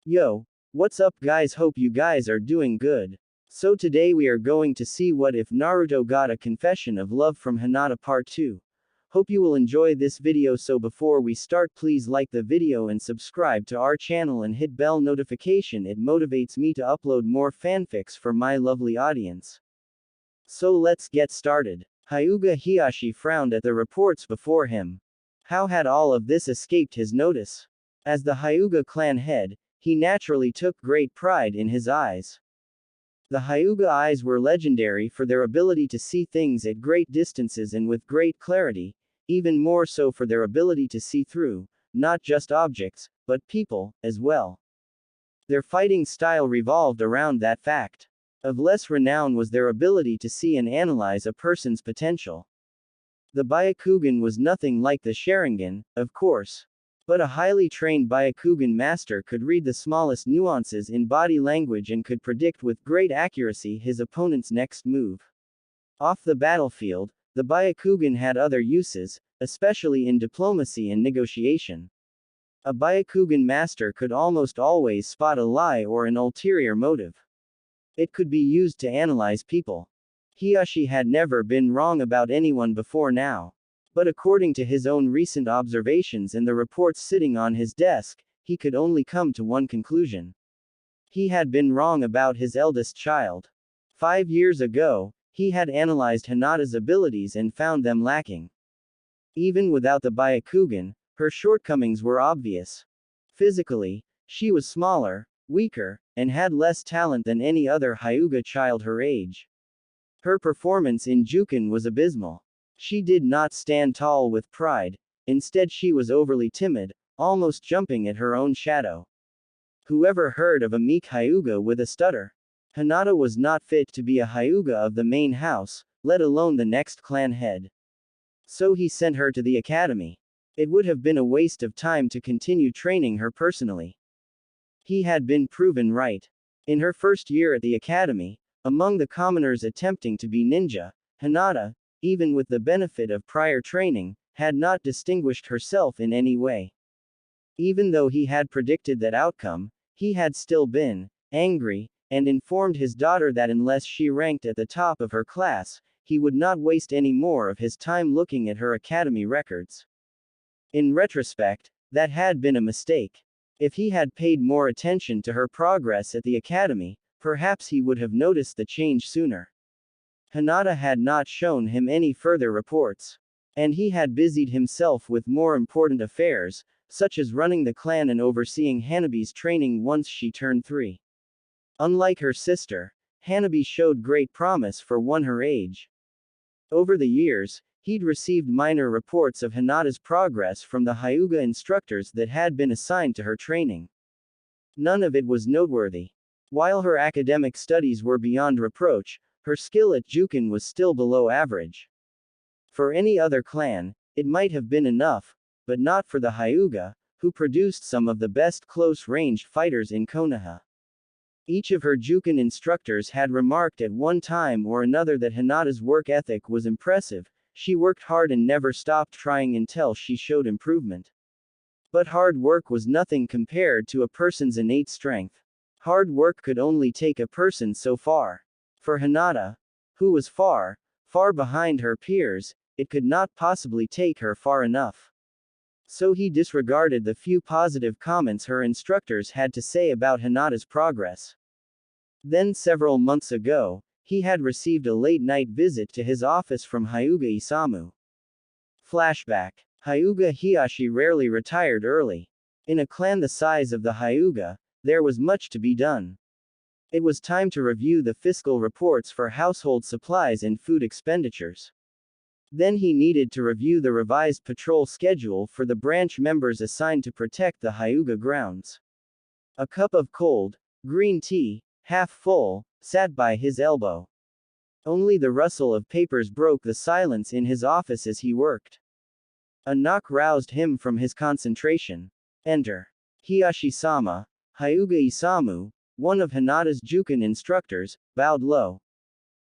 Yo, what's up guys, hope you guys are doing good. So today we are going to see what if Naruto got a confession of love from Hinata part 2. Hope you will enjoy this video, so before we start please like the video and subscribe to our channel and hit bell notification, it motivates me to upload more fanfics for my lovely audience. So let's get started. Hyuga Hiyashi frowned at the reports before him. How had all of this escaped his notice? As the Hyuga clan head, he naturally took great pride in his eyes. The Hyuga eyes were legendary for their ability to see things at great distances and with great clarity, even more so for their ability to see through, not just objects, but people, as well. Their fighting style revolved around that fact. Of less renown was their ability to see and analyze a person's potential. The Byakugan was nothing like the Sharingan, of course. But a highly trained Byakugan master could read the smallest nuances in body language and could predict with great accuracy his opponent's next move. Off the battlefield, the Byakugan had other uses, especially in diplomacy and negotiation. A Byakugan master could almost always spot a lie or an ulterior motive. It could be used to analyze people. Hiyashi had never been wrong about anyone before now. But according to his own recent observations and the reports sitting on his desk, he could only come to one conclusion. He had been wrong about his eldest child. 5 years ago, he had analyzed Hinata's abilities and found them lacking. Even without the Byakugan, her shortcomings were obvious. Physically, she was smaller, weaker, and had less talent than any other Hyuga child her age. Her performance in Juken was abysmal. She did not stand tall with pride, instead she was overly timid, almost jumping at her own shadow. Whoever heard of a meek Hyuga with a stutter? Hinata was not fit to be a Hyuga of the main house, let alone the next clan head. So he sent her to the academy. It would have been a waste of time to continue training her personally. He had been proven right. In her first year at the academy, among the commoners attempting to be ninja, Hinata, even with the benefit of prior training, had not distinguished herself in any way. Even though he had predicted that outcome, he had still been angry, and informed his daughter that unless she ranked at the top of her class, he would not waste any more of his time looking at her academy records. In retrospect, that had been a mistake. If he had paid more attention to her progress at the academy, perhaps he would have noticed the change sooner. Hinata had not shown him any further reports. And he had busied himself with more important affairs, such as running the clan and overseeing Hanabi's training once she turned 3. Unlike her sister, Hanabi showed great promise for one her age. Over the years, he'd received minor reports of Hinata's progress from the Hyuga instructors that had been assigned to her training. None of it was noteworthy. While her academic studies were beyond reproach, her skill at Juken was still below average. For any other clan, it might have been enough, but not for the Hyuga, who produced some of the best close-ranged fighters in Konoha. Each of her Juken instructors had remarked at one time or another that Hinata's work ethic was impressive. She worked hard and never stopped trying until she showed improvement. But hard work was nothing compared to a person's innate strength. Hard work could only take a person so far. For Hinata, who was far, far behind her peers, it could not possibly take her far enough. So he disregarded the few positive comments her instructors had to say about Hinata's progress. Then several months ago, he had received a late-night visit to his office from Hyuga Isamu. Flashback. Hyuga Hiyashi rarely retired early. In a clan the size of the Hyuga, there was much to be done. It was time to review the fiscal reports for household supplies and food expenditures. Then he needed to review the revised patrol schedule for the branch members assigned to protect the Hyuga grounds. A cup of cold, green tea, half full, sat by his elbow. Only the rustle of papers broke the silence in his office as he worked. A knock roused him from his concentration. Enter. Hiyashi-sama, Hyuga Isamu, one of Hinata's Juken instructors, bowed low.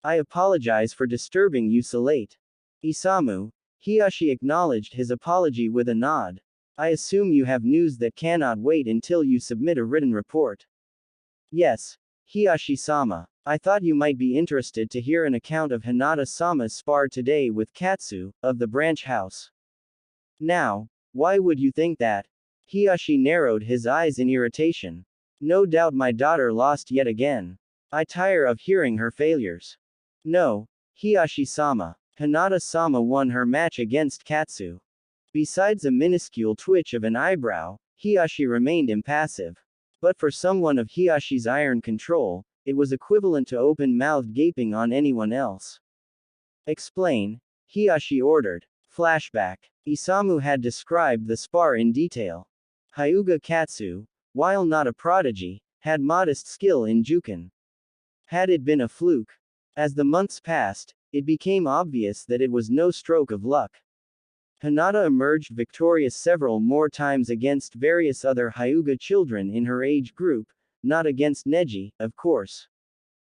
I apologize for disturbing you so late. Isamu, Hiyashi acknowledged his apology with a nod. I assume you have news that cannot wait until you submit a written report. Yes. Hiyashi-sama. I thought you might be interested to hear an account of Hinata-sama's spar today with Katsu, of the branch house. Now, why would you think that? Hiyashi narrowed his eyes in irritation. No doubt my daughter lost yet again. I tire of hearing her failures. No, Hiyashi-sama. Hinata-sama won her match against Katsu. Besides a minuscule twitch of an eyebrow, Hiyashi remained impassive. But for someone of Hiyashi's iron control, it was equivalent to open-mouthed gaping on anyone else. Explain, Hiyashi ordered. Flashback. Isamu had described the spar in detail. Hyuga Katsu, while not a prodigy, had modest skill in Juken. Had it been a fluke? As the months passed, it became obvious that it was no stroke of luck. Hinata emerged victorious several more times against various other Hyuga children in her age group, not against Neji, of course.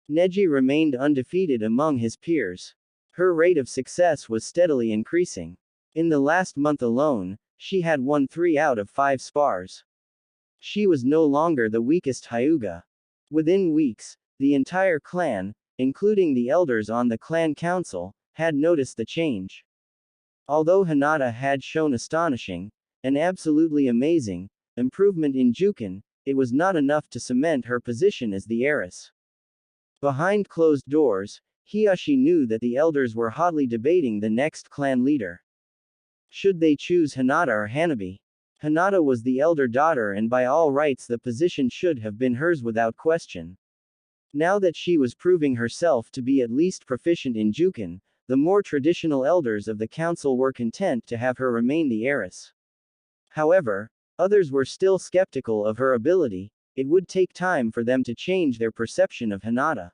Neji remained undefeated among his peers. Her rate of success was steadily increasing. In the last month alone, she had won 3 out of 5 spars. She was no longer the weakest Hyuga. Within weeks, the entire clan, including the elders on the clan council, had noticed the change. Although Hinata had shown astonishing, and absolutely amazing, improvement in Juken, it was not enough to cement her position as the heiress. Behind closed doors, Hiyashi knew that the elders were hotly debating the next clan leader. Should they choose Hinata or Hanabi? Hinata was the elder daughter and by all rights the position should have been hers without question. Now that she was proving herself to be at least proficient in Juken, the more traditional elders of the council were content to have her remain the heiress. However, others were still skeptical of her ability. It would take time for them to change their perception of Hinata.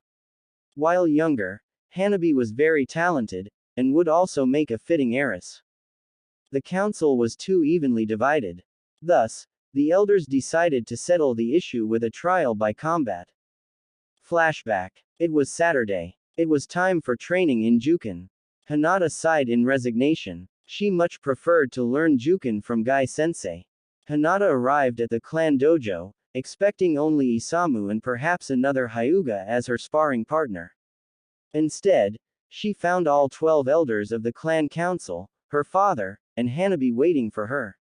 While younger, Hanabi was very talented, and would also make a fitting heiress. The council was too evenly divided. Thus, the elders decided to settle the issue with a trial by combat. Flashback. It was Saturday. It was time for training in Juken. Hinata sighed in resignation. She much preferred to learn Juken from Gai-sensei. Hinata arrived at the clan dojo, expecting only Isamu and perhaps another Hyuga as her sparring partner. Instead, she found all 12 elders of the clan council, her father, and Hanabi waiting for her.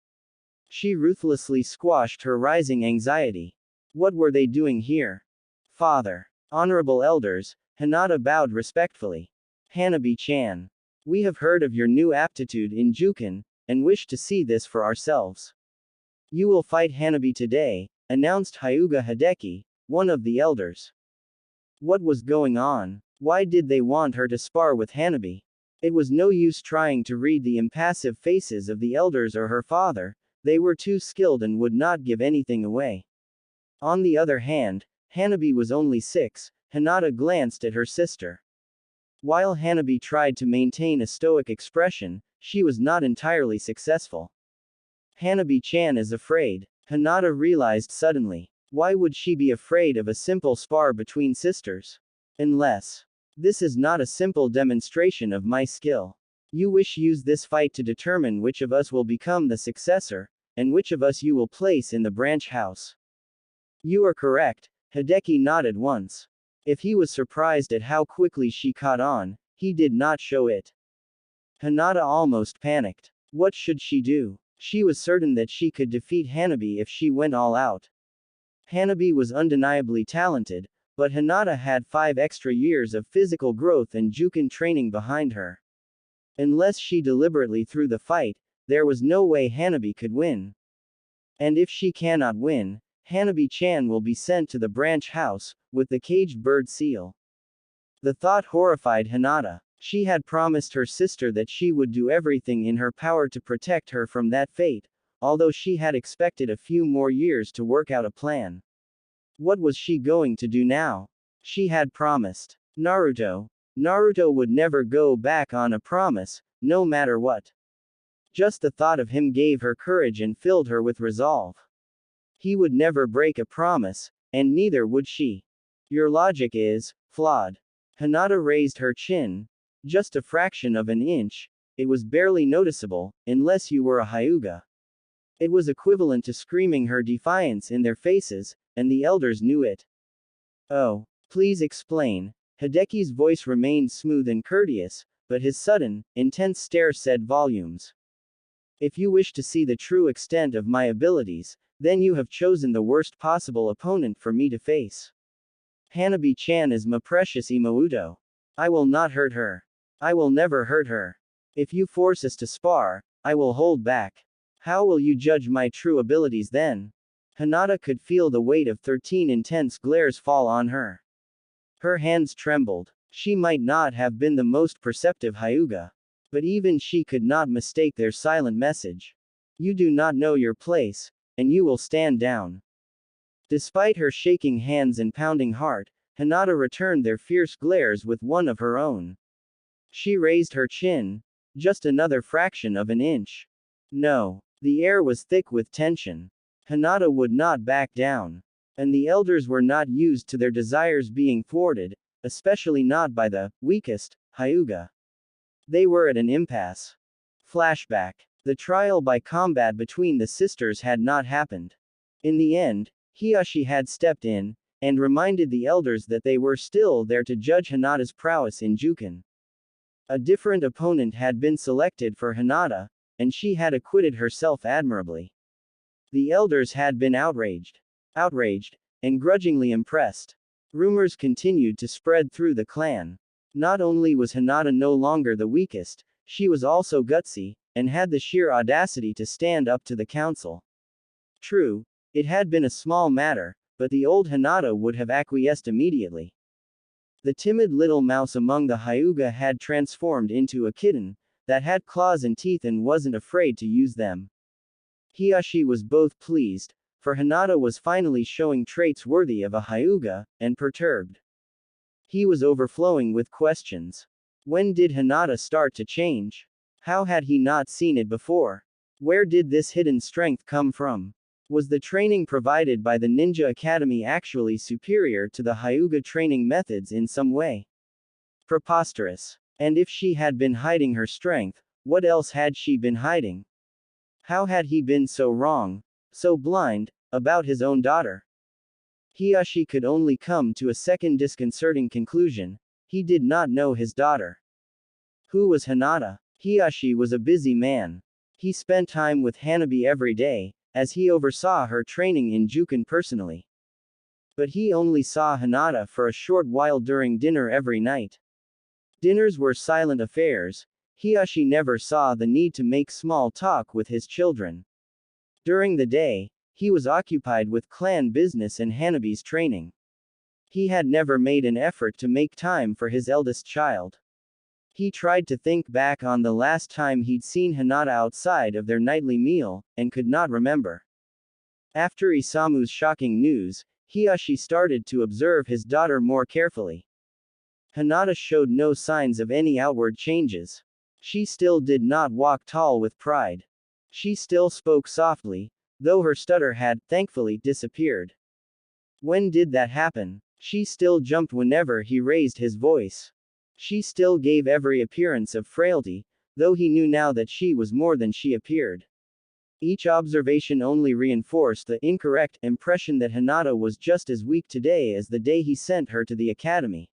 She ruthlessly squashed her rising anxiety. What were they doing here? Father. Honorable elders, Hinata bowed respectfully. Hanabi-chan. We have heard of your new aptitude in Juken, and wish to see this for ourselves. You will fight Hanabi today, announced Hyuga Hideki, one of the elders. What was going on? Why did they want her to spar with Hanabi? It was no use trying to read the impassive faces of the elders or her father, they were too skilled and would not give anything away. On the other hand, Hanabi was only 6, Hinata glanced at her sister. While Hanabi tried to maintain a stoic expression, she was not entirely successful. Hanabi-chan is afraid, Hinata realized suddenly. Why would she be afraid of a simple spar between sisters? Unless. This is not a simple demonstration of my skill. You wish use this fight to determine which of us will become the successor, and which of us you will place in the branch house. You are correct, Hideki nodded once. If he was surprised at how quickly she caught on, he did not show it. Hinata almost panicked. What should she do? She was certain that she could defeat Hanabi if she went all out. Hanabi was undeniably talented, but Hinata had 5 extra years of physical growth and Juken training behind her. Unless she deliberately threw the fight, there was no way Hanabi could win. And if she cannot win, Hanabi-chan will be sent to the branch house, with the caged bird seal. The thought horrified Hinata. She had promised her sister that she would do everything in her power to protect her from that fate, although she had expected a few more years to work out a plan. What was she going to do now? She had promised. Naruto. Naruto would never go back on a promise, no matter what. Just the thought of him gave her courage and filled her with resolve. He would never break a promise, and neither would she. Your logic is flawed. Hinata raised her chin. Just a fraction of an inch. It was barely noticeable, unless you were a Hyuga. It was equivalent to screaming her defiance in their faces, and the elders knew it. Oh, please explain. Hideki's voice remained smooth and courteous, but his sudden, intense stare said volumes. If you wish to see the true extent of my abilities, then you have chosen the worst possible opponent for me to face. Hanabi-chan is my precious Imouto. I will not hurt her. I will never hurt her. If you force us to spar, I will hold back. How will you judge my true abilities then? Hinata could feel the weight of 13 intense glares fall on her. Her hands trembled. She might not have been the most perceptive Hyuga. But even she could not mistake their silent message. You do not know your place, and you will stand down. Despite her shaking hands and pounding heart, Hinata returned their fierce glares with one of her own. She raised her chin, just another fraction of an inch. No. The air was thick with tension. Hinata would not back down. And the elders were not used to their desires being thwarted, especially not by the weakest Hyuga. They were at an impasse. Flashback. The trial by combat between the sisters had not happened. In the end, Hiyashi had stepped in, and reminded the elders that they were still there to judge Hinata's prowess in Juken. A different opponent had been selected for Hinata, and she had acquitted herself admirably. The elders had been outraged, and grudgingly impressed. Rumors continued to spread through the clan. Not only was Hinata no longer the weakest, she was also gutsy, and had the sheer audacity to stand up to the council. True, it had been a small matter, but the old Hinata would have acquiesced immediately. The timid little mouse among the Hyuga had transformed into a kitten, that had claws and teeth and wasn't afraid to use them. Hiyashi was both pleased, for Hinata was finally showing traits worthy of a Hyuga, and perturbed. He was overflowing with questions. When did Hinata start to change? How had he not seen it before? Where did this hidden strength come from? Was the training provided by the Ninja Academy actually superior to the Hyuga training methods in some way? Preposterous. And if she had been hiding her strength, what else had she been hiding? How had he been so wrong, so blind, about his own daughter? Hiyashi could only come to a second disconcerting conclusion: he did not know his daughter. Who was Hinata? Hiyashi was a busy man. He spent time with Hanabi every day, as he oversaw her training in Juken personally. But he only saw Hinata for a short while during dinner every night. Dinners were silent affairs. Hiyashi never saw the need to make small talk with his children. During the day, he was occupied with clan business and Hanabi's training. He had never made an effort to make time for his eldest child. He tried to think back on the last time he'd seen Hinata outside of their nightly meal, and could not remember. After Isamu's shocking news, Hiyashi started to observe his daughter more carefully. Hinata showed no signs of any outward changes. She still did not walk tall with pride. She still spoke softly, though her stutter had, thankfully, disappeared. When did that happen? She still jumped whenever he raised his voice. She still gave every appearance of frailty, though he knew now that she was more than she appeared. Each observation only reinforced the incorrect impression that Hinata was just as weak today as the day he sent her to the academy.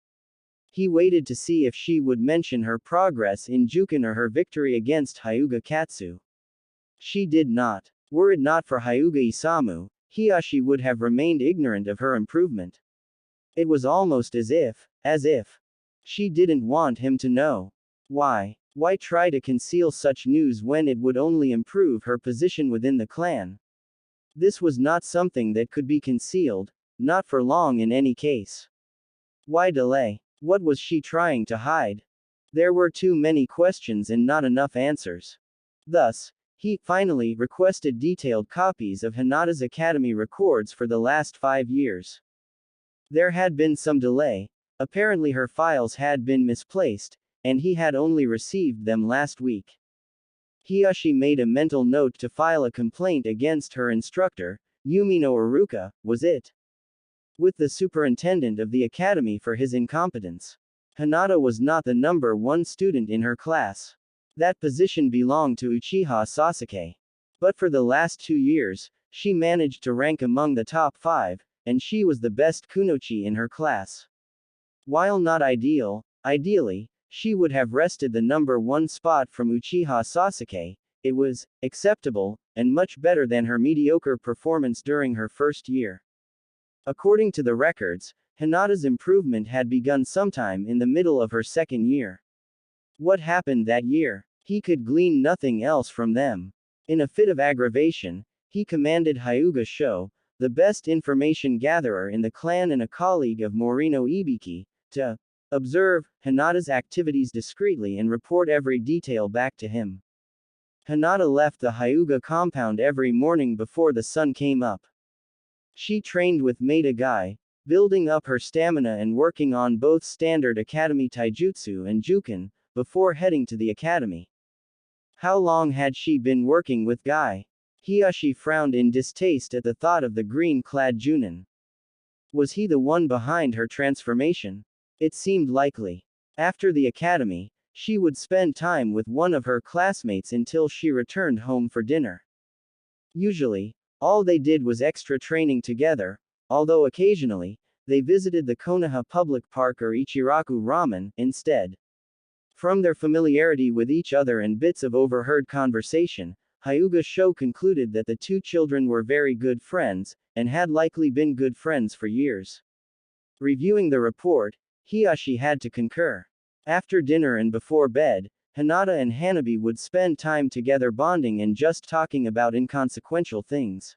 He waited to see if she would mention her progress in Juken or her victory against Hyuga Katsu. She did not. Were it not for Hyuga Isamu, Hiyashi would have remained ignorant of her improvement. It was almost as if she didn't want him to know. Why try to conceal such news when it would only improve her position within the clan? This was not something that could be concealed, not for long in any case. Why delay? What was she trying to hide? There were too many questions and not enough answers. Thus, he finally requested detailed copies of Hinata's academy records for the last 5 years. There had been some delay. Apparently her files had been misplaced, and he had only received them last week. Hiyashi made a mental note to file a complaint against her instructor, Yumino Iruka, was it? With the superintendent of the academy for his incompetence. Hinata was not the number 1 student in her class. That position belonged to Uchiha Sasuke. But for the last 2 years, she managed to rank among the top 5, and she was the best kunoichi in her class. While not ideally, she would have wrested the number 1 spot from Uchiha Sasuke. It was acceptable, and much better than her mediocre performance during her first year. According to the records, Hinata's improvement had begun sometime in the middle of her second year. What happened that year? He could glean nothing else from them. In a fit of aggravation, he commanded Hyuga Sho, the best information gatherer in the clan and a colleague of Morino Ibiki, to observe Hinata's activities discreetly and report every detail back to him. Hinata left the Hyuga compound every morning before the sun came up. She trained with Maida Gai, building up her stamina and working on both standard academy taijutsu and juken, before heading to the academy. How long had she been working with Gai? Hiyashi frowned in distaste at the thought of the green-clad Junin. Was he the one behind her transformation? It seemed likely. After the academy, she would spend time with one of her classmates until she returned home for dinner. Usually, all they did was extra training together, although occasionally, they visited the Konoha Public Park or Ichiraku Ramen instead. From their familiarity with each other and bits of overheard conversation, Hyuga Sho concluded that the two children were very good friends, and had likely been good friends for years. Reviewing the report, Hiyashi had to concur. After dinner and before bed, Hinata and Hanabi would spend time together bonding and just talking about inconsequential things.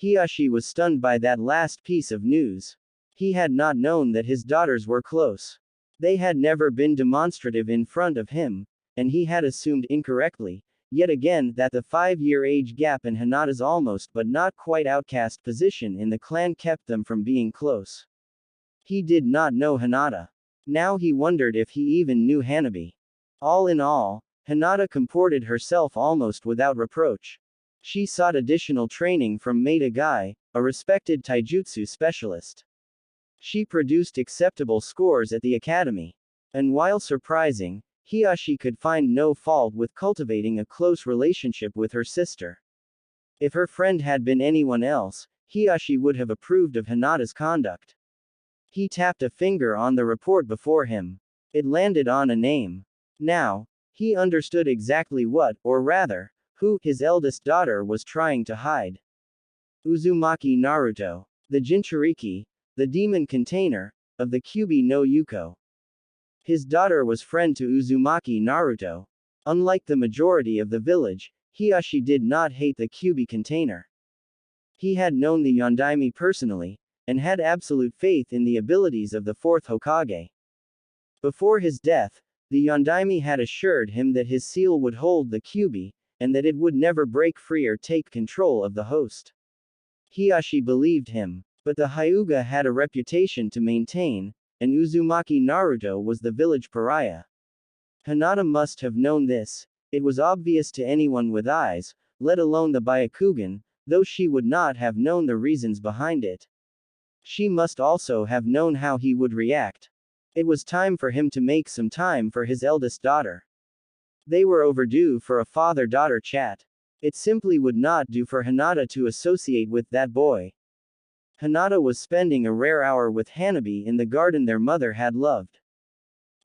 Hiyashi was stunned by that last piece of news. He had not known that his daughters were close. They had never been demonstrative in front of him, and he had assumed incorrectly, yet again, that the 5-year age gap and Hinata's almost but not quite outcast position in the clan kept them from being close. He did not know Hinata. Now he wondered if he even knew Hanabi. All in all, Hinata comported herself almost without reproach. She sought additional training from Maida Gai, a respected taijutsu specialist. She produced acceptable scores at the academy. And while surprising, Hiyashi could find no fault with cultivating a close relationship with her sister. If her friend had been anyone else, Hiyashi would have approved of Hinata's conduct. He tapped a finger on the report before him. It landed on a name. Now, he understood exactly what, or rather, who, his eldest daughter was trying to hide. Uzumaki Naruto. The Jinchuriki, the demon container, of the Kyuubi no Yuko. His daughter was friend to Uzumaki Naruto. Unlike the majority of the village, Hiyashi did not hate the Kyuubi container. He had known the Yondaime personally, and had absolute faith in the abilities of the fourth Hokage. Before his death, the Yondaime had assured him that his seal would hold the Kyuubi, and that it would never break free or take control of the host. Hiyashi believed him, but the Hyuga had a reputation to maintain, and Uzumaki Naruto was the village pariah. Hinata must have known this. It was obvious to anyone with eyes, let alone the Byakugan, though she would not have known the reasons behind it. She must also have known how he would react. It was time for him to make some time for his eldest daughter. They were overdue for a father-daughter chat. It simply would not do for Hinata to associate with that boy. Hinata was spending a rare hour with Hanabi in the garden their mother had loved.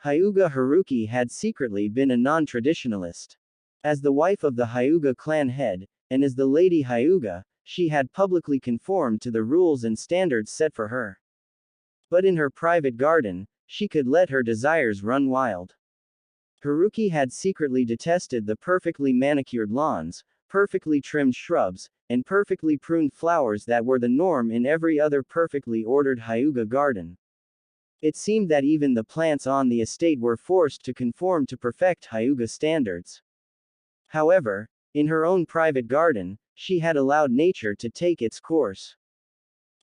Hyuga Haruki had secretly been a non-traditionalist. As the wife of the Hyuga clan head, and as the Lady Hyuga, she had publicly conformed to the rules and standards set for her. But in her private garden, she could let her desires run wild. Haruki had secretly detested the perfectly manicured lawns, perfectly trimmed shrubs, and perfectly pruned flowers that were the norm in every other perfectly ordered Hyuga garden. It seemed that even the plants on the estate were forced to conform to perfect Hyuga standards. However, in her own private garden, she had allowed nature to take its course.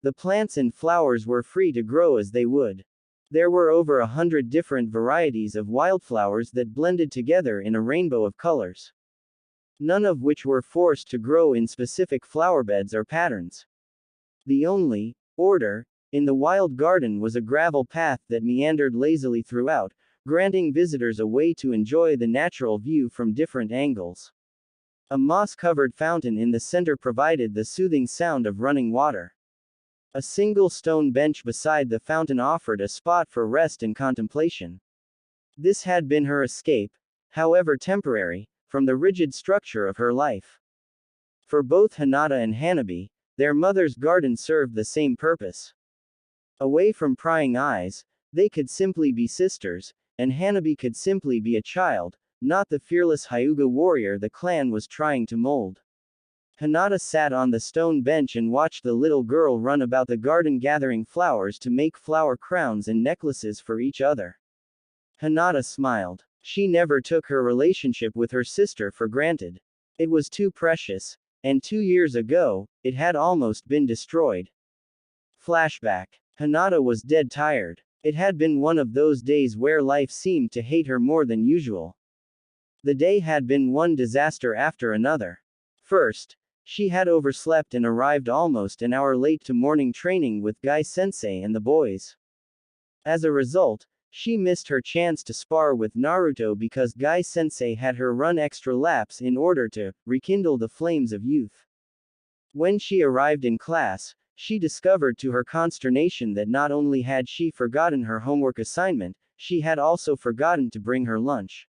The plants and flowers were free to grow as they would. There were over 100 different varieties of wildflowers that blended together in a rainbow of colors. None of which were forced to grow in specific flowerbeds or patterns. The only order in the wild garden was a gravel path that meandered lazily throughout, granting visitors a way to enjoy the natural view from different angles. A moss-covered fountain in the center provided the soothing sound of running water. A single stone bench beside the fountain offered a spot for rest and contemplation. This had been her escape, however temporary, from the rigid structure of her life. For both Hinata and Hanabi, their mother's garden served the same purpose. Away from prying eyes, they could simply be sisters, and Hanabi could simply be a child, not the fearless Hyuga warrior the clan was trying to mold. Hinata sat on the stone bench and watched the little girl run about the garden gathering flowers to make flower crowns and necklaces for each other. Hinata smiled. She never took her relationship with her sister for granted. It was too precious, and 2 years ago, it had almost been destroyed. Flashback. Hinata was dead tired. It had been one of those days where life seemed to hate her more than usual. The day had been one disaster after another. First, she had overslept and arrived almost an hour late to morning training with Guy-sensei and the boys. As a result, she missed her chance to spar with Naruto because Guy-sensei had her run extra laps in order to rekindle the flames of youth. When she arrived in class, she discovered to her consternation that not only had she forgotten her homework assignment, she had also forgotten to bring her lunch.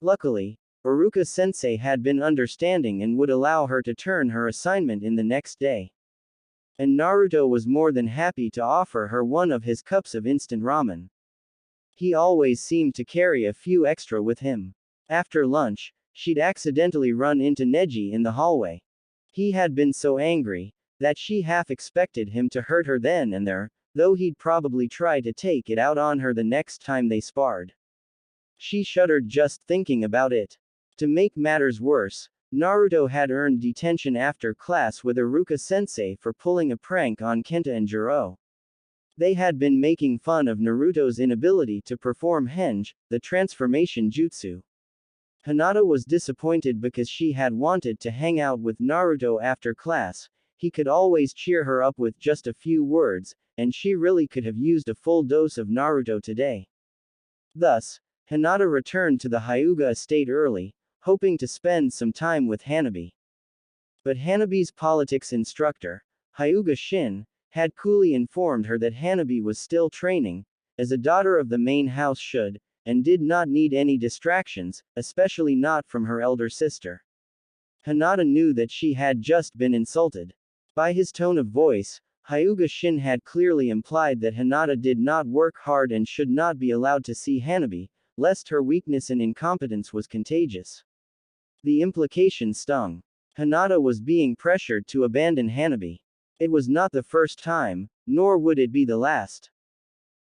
Luckily, Iruka-sensei had been understanding and would allow her to turn her assignment in the next day. And Naruto was more than happy to offer her one of his cups of instant ramen. He always seemed to carry a few extra with him. After lunch, she'd accidentally run into Neji in the hallway. He had been so angry that she half expected him to hurt her then and there, though he'd probably try to take it out on her the next time they sparred. She shuddered just thinking about it. To make matters worse, Naruto had earned detention after class with Iruka-sensei for pulling a prank on Kenta and Jiro. They had been making fun of Naruto's inability to perform henge, the transformation jutsu. Hinata was disappointed because she had wanted to hang out with Naruto after class. He could always cheer her up with just a few words, and she really could have used a full dose of Naruto today. Thus, Hinata returned to the Hyuga estate early, hoping to spend some time with Hanabi. But Hanabi's politics instructor, Hyuga Shin, had coolly informed her that Hanabi was still training, as a daughter of the main house should, and did not need any distractions, especially not from her elder sister. Hinata knew that she had just been insulted. By his tone of voice, Hyuga Shin had clearly implied that Hinata did not work hard and should not be allowed to see Hanabi, lest her weakness and incompetence was contagious. The implication stung. Hinata was being pressured to abandon Hanabi. It was not the first time, nor would it be the last.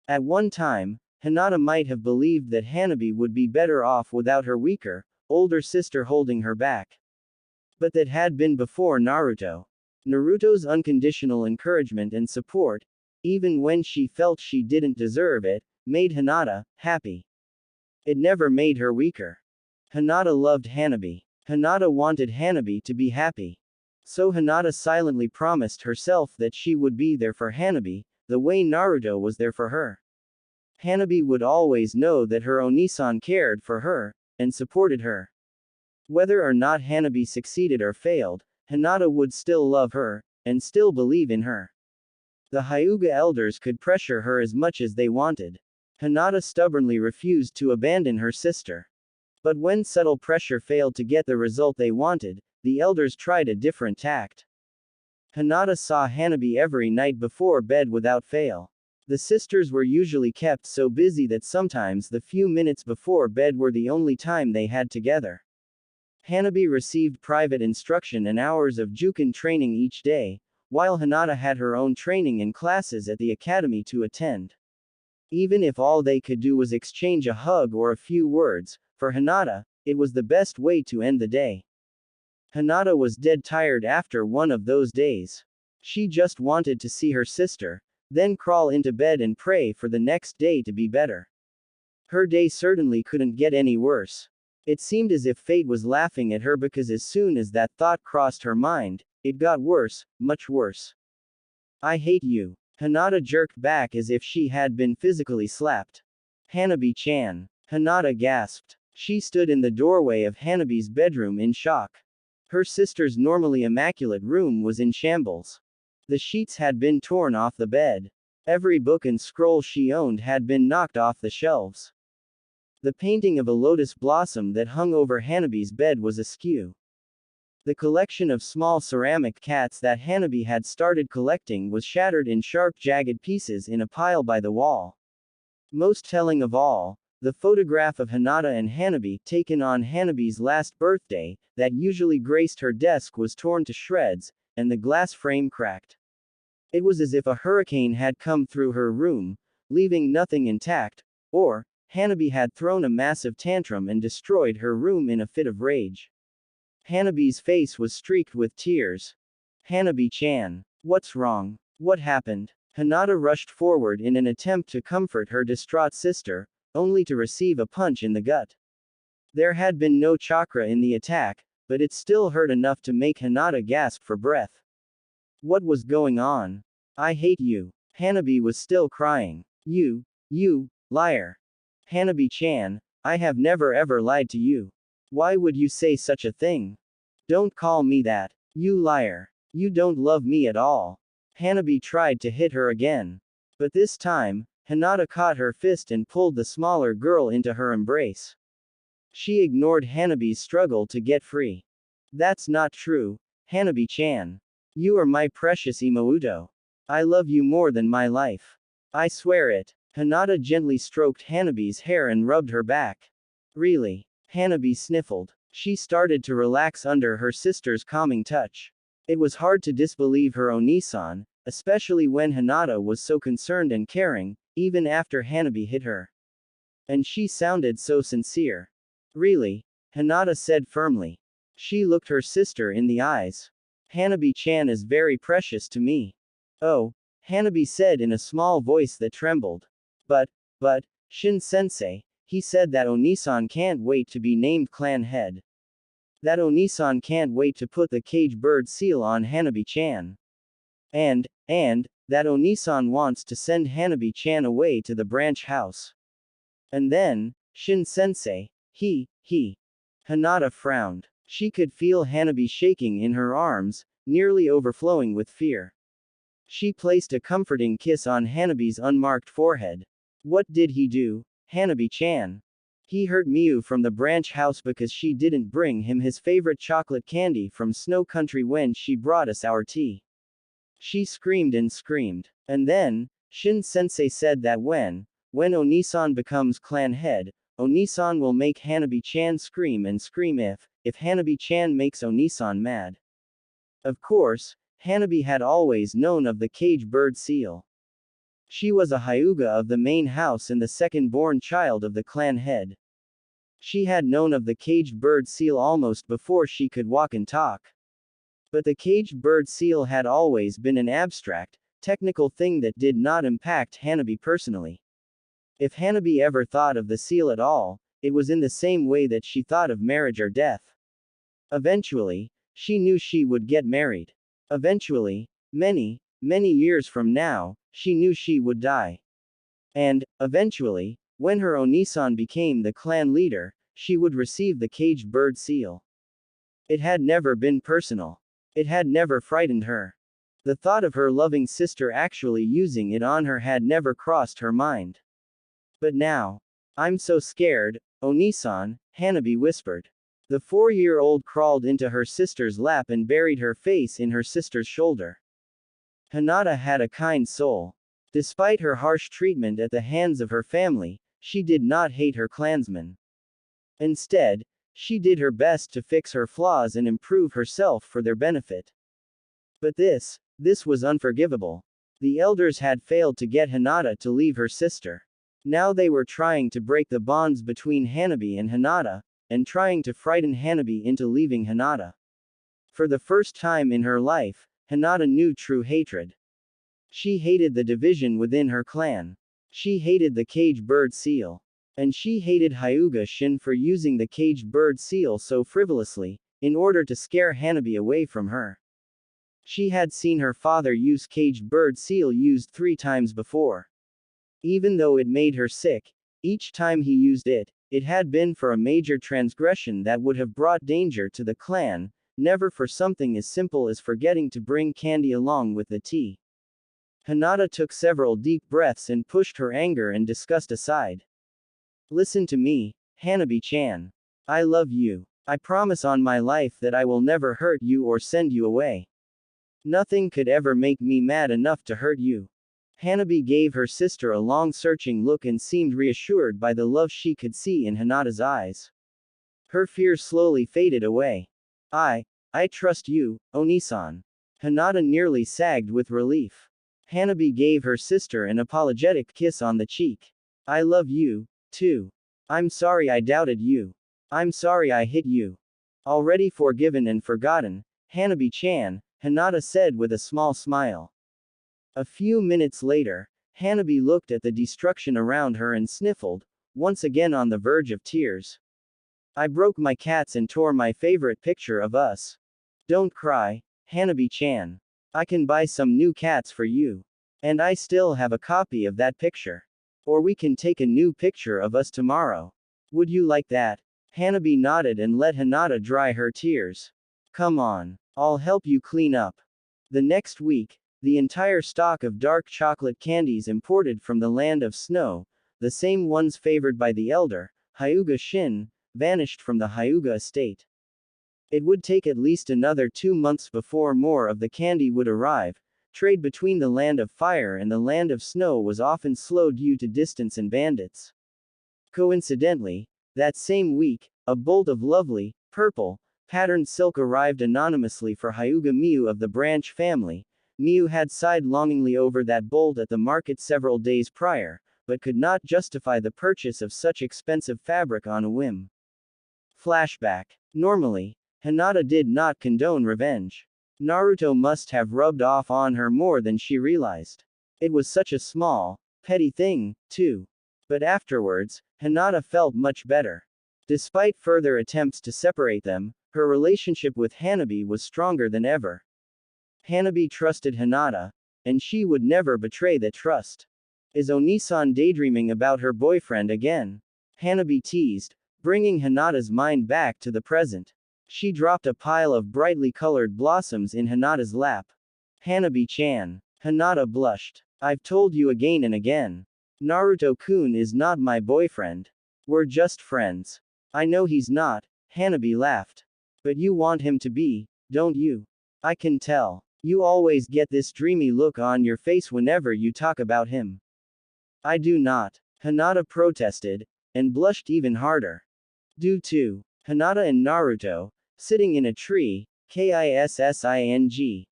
At one time, Hinata might have believed that Hanabi would be better off without her weaker, older sister holding her back. But that had been before Naruto. Naruto's unconditional encouragement and support, even when she felt she didn't deserve it, made Hinata happy. It never made her weaker. Hinata loved Hanabi. Hinata wanted Hanabi to be happy. So Hinata silently promised herself that she would be there for Hanabi, the way Naruto was there for her. Hanabi would always know that her Onisan cared for her, and supported her. Whether or not Hanabi succeeded or failed, Hinata would still love her, and still believe in her. The Hyuga elders could pressure her as much as they wanted. Hinata stubbornly refused to abandon her sister. But when subtle pressure failed to get the result they wanted, the elders tried a different tact. Hinata saw Hanabi every night before bed without fail. The sisters were usually kept so busy that sometimes the few minutes before bed were the only time they had together. Hanabi received private instruction and hours of Juken training each day, while Hinata had her own training and classes at the academy to attend. Even if all they could do was exchange a hug or a few words, for Hinata, it was the best way to end the day. Hinata was dead tired after one of those days. She just wanted to see her sister, then crawl into bed and pray for the next day to be better. Her day certainly couldn't get any worse. It seemed as if fate was laughing at her because as soon as that thought crossed her mind, it got worse, much worse. I hate you. Hinata jerked back as if she had been physically slapped. Hanabi-chan. Hinata gasped. She stood in the doorway of Hanabi's bedroom in shock. Her sister's normally immaculate room was in shambles. The sheets had been torn off the bed. Every book and scroll she owned had been knocked off the shelves. The painting of a lotus blossom that hung over Hanabi's bed was askew. The collection of small ceramic cats that Hanabi had started collecting was shattered in sharp, jagged pieces in a pile by the wall. Most telling of all, the photograph of Hinata and Hanabi, taken on Hanabi's last birthday, that usually graced her desk was torn to shreds, and the glass frame cracked. It was as if a hurricane had come through her room, leaving nothing intact, or Hanabi had thrown a massive tantrum and destroyed her room in a fit of rage. Hanabi's face was streaked with tears. Hanabi-chan. What's wrong? What happened? Hinata rushed forward in an attempt to comfort her distraught sister, only to receive a punch in the gut. There had been no chakra in the attack, but it still hurt enough to make Hinata gasp for breath. What was going on? I hate you. Hanabi was still crying. You liar. Hanabi-chan, I have never ever lied to you. Why would you say such a thing? Don't call me that. You liar. You don't love me at all. Hanabi tried to hit her again. But this time, Hinata caught her fist and pulled the smaller girl into her embrace. She ignored Hanabi's struggle to get free. That's not true, Hanabi-chan. You are my precious Imouto. I love you more than my life. I swear it. Hinata gently stroked Hanabi's hair and rubbed her back. Really? Hanabi sniffled. She started to relax under her sister's calming touch. It was hard to disbelieve her Onisan, especially when Hinata was so concerned and caring, even after Hanabi hit her. And she sounded so sincere. Really? Hinata said firmly. She looked her sister in the eyes. Hanabi-chan is very precious to me. Oh, Hanabi said in a small voice that trembled. But, Shin-sensei, he said that Onisan can't wait to be named clan head. That Onisan can't wait to put the cage bird seal on Hanabi-chan. And, that Onisan wants to send Hanabi-chan away to the branch house. And then, Shin-sensei, he. Hinata frowned. She could feel Hanabi shaking in her arms, nearly overflowing with fear. She placed a comforting kiss on Hanabi's unmarked forehead. What did he do, Hanabi-chan? He hurt Miu from the branch house because she didn't bring him his favorite chocolate candy from Snow Country when she brought us our tea. She screamed and screamed. And then, Shin-sensei said that when Onisan becomes clan head, Onisan will make Hanabi-chan scream and scream if Hanabi-chan makes Onisan mad. Of course, Hanabi had always known of the cage bird seal. She was a Hyuga of the main house and the second-born child of the clan head. She had known of the caged bird seal almost before she could walk and talk. But the caged bird seal had always been an abstract, technical thing that did not impact Hanabi personally. If Hanabi ever thought of the seal at all, it was in the same way that she thought of marriage or death. Eventually, she knew she would get married. Eventually, many years from now, she knew she would die. And, eventually, when her Onisan became the clan leader, she would receive the caged bird seal. It had never been personal. It had never frightened her. The thought of her loving sister actually using it on her had never crossed her mind. But now, I'm so scared, Onisan, Hanabi whispered. The 4-year-old crawled into her sister's lap and buried her face in her sister's shoulder. Hinata had a kind soul. Despite her harsh treatment at the hands of her family, she did not hate her clansmen. Instead, she did her best to fix her flaws and improve herself for their benefit. But this was unforgivable. The elders had failed to get Hinata to leave her sister. Now they were trying to break the bonds between Hanabi and Hinata, and trying to frighten Hanabi into leaving Hinata. For the first time in her life, Hinata knew true hatred. She hated the division within her clan. She hated the caged bird seal. And she hated Hyuga Shin for using the caged bird seal so frivolously, in order to scare Hanabi away from her. She had seen her father use caged bird seal used 3 times before. Even though it made her sick, each time he used it, it had been for a major transgression that would have brought danger to the clan, never for something as simple as forgetting to bring candy along with the tea. Hinata took several deep breaths and pushed her anger and disgust aside. Listen to me, Hanabi-chan. I love you. I promise on my life that I will never hurt you or send you away. Nothing could ever make me mad enough to hurt you. Hanabi gave her sister a long searching look and seemed reassured by the love she could see in Hinata's eyes. Her fear slowly faded away. I trust you, Onisan. Hinata nearly sagged with relief. Hanabi gave her sister an apologetic kiss on the cheek. I love you, too. I'm sorry I doubted you. I'm sorry I hit you. Already forgiven and forgotten, Hanabi-chan, Hinata said with a small smile. A few minutes later, Hanabi looked at the destruction around her and sniffled, once again on the verge of tears. I broke my cats and tore my favorite picture of us. Don't cry, Hanabi-chan. I can buy some new cats for you. And I still have a copy of that picture. Or we can take a new picture of us tomorrow. Would you like that? Hanabi nodded and let Hinata dry her tears. Come on. I'll help you clean up. The next week, the entire stock of dark chocolate candies imported from the land of snow, the same ones favored by the elder, Hyuga Shin, vanished from the Hyuga estate. It would take at least another 2 months before more of the candy would arrive. Trade between the land of fire and the land of snow was often slow due to distance and bandits. Coincidentally, that same week, a bolt of lovely, purple, patterned silk arrived anonymously for Hyuga Miu of the branch family. Miu had sighed longingly over that bolt at the market several days prior, but could not justify the purchase of such expensive fabric on a whim. Flashback. Normally, Hinata did not condone revenge. Naruto must have rubbed off on her more than she realized. It was such a small, petty thing, too. But afterwards, Hinata felt much better. Despite further attempts to separate them, her relationship with Hanabi was stronger than ever. Hanabi trusted Hinata, and she would never betray that trust. Is Onisan daydreaming about her boyfriend again? Hanabi teased, bringing Hinata's mind back to the present. She dropped a pile of brightly colored blossoms in Hinata's lap. Hanabi-chan. Hinata blushed. I've told you again and again. Naruto-kun is not my boyfriend. We're just friends. I know he's not, Hanabi laughed. But you want him to be, don't you? I can tell. You always get this dreamy look on your face whenever you talk about him. I do not. Hinata protested, and blushed even harder. Do too. Hinata and Naruto, sitting in a tree, kissing.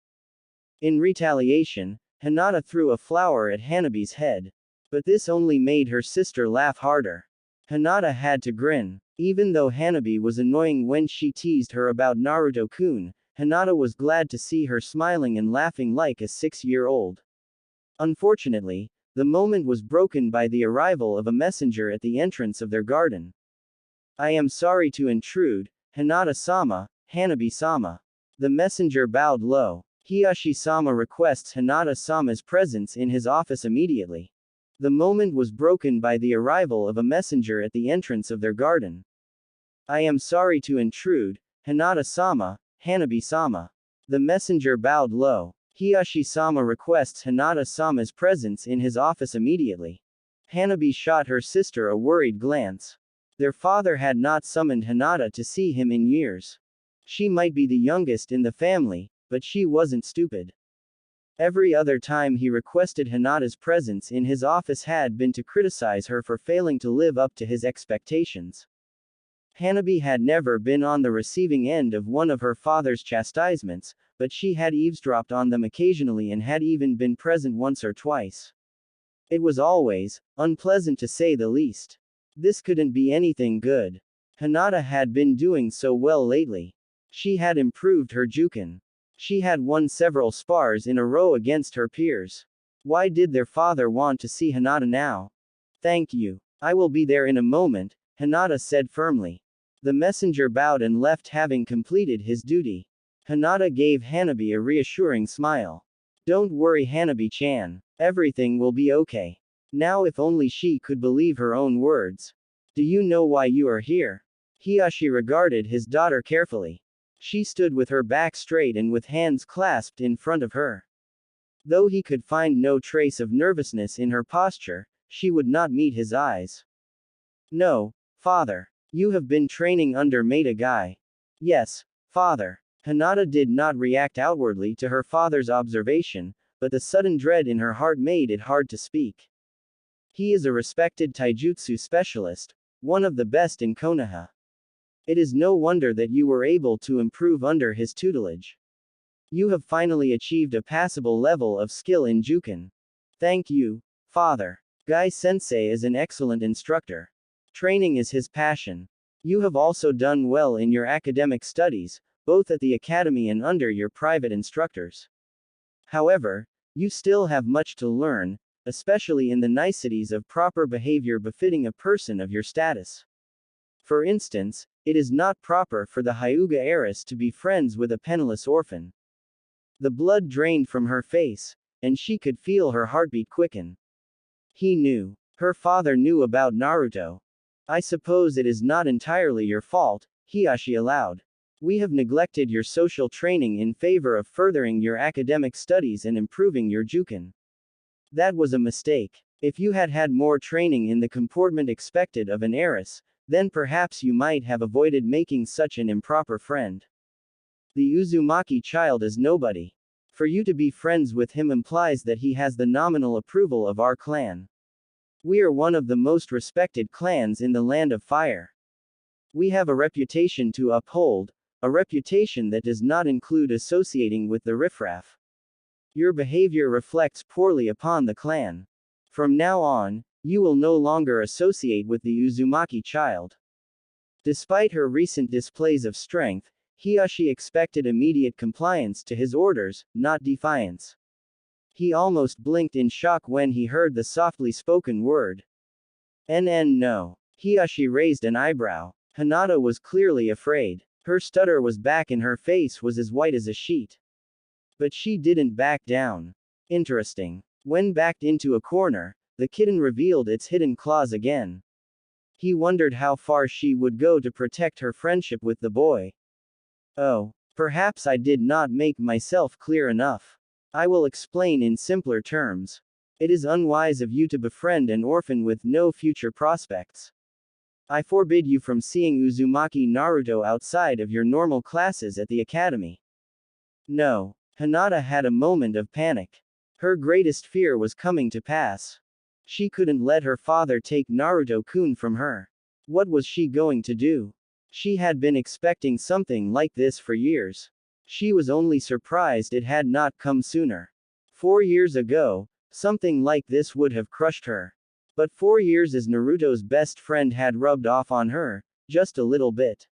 In retaliation, Hinata threw a flower at Hanabi's head. But this only made her sister laugh harder. Hinata had to grin. Even though Hanabi was annoying when she teased her about Naruto-kun, Hinata was glad to see her smiling and laughing like a 6-year-old. Unfortunately, the moment was broken by the arrival of a messenger at the entrance of their garden. I am sorry to intrude, Hinata-sama, Hanabi-sama. The messenger bowed low. Hiyashi-sama requests Hinata-sama's presence in his office immediately. The moment was broken by the arrival of a messenger at the entrance of their garden. I am sorry to intrude, Hinata-sama, Hanabi-sama. The messenger bowed low. Hiyashi-sama requests Hinata-sama's presence in his office immediately. Hanabi shot her sister a worried glance. Their father had not summoned Hinata to see him in years. She might be the youngest in the family, but she wasn't stupid. Every other time he requested Hinata's presence in his office had been to criticize her for failing to live up to his expectations. Hanabi had never been on the receiving end of one of her father's chastisements, but she had eavesdropped on them occasionally and had even been present once or twice. It was always unpleasant to say the least. This couldn't be anything good. Hinata had been doing so well lately. She had improved her juken. She had won several spars in a row against her peers. Why did their father want to see Hinata now? Thank you. I will be there in a moment, Hinata said firmly. The messenger bowed and left having completed his duty. Hinata gave Hanabi a reassuring smile. Don't worry Hanabi-chan. Everything will be okay. Now if only she could believe her own words. Do you know why you are here? Hiyashi regarded his daughter carefully. She stood with her back straight and with hands clasped in front of her. Though he could find no trace of nervousness in her posture, she would not meet his eyes. No, father. You have been training under Maida Guy. Yes, father. Hinata did not react outwardly to her father's observation, but the sudden dread in her heart made it hard to speak. He is a respected taijutsu specialist, one of the best in Konoha. It is no wonder that you were able to improve under his tutelage. You have finally achieved a passable level of skill in Juken. Thank you, father. Guy-sensei is an excellent instructor. Training is his passion. You have also done well in your academic studies, both at the academy and under your private instructors. However, you still have much to learn, especially in the niceties of proper behavior befitting a person of your status. For instance, it is not proper for the Hyuga heiress to be friends with a penniless orphan. The blood drained from her face, and she could feel her heartbeat quicken. He knew. Her father knew about Naruto. I suppose it is not entirely your fault, Hiashi allowed. We have neglected your social training in favor of furthering your academic studies and improving your Juken. That was a mistake. If you had had more training in the comportment expected of an heiress, then perhaps you might have avoided making such an improper friend. The Uzumaki child is nobody. For you to be friends with him implies that he has the nominal approval of our clan. We are one of the most respected clans in the Land of Fire. We have a reputation to uphold, a reputation that does not include associating with the riffraff. Your behavior reflects poorly upon the clan. From now on, you will no longer associate with the Uzumaki child. Despite her recent displays of strength, Hiashi expected immediate compliance to his orders, not defiance. He almost blinked in shock when he heard the softly spoken word. No. Hiashi raised an eyebrow. Hinata was clearly afraid. Her stutter was back and her face was as white as a sheet. But she didn't back down. Interesting. When backed into a corner, the kitten revealed its hidden claws again. He wondered how far she would go to protect her friendship with the boy. Oh, perhaps I did not make myself clear enough. I will explain in simpler terms. It is unwise of you to befriend an orphan with no future prospects. I forbid you from seeing Uzumaki Naruto outside of your normal classes at the academy. No. Hinata had a moment of panic. Her greatest fear was coming to pass. She couldn't let her father take Naruto-kun from her. What was she going to do? She had been expecting something like this for years. She was only surprised it had not come sooner. 4 years ago, something like this would have crushed her. But 4 years as Naruto's best friend had rubbed off on her, just a little bit.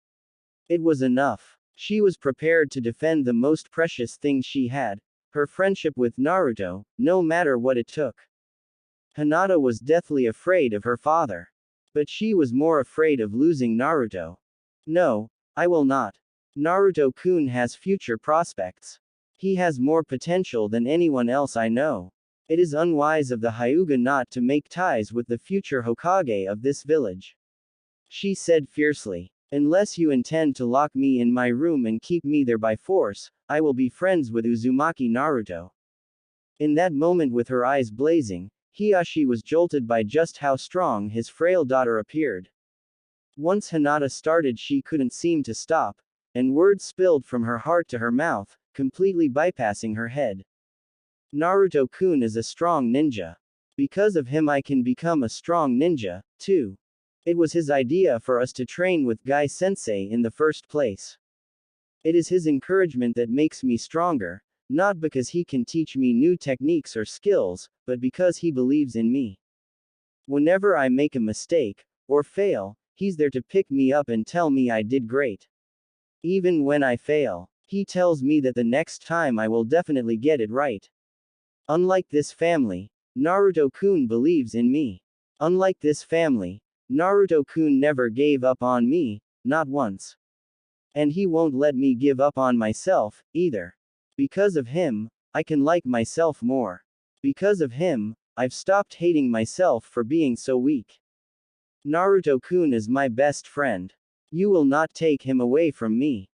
It was enough. She was prepared to defend the most precious thing she had, her friendship with Naruto, no matter what it took. Hinata was deathly afraid of her father. But she was more afraid of losing Naruto. No, I will not. Naruto-kun has future prospects. He has more potential than anyone else I know. It is unwise of the Hyuga not to make ties with the future Hokage of this village. She said fiercely. Unless you intend to lock me in my room and keep me there by force, I will be friends with Uzumaki Naruto. In that moment with her eyes blazing, Hiashi was jolted by just how strong his frail daughter appeared. Once Hinata started she couldn't seem to stop, and words spilled from her heart to her mouth, completely bypassing her head. Naruto-kun is a strong ninja. Because of him I can become a strong ninja, too. It was his idea for us to train with Guy-sensei in the first place. It is his encouragement that makes me stronger, not because he can teach me new techniques or skills, but because he believes in me. Whenever I make a mistake, or fail, he's there to pick me up and tell me I did great. Even when I fail, he tells me that the next time I will definitely get it right. Unlike this family, Naruto-kun believes in me. Unlike this family, Naruto-kun never gave up on me, not once. And he won't let me give up on myself, either. Because of him, I can like myself more. Because of him, I've stopped hating myself for being so weak. Naruto-kun is my best friend. You will not take him away from me.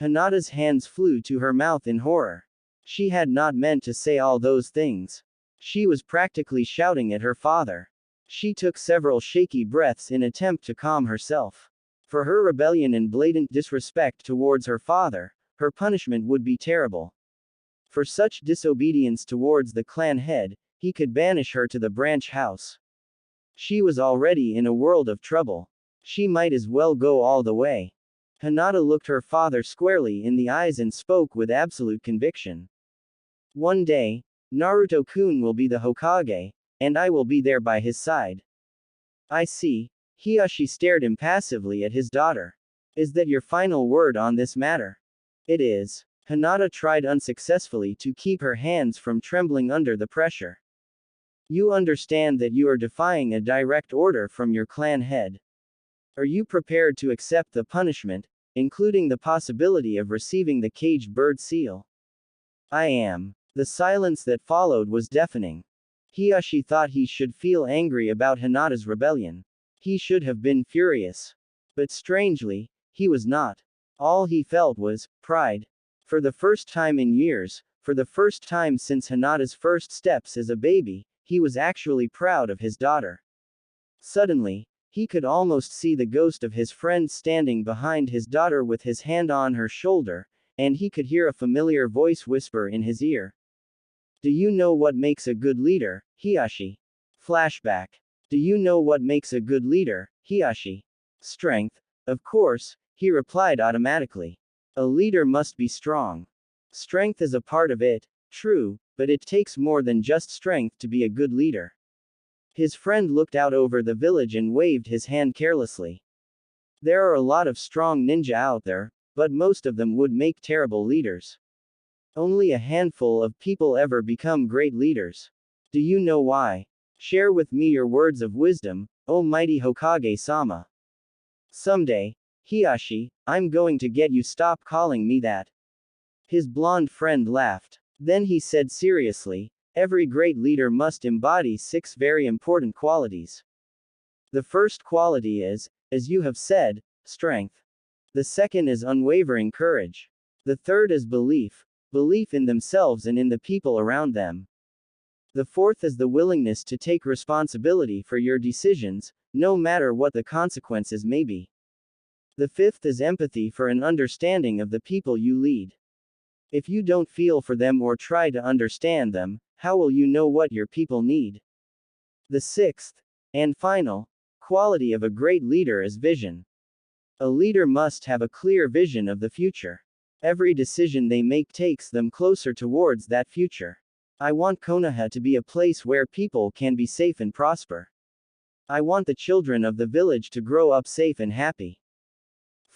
Hinata's hands flew to her mouth in horror. She had not meant to say all those things. She was practically shouting at her father. She took several shaky breaths in attempt to calm herself. For her rebellion and blatant disrespect towards her father, her punishment would be terrible. For such disobedience towards the clan head, he could banish her to the branch house. She was already in a world of trouble. She might as well go all the way. Hinata looked her father squarely in the eyes and spoke with absolute conviction. One day, Naruto-kun will be the Hokage, and I will be there by his side. I see. Hiyashi stared impassively at his daughter. Is that your final word on this matter? It is. Hinata tried unsuccessfully to keep her hands from trembling under the pressure. You understand that you are defying a direct order from your clan head. Are you prepared to accept the punishment, including the possibility of receiving the caged bird seal? I am. The silence that followed was deafening. Hiyashi thought he should feel angry about Hinata's rebellion. He should have been furious. But strangely, he was not. All he felt was pride. For the first time in years, for the first time since Hinata's first steps as a baby, he was actually proud of his daughter. Suddenly, he could almost see the ghost of his friend standing behind his daughter with his hand on her shoulder, and he could hear a familiar voice whisper in his ear. Do you know what makes a good leader, Hiyashi? Flashback. Do you know what makes a good leader, Hiyashi? Strength. Of course, he replied automatically. A leader must be strong. Strength is a part of it, true, but it takes more than just strength to be a good leader. His friend looked out over the village and waved his hand carelessly. There are a lot of strong ninja out there, but most of them would make terrible leaders. Only a handful of people ever become great leaders. Do you know why? Share with me your words of wisdom, O mighty Hokage-sama. Someday, Hiyashi, I'm going to get you. Stop calling me that. His blonde friend laughed. Then he said seriously, every great leader must embody 6 very important qualities. The first quality is, as you have said, strength. The second is unwavering courage. The third is belief in themselves and in the people around them. The fourth is the willingness to take responsibility for your decisions, no matter what the consequences may be. The fifth is empathy for an understanding of the people you lead. If you don't feel for them or try to understand them, how will you know what your people need? The sixth, and final, quality of a great leader is vision. A leader must have a clear vision of the future. Every decision they make takes them closer towards that future. I want Konoha to be a place where people can be safe and prosper. I want the children of the village to grow up safe and happy.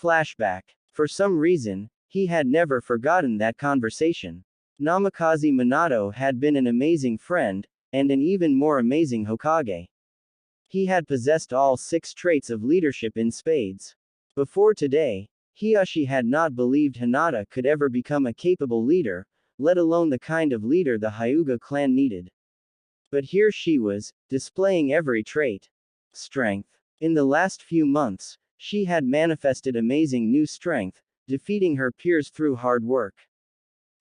Flashback. For some reason, he had never forgotten that conversation. Namikaze Minato had been an amazing friend, and an even more amazing Hokage. He had possessed all 6 traits of leadership in spades. Before today, Hiyashi had not believed Hinata could ever become a capable leader, let alone the kind of leader the Hyuga clan needed. But here she was, displaying every trait. Strength. In the last few months, she had manifested amazing new strength, defeating her peers through hard work.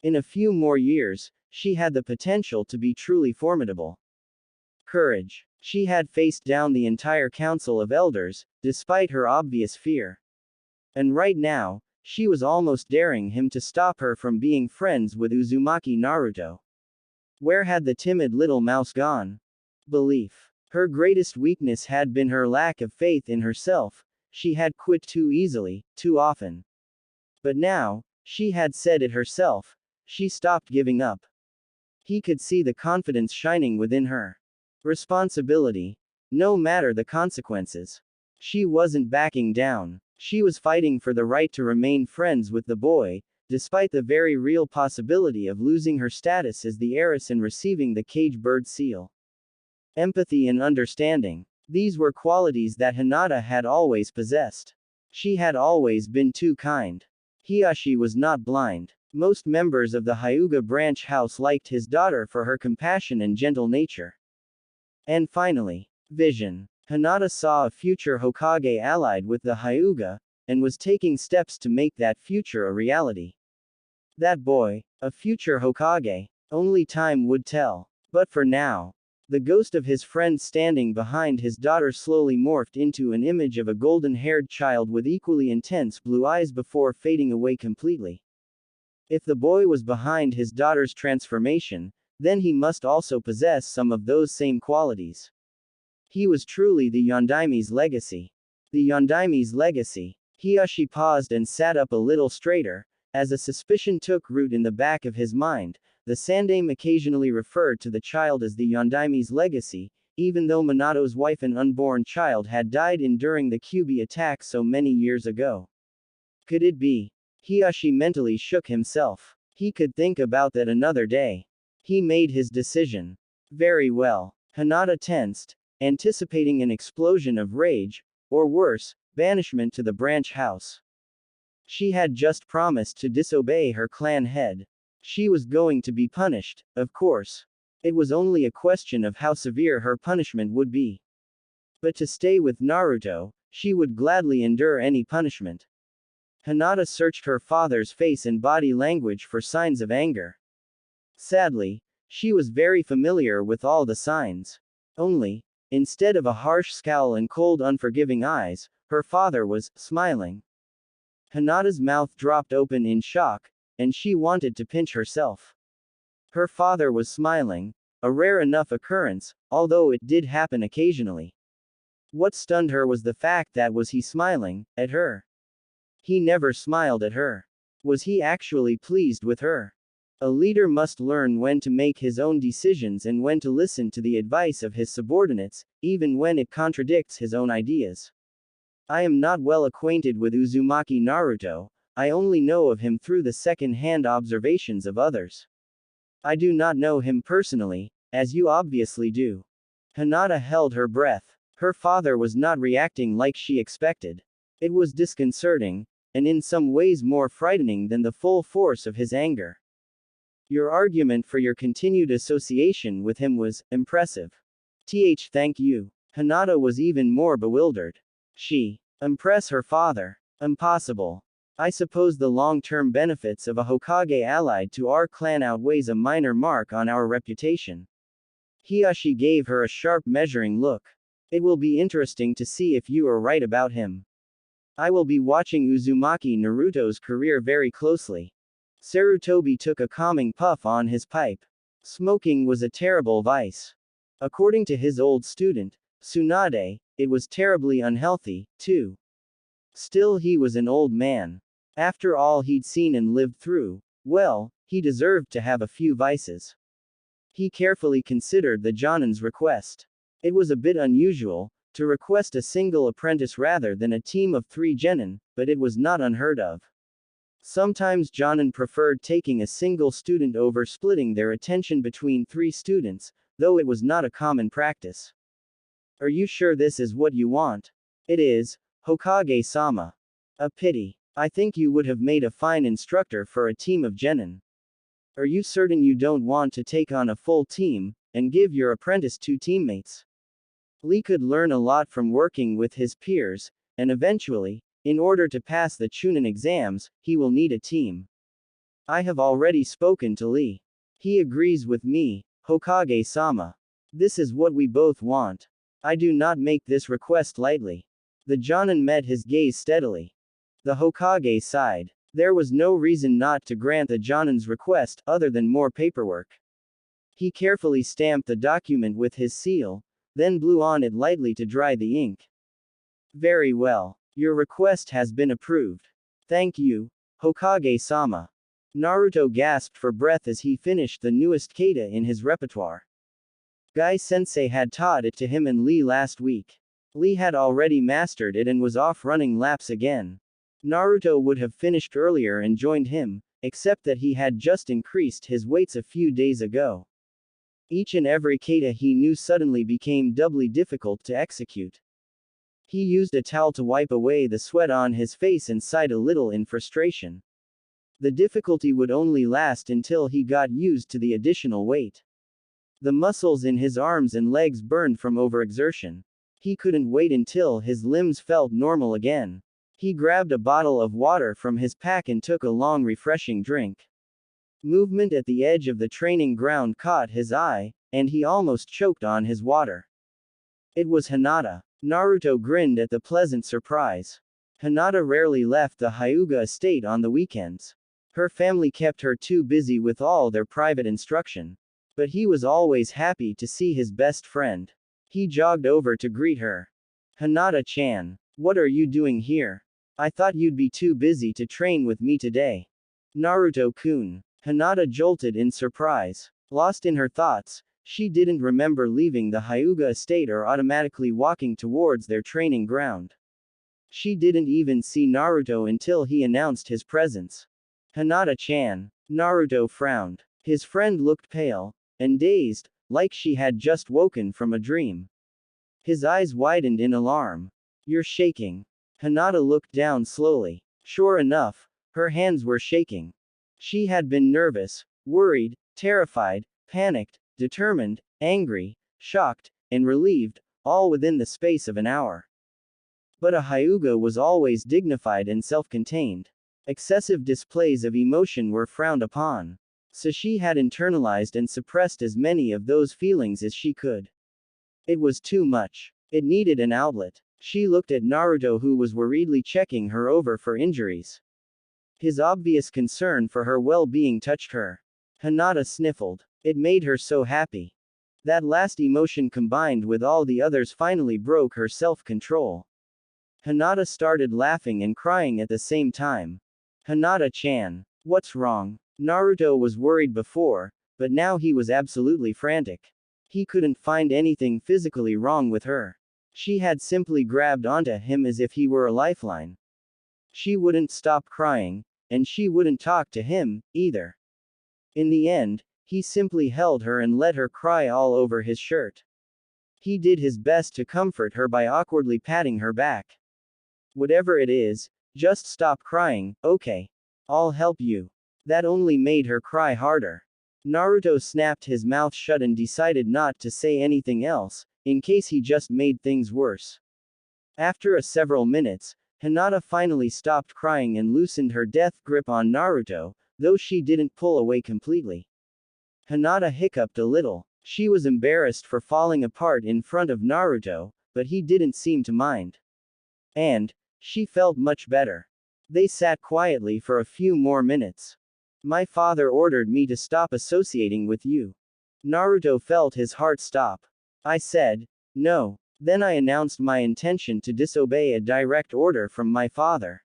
In a few more years, she had the potential to be truly formidable. Courage. She had faced down the entire council of elders, despite her obvious fear. And right now, she was almost daring him to stop her from being friends with Uzumaki Naruto. Where had the timid little mouse gone? Belief. Her greatest weakness had been her lack of faith in herself. She had quit too easily, too often. But now, she had said it herself, she stopped giving up. He could see the confidence shining within her. Responsibility. No matter the consequences. She wasn't backing down. She was fighting for the right to remain friends with the boy, despite the very real possibility of losing her status as the heiress and receiving the cage bird seal. Empathy and understanding. These were qualities that Hinata had always possessed. She had always been too kind. Hiyashi was not blind. Most members of the Hyuga branch house liked his daughter for her compassion and gentle nature. And finally, vision. Hinata saw a future Hokage allied with the Hyuga, and was taking steps to make that future a reality. That boy, a future Hokage, only time would tell. But for now, the ghost of his friend standing behind his daughter slowly morphed into an image of a golden-haired child with equally intense blue eyes before fading away completely. If the boy was behind his daughter's transformation, then he must also possess some of those same qualities. He was truly the Yondaime's legacy. The Yondaime's legacy. Hiashi paused and sat up a little straighter, as a suspicion took root in the back of his mind. The Sandaime occasionally referred to the child as the Yondaime's legacy, even though Minato's wife and unborn child had died during the Kyuubi attack so many years ago. Could it be? Hiashi mentally shook himself. He could think about that another day. He made his decision. Very well. Hinata tensed, anticipating an explosion of rage, or worse, banishment to the branch house. She had just promised to disobey her clan head. She was going to be punished, of course. It was only a question of how severe her punishment would be. But to stay with Naruto, she would gladly endure any punishment. Hinata searched her father's face and body language for signs of anger. Sadly, she was very familiar with all the signs. Only, instead of a harsh scowl and cold unforgiving eyes, her father was smiling. Hinata's mouth dropped open in shock, and she wanted to pinch herself. Her father was smiling, a rare enough occurrence, although it did happen occasionally. What stunned her was the fact that was he smiling at her? He never smiled at her. Was he actually pleased with her? A leader must learn when to make his own decisions and when to listen to the advice of his subordinates, even when it contradicts his own ideas. I am not well acquainted with Uzumaki Naruto, I only know of him through the second-hand observations of others. I do not know him personally, as you obviously do. Hinata held her breath. Her father was not reacting like she expected. It was disconcerting, and in some ways more frightening than the full force of his anger. Your argument for your continued association with him was impressive. Thank you. Hinata was even more bewildered. She impress her father? Impossible. I suppose the long-term benefits of a Hokage allied to our clan outweighs a minor mark on our reputation. Hiashi gave her a sharp measuring look. It will be interesting to see if you are right about him. I will be watching Uzumaki Naruto's career very closely. Sarutobi took a calming puff on his pipe. Smoking was a terrible vice. According to his old student, Tsunade, it was terribly unhealthy, too. Still, he was an old man. After all he'd seen and lived through, well, he deserved to have a few vices. He carefully considered the Jonin's request. It was a bit unusual, to request a single apprentice rather than a team of 3 genin, but it was not unheard of. Sometimes Jonin preferred taking a single student over splitting their attention between 3 students, though it was not a common practice. Are you sure this is what you want? It is, Hokage-sama. A pity. I think you would have made a fine instructor for a team of genin. Are you certain you don't want to take on a full team, and give your apprentice 2 teammates? Lee could learn a lot from working with his peers, and eventually, in order to pass the Chunin exams, he will need a team. I have already spoken to Lee. He agrees with me, Hokage-sama. This is what we both want. I do not make this request lightly. The Jonin met his gaze steadily. The Hokage sighed. There was no reason not to grant the Jonin's request, other than more paperwork. He carefully stamped the document with his seal, then blew on it lightly to dry the ink. Very well. Your request has been approved. Thank you, Hokage-sama. Naruto gasped for breath as he finished the newest kata in his repertoire. Gai-sensei had taught it to him and Lee last week. Lee had already mastered it and was off running laps again. Naruto would have finished earlier and joined him, except that he had just increased his weights a few days ago. Each and every kata he knew suddenly became doubly difficult to execute. He used a towel to wipe away the sweat on his face and sighed a little in frustration. The difficulty would only last until he got used to the additional weight. The muscles in his arms and legs burned from overexertion. He couldn't wait until his limbs felt normal again. He grabbed a bottle of water from his pack and took a long refreshing drink. Movement at the edge of the training ground caught his eye, and he almost choked on his water. It was Hinata. Naruto grinned at the pleasant surprise. Hinata rarely left the Hyuga estate on the weekends. Her family kept her too busy with all their private instruction. But he was always happy to see his best friend. He jogged over to greet her. Hinata-chan, what are you doing here? I thought you'd be too busy to train with me today. Naruto-kun. Hinata jolted in surprise. Lost in her thoughts, she didn't remember leaving the Hyuga estate or automatically walking towards their training ground. She didn't even see Naruto until he announced his presence. Hinata-chan. Naruto frowned. His friend looked pale and dazed, like she had just woken from a dream. His eyes widened in alarm. You're shaking. Hinata looked down slowly. Sure enough, her hands were shaking. She had been nervous, worried, terrified, panicked, determined, angry, shocked, and relieved, all within the space of an hour. But a Hyuga was always dignified and self-contained. Excessive displays of emotion were frowned upon. So she had internalized and suppressed as many of those feelings as she could. It was too much. It needed an outlet. She looked at Naruto, who was worriedly checking her over for injuries. His obvious concern for her well-being touched her. Hinata sniffled. It made her so happy. That last emotion combined with all the others finally broke her self-control. Hinata started laughing and crying at the same time. Hinata-chan. What's wrong? Naruto was worried before, but now he was absolutely frantic. He couldn't find anything physically wrong with her. She had simply grabbed onto him as if he were a lifeline. She wouldn't stop crying, and she wouldn't talk to him, either. In the end, he simply held her and let her cry all over his shirt. He did his best to comfort her by awkwardly patting her back. Whatever it is, just stop crying, okay? I'll help you. That only made her cry harder. Naruto snapped his mouth shut and decided not to say anything else, in case he just made things worse. After several minutes, Hinata finally stopped crying and loosened her death grip on Naruto, though she didn't pull away completely. Hinata hiccuped a little. She was embarrassed for falling apart in front of Naruto, but he didn't seem to mind. And she felt much better. They sat quietly for a few more minutes. My father ordered me to stop associating with you. Naruto felt his heart stop. I said, no. Then I announced my intention to disobey a direct order from my father.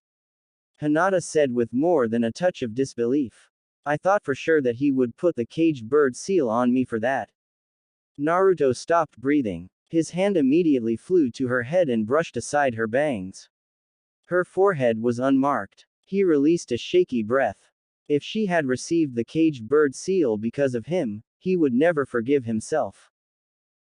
Hinata said with more than a touch of disbelief. I thought for sure that he would put the caged bird seal on me for that. Naruto stopped breathing. His hand immediately flew to her head and brushed aside her bangs. Her forehead was unmarked. He released a shaky breath. If she had received the caged bird seal because of him, he would never forgive himself.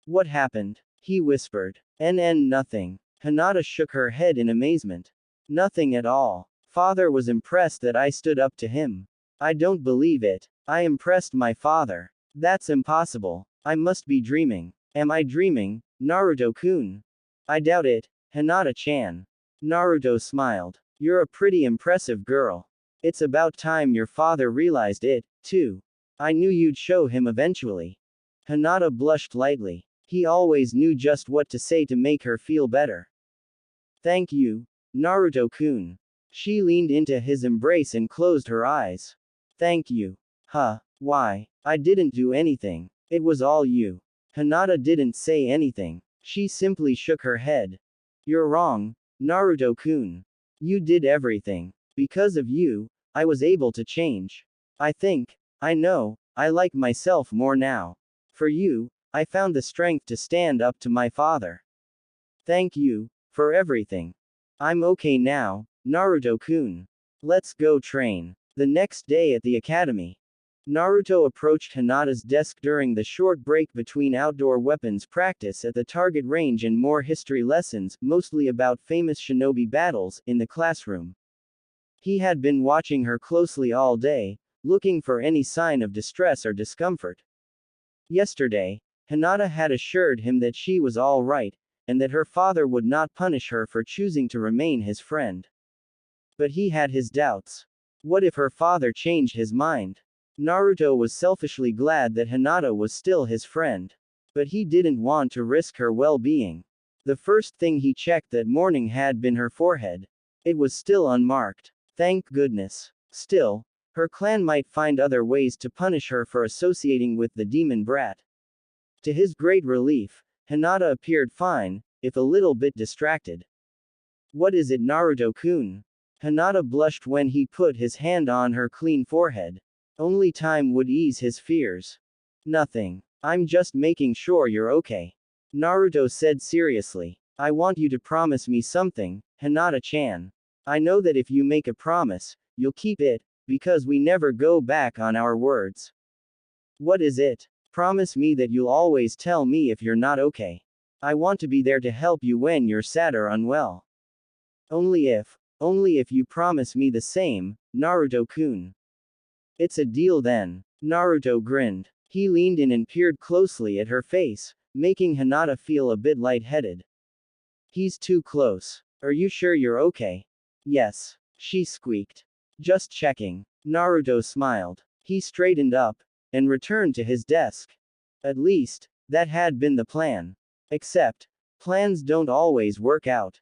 What happened? He whispered. Nothing. Hinata shook her head in amazement. Nothing at all. Father was impressed that I stood up to him. I don't believe it. I impressed my father. That's impossible. I must be dreaming. Am I dreaming, Naruto-kun? I doubt it, Hinata-chan. Naruto smiled. You're a pretty impressive girl. It's about time your father realized it, too. I knew you'd show him eventually. Hinata blushed lightly. He always knew just what to say to make her feel better. Thank you, Naruto-kun. She leaned into his embrace and closed her eyes. Thank you. Huh, why? I didn't do anything. It was all you. Hinata didn't say anything. She simply shook her head. You're wrong, Naruto-kun. You did everything. Because of you, I was able to change. I know, I like myself more now. For you, I found the strength to stand up to my father. Thank you, for everything. I'm okay now, Naruto-kun. Let's go train. The next day at the academy. Naruto approached Hinata's desk during the short break between outdoor weapons practice at the target range and more history lessons, mostly about famous shinobi battles, in the classroom. He had been watching her closely all day, looking for any sign of distress or discomfort. Yesterday, Hinata had assured him that she was all right, and that her father would not punish her for choosing to remain his friend. But he had his doubts. What if her father changed his mind? Naruto was selfishly glad that Hinata was still his friend. But he didn't want to risk her well-being. The first thing he checked that morning had been her forehead. It was still unmarked. Thank goodness. Still, her clan might find other ways to punish her for associating with the demon brat. To his great relief, Hinata appeared fine, if a little bit distracted. What is it, Naruto-kun? Hinata blushed when he put his hand on her clean forehead. Only time would ease his fears. Nothing. I'm just making sure you're okay. Naruto said seriously. I want you to promise me something, Hinata-chan. I know that if you make a promise, you'll keep it, because we never go back on our words. What is it? Promise me that you'll always tell me if you're not okay. I want to be there to help you when you're sad or unwell. Only if you promise me the same, Naruto-kun. It's a deal then. Naruto grinned. He leaned in and peered closely at her face, making Hinata feel a bit lightheaded. He's too close. Are you sure you're okay? Yes, she squeaked. Just checking. Naruto smiled. He straightened up and returned to his desk. At least, that had been the plan. Except, plans don't always work out.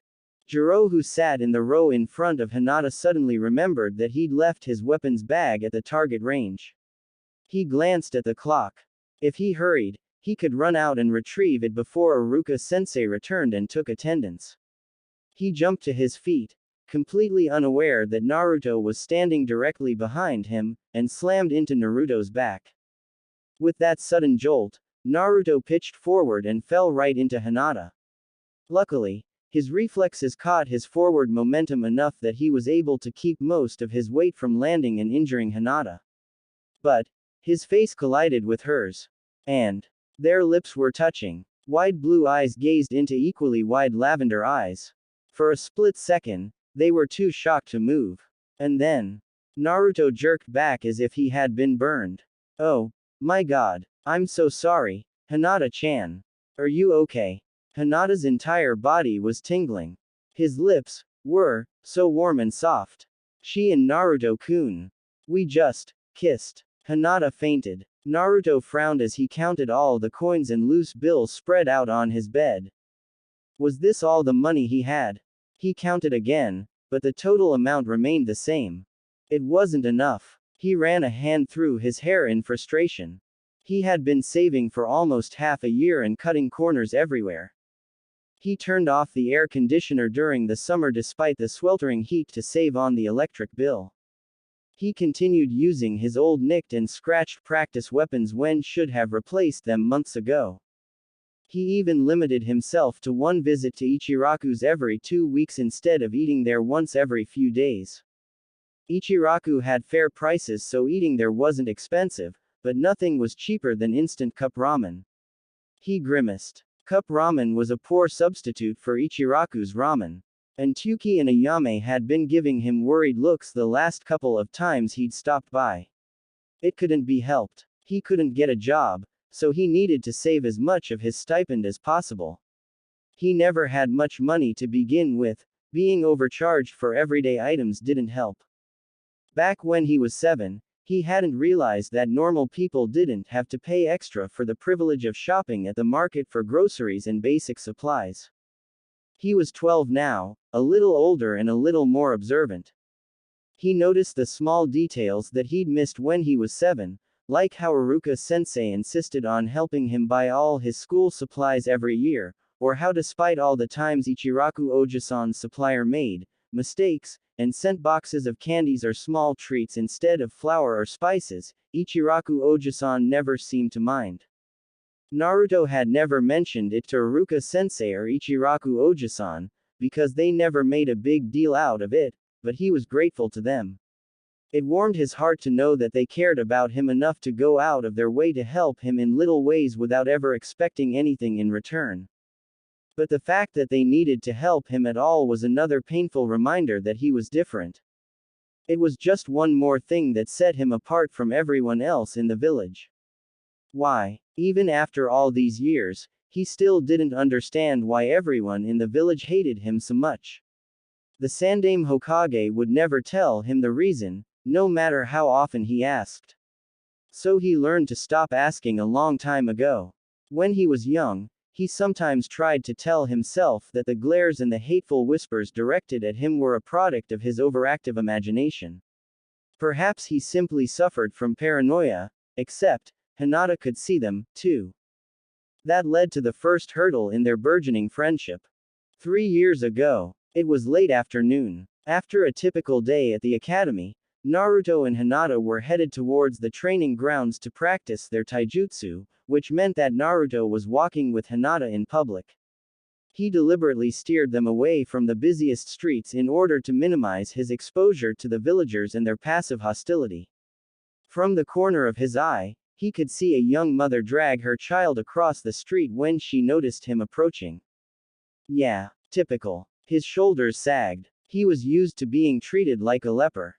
Jiro, who sat in the row in front of Hinata, suddenly remembered that he'd left his weapons bag at the target range. He glanced at the clock. If he hurried, he could run out and retrieve it before Iruka-sensei returned and took attendance. He jumped to his feet, completely unaware that Naruto was standing directly behind him, and slammed into Naruto's back. With that sudden jolt, Naruto pitched forward and fell right into Hinata. Luckily, his reflexes caught his forward momentum enough that he was able to keep most of his weight from landing and injuring Hinata. But, his face collided with hers. And, their lips were touching. Wide blue eyes gazed into equally wide lavender eyes. For a split second, they were too shocked to move. And then, Naruto jerked back as if he had been burned. Oh, my god. I'm so sorry, Hinata-chan. Are you okay? Hinata's entire body was tingling. His lips were so warm and soft. She and Naruto-kun. We just kissed. Hinata fainted. Naruto frowned as he counted all the coins and loose bills spread out on his bed. Was this all the money he had? He counted again, but the total amount remained the same. It wasn't enough. He ran a hand through his hair in frustration. He had been saving for almost half a year and cutting corners everywhere. He turned off the air conditioner during the summer despite the sweltering heat to save on the electric bill. He continued using his old nicked and scratched practice weapons when should have replaced them months ago. He even limited himself to one visit to Ichiraku's every 2 weeks instead of eating there once every few days. Ichiraku had fair prices, so eating there wasn't expensive, but nothing was cheaper than instant cup ramen. He grimaced. Cup ramen was a poor substitute for Ichiraku's ramen. And Tuki and Ayame had been giving him worried looks the last couple of times he'd stopped by. It couldn't be helped. He couldn't get a job, so he needed to save as much of his stipend as possible. He never had much money to begin with. Being overcharged for everyday items didn't help. Back when he was 7, he hadn't realized that normal people didn't have to pay extra for the privilege of shopping at the market for groceries and basic supplies. He was 12 now, a little older and a little more observant. He noticed the small details that he'd missed when he was 7, like how Iruka-sensei insisted on helping him buy all his school supplies every year, or how despite all the times Ichiraku Ojisan's supplier made mistakes, and sent boxes of candies or small treats instead of flour or spices, Ichiraku Ojisan never seemed to mind. Naruto had never mentioned it to Iruka-sensei or Ichiraku Ojisan, because they never made a big deal out of it, but he was grateful to them. It warmed his heart to know that they cared about him enough to go out of their way to help him in little ways without ever expecting anything in return. But the fact that they needed to help him at all was another painful reminder that he was different. It was just one more thing that set him apart from everyone else in the village. Why, even after all these years, he still didn't understand why everyone in the village hated him so much. The Sandaime Hokage would never tell him the reason, no matter how often he asked. So he learned to stop asking a long time ago. When he was young, he sometimes tried to tell himself that the glares and the hateful whispers directed at him were a product of his overactive imagination. Perhaps he simply suffered from paranoia, except, Hinata could see them, too. That led to the first hurdle in their burgeoning friendship. 3 years ago, it was late afternoon. After a typical day at the academy, Naruto and Hinata were headed towards the training grounds to practice their taijutsu, which meant that Naruto was walking with Hinata in public. He deliberately steered them away from the busiest streets in order to minimize his exposure to the villagers and their passive hostility. From the corner of his eye, he could see a young mother drag her child across the street when she noticed him approaching. Yeah, typical. His shoulders sagged. He was used to being treated like a leper.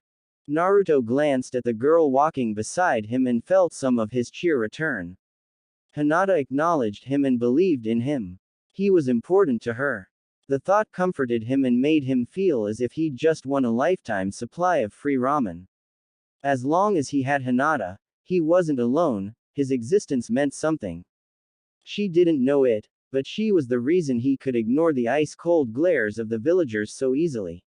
Naruto glanced at the girl walking beside him and felt some of his cheer return. Hinata acknowledged him and believed in him. He was important to her. The thought comforted him and made him feel as if he'd just won a lifetime supply of free ramen. As long as he had Hinata, he wasn't alone, his existence meant something. She didn't know it, but she was the reason he could ignore the ice-cold glares of the villagers so easily.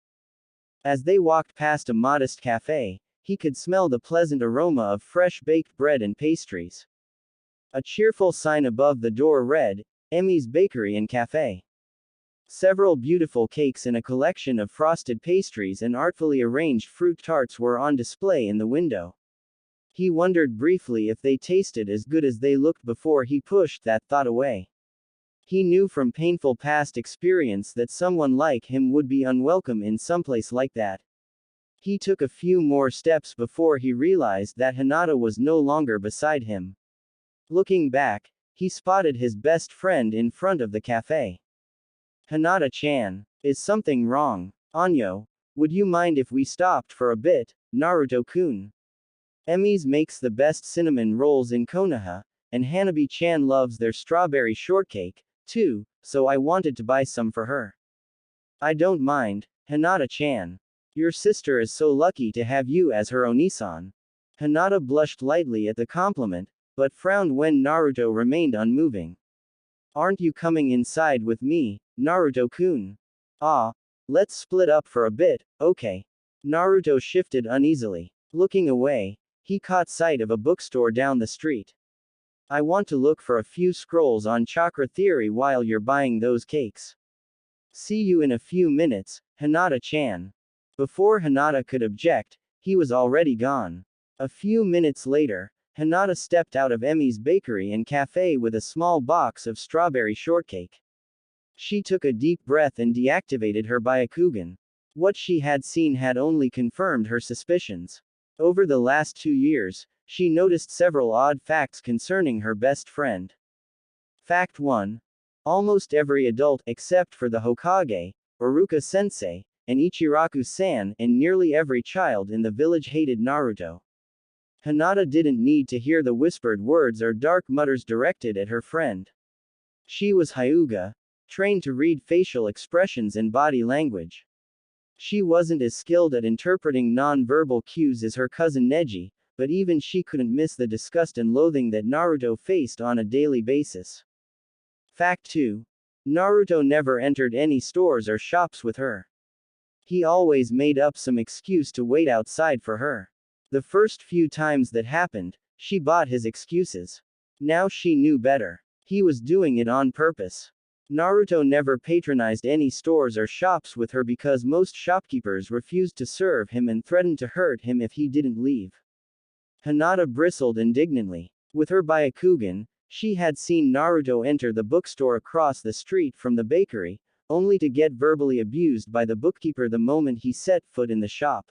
As they walked past a modest cafe, he could smell the pleasant aroma of fresh baked bread and pastries. A cheerful sign above the door read, Emmy's Bakery and Cafe. Several beautiful cakes and a collection of frosted pastries and artfully arranged fruit tarts were on display in the window. He wondered briefly if they tasted as good as they looked before he pushed that thought away. He knew from painful past experience that someone like him would be unwelcome in someplace like that. He took a few more steps before he realized that Hinata was no longer beside him. Looking back, he spotted his best friend in front of the cafe. Hinata-chan, is something wrong? Anyo, would you mind if we stopped for a bit, Naruto-kun? Emmy's makes the best cinnamon rolls in Konoha, and Hanabi-chan loves their strawberry shortcake, too, so I wanted to buy some for her. I don't mind, Hinata-chan. Your sister is so lucky to have you as her Onisan. Hinata blushed lightly at the compliment, but frowned when Naruto remained unmoving. Aren't you coming inside with me, Naruto-kun? Ah, let's split up for a bit, okay. Naruto shifted uneasily. Looking away, he caught sight of a bookstore down the street. I want to look for a few scrolls on chakra theory while you're buying those cakes. See you in a few minutes, Hinata-chan. Before Hinata could object, he was already gone. A few minutes later, Hinata stepped out of Emmy's Bakery and Cafe with a small box of strawberry shortcake. She took a deep breath and deactivated her Byakugan. What she had seen had only confirmed her suspicions. Over the last 2 years, she noticed several odd facts concerning her best friend. Fact 1. Almost every adult except for the Hokage, Iruka-sensei, and Ichiraku-san, and nearly every child in the village hated Naruto. Hinata didn't need to hear the whispered words or dark mutters directed at her friend. She was Hyuga, trained to read facial expressions and body language. She wasn't as skilled at interpreting non-verbal cues as her cousin Neji, but even she couldn't miss the disgust and loathing that Naruto faced on a daily basis. Fact 2. Naruto never entered any stores or shops with her. He always made up some excuse to wait outside for her. The first few times that happened, she bought his excuses. Now she knew better. He was doing it on purpose. Naruto never patronized any stores or shops with her because most shopkeepers refused to serve him and threatened to hurt him if he didn't leave. Hinata bristled indignantly. With her Byakugan, she had seen Naruto enter the bookstore across the street from the bakery, only to get verbally abused by the bookkeeper the moment he set foot in the shop.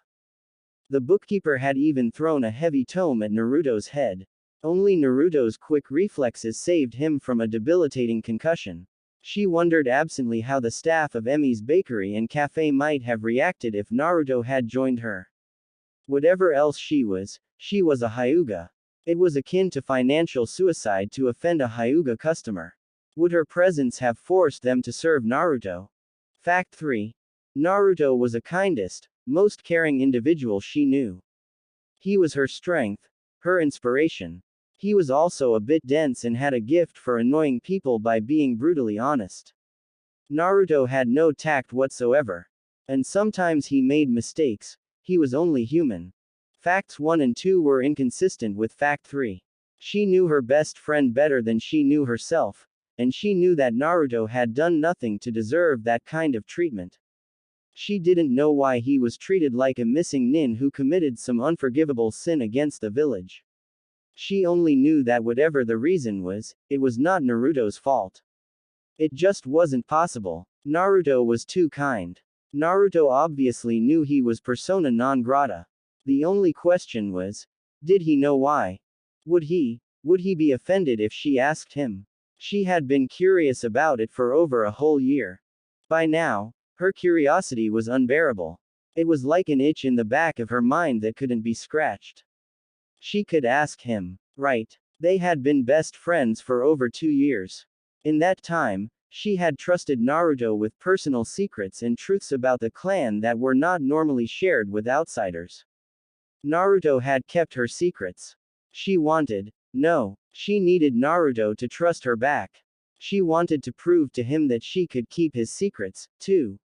The bookkeeper had even thrown a heavy tome at Naruto's head. Only Naruto's quick reflexes saved him from a debilitating concussion. She wondered absently how the staff of Emmy's Bakery and Cafe might have reacted if Naruto had joined her. Whatever else she was a Hyuga. It was akin to financial suicide to offend a Hyuga customer. Would her presence have forced them to serve Naruto? Fact 3. Naruto was the kindest, most caring individual she knew. He was her strength, her inspiration. He was also a bit dense and had a gift for annoying people by being brutally honest. Naruto had no tact whatsoever. And sometimes he made mistakes. He was only human. Facts 1 and 2 were inconsistent with fact 3. She knew her best friend better than she knew herself, and she knew that Naruto had done nothing to deserve that kind of treatment. She didn't know why he was treated like a missing nin who committed some unforgivable sin against the village. She only knew that whatever the reason was, it was not Naruto's fault. It just wasn't possible. Naruto was too kind. Naruto obviously knew he was persona non grata. The only question was, did he know why? Would he be offended if she asked him? She had been curious about it for over a whole year. By now, her curiosity was unbearable. It was like an itch in the back of her mind that couldn't be scratched. She could ask him. Right. They had been best friends for over 2 years. In that time, she had trusted Naruto with personal secrets and truths about the clan that were not normally shared with outsiders. Naruto had kept her secrets. She needed Naruto to trust her back. She wanted to prove to him that she could keep his secrets, too.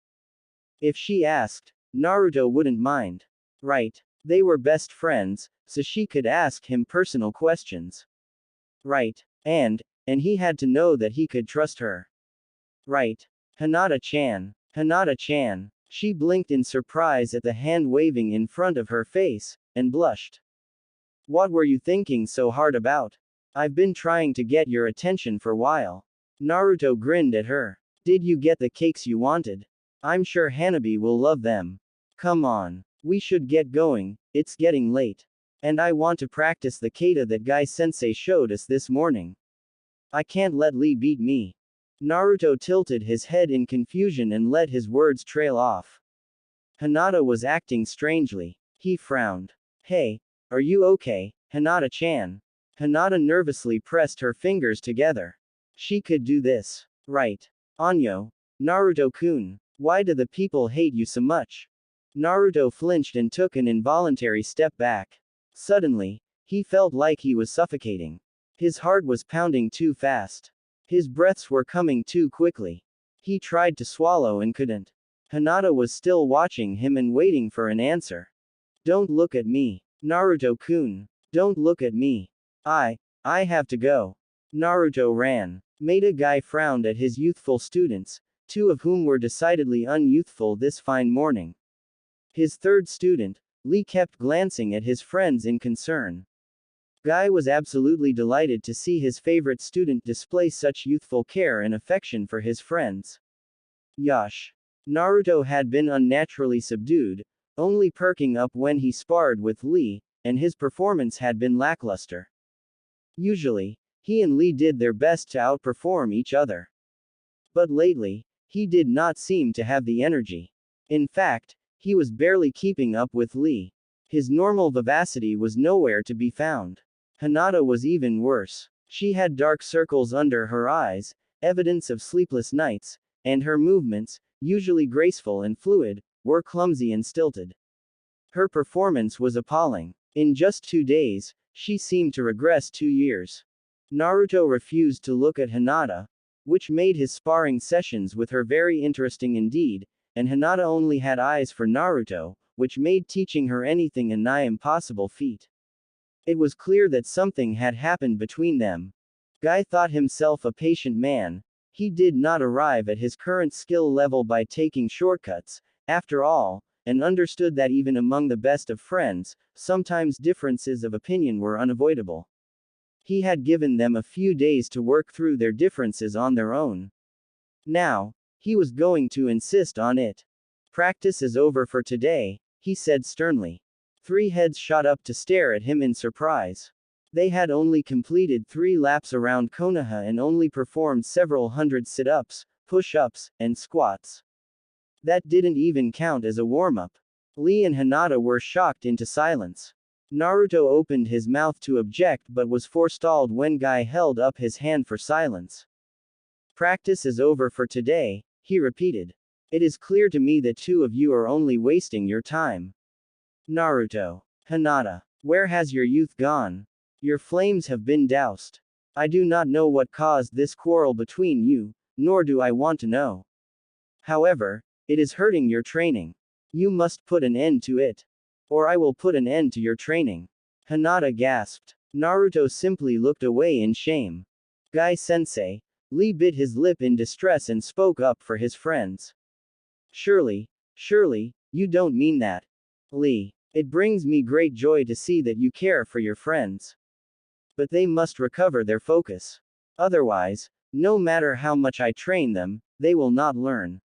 If she asked, Naruto wouldn't mind. Right. They were best friends, so she could ask him personal questions. Right. And he had to know that he could trust her. Right. Hinata-chan. Hinata-chan. She blinked in surprise at the hand waving in front of her face, and blushed. What were you thinking so hard about? I've been trying to get your attention for a while. Naruto grinned at her. Did you get the cakes you wanted? I'm sure Hanabi will love them. Come on. We should get going, it's getting late. And I want to practice the kata that Guy-sensei showed us this morning. I can't let Lee beat me. Naruto tilted his head in confusion and let his words trail off. Hinata was acting strangely. He frowned. Hey, are you okay, Hinata-chan? Hinata nervously pressed her fingers together. She could do this. Right. Anyo. Naruto-kun. Why do the people hate you so much? Naruto flinched and took an involuntary step back. Suddenly, he felt like he was suffocating. His heart was pounding too fast. His breaths were coming too quickly. He tried to swallow and couldn't. Hinata was still watching him and waiting for an answer. Don't look at me. Naruto-kun. Don't look at me. I have to go. Naruto ran. Maida Guy frowned at his youthful students, 2 of whom were decidedly unyouthful this fine morning. His third student, Lee, kept glancing at his friends in concern. Guy was absolutely delighted to see his favorite student display such youthful care and affection for his friends. Yash. Naruto had been unnaturally subdued, only perking up when he sparred with Lee, and his performance had been lackluster. Usually, he and Lee did their best to outperform each other. But lately, he did not seem to have the energy. In fact, he was barely keeping up with Lee. His normal vivacity was nowhere to be found. Hinata was even worse. She had dark circles under her eyes, evidence of sleepless nights, and her movements, usually graceful and fluid, were clumsy and stilted. Her performance was appalling. In just 2 days, she seemed to regress 2 years. Naruto refused to look at Hinata, which made his sparring sessions with her very interesting indeed, and Hinata only had eyes for Naruto, which made teaching her anything a nigh impossible feat. It was clear that something had happened between them. Guy thought himself a patient man. He did not arrive at his current skill level by taking shortcuts, after all, and understood that even among the best of friends, sometimes differences of opinion were unavoidable. He had given them a few days to work through their differences on their own. Now, he was going to insist on it. Practice is over for today, he said sternly. 3 heads shot up to stare at him in surprise. They had only completed 3 laps around Konoha and only performed several hundred sit-ups, push-ups, and squats. That didn't even count as a warm-up. Lee and Hinata were shocked into silence. Naruto opened his mouth to object but was forestalled when Guy held up his hand for silence. Practice is over for today, he repeated. It is clear to me that two of you are only wasting your time. Naruto. Hinata. Where has your youth gone? Your flames have been doused. I do not know what caused this quarrel between you, nor do I want to know. However, it is hurting your training. You must put an end to it. Or I will put an end to your training. Hinata gasped. Naruto simply looked away in shame. Guy-sensei. Lee bit his lip in distress and spoke up for his friends. Surely, you don't mean that. Lee. It brings me great joy to see that you care for your friends. But they must recover their focus. Otherwise, no matter how much I train them, they will not learn.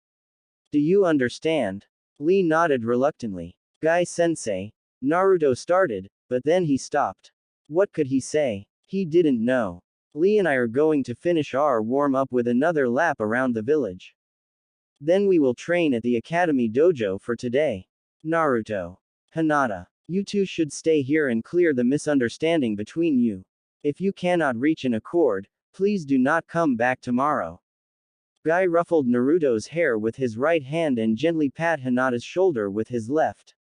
Do you understand? Lee nodded reluctantly. Guy-sensei. Naruto started, but then he stopped. What could he say? He didn't know. Lee and I are going to finish our warm-up with another lap around the village. Then we will train at the Academy Dojo for today. Naruto. Hinata. You two should stay here and clear the misunderstanding between you. If you cannot reach an accord, please do not come back tomorrow. Guy ruffled Naruto's hair with his right hand and gently pat Hinata's shoulder with his left.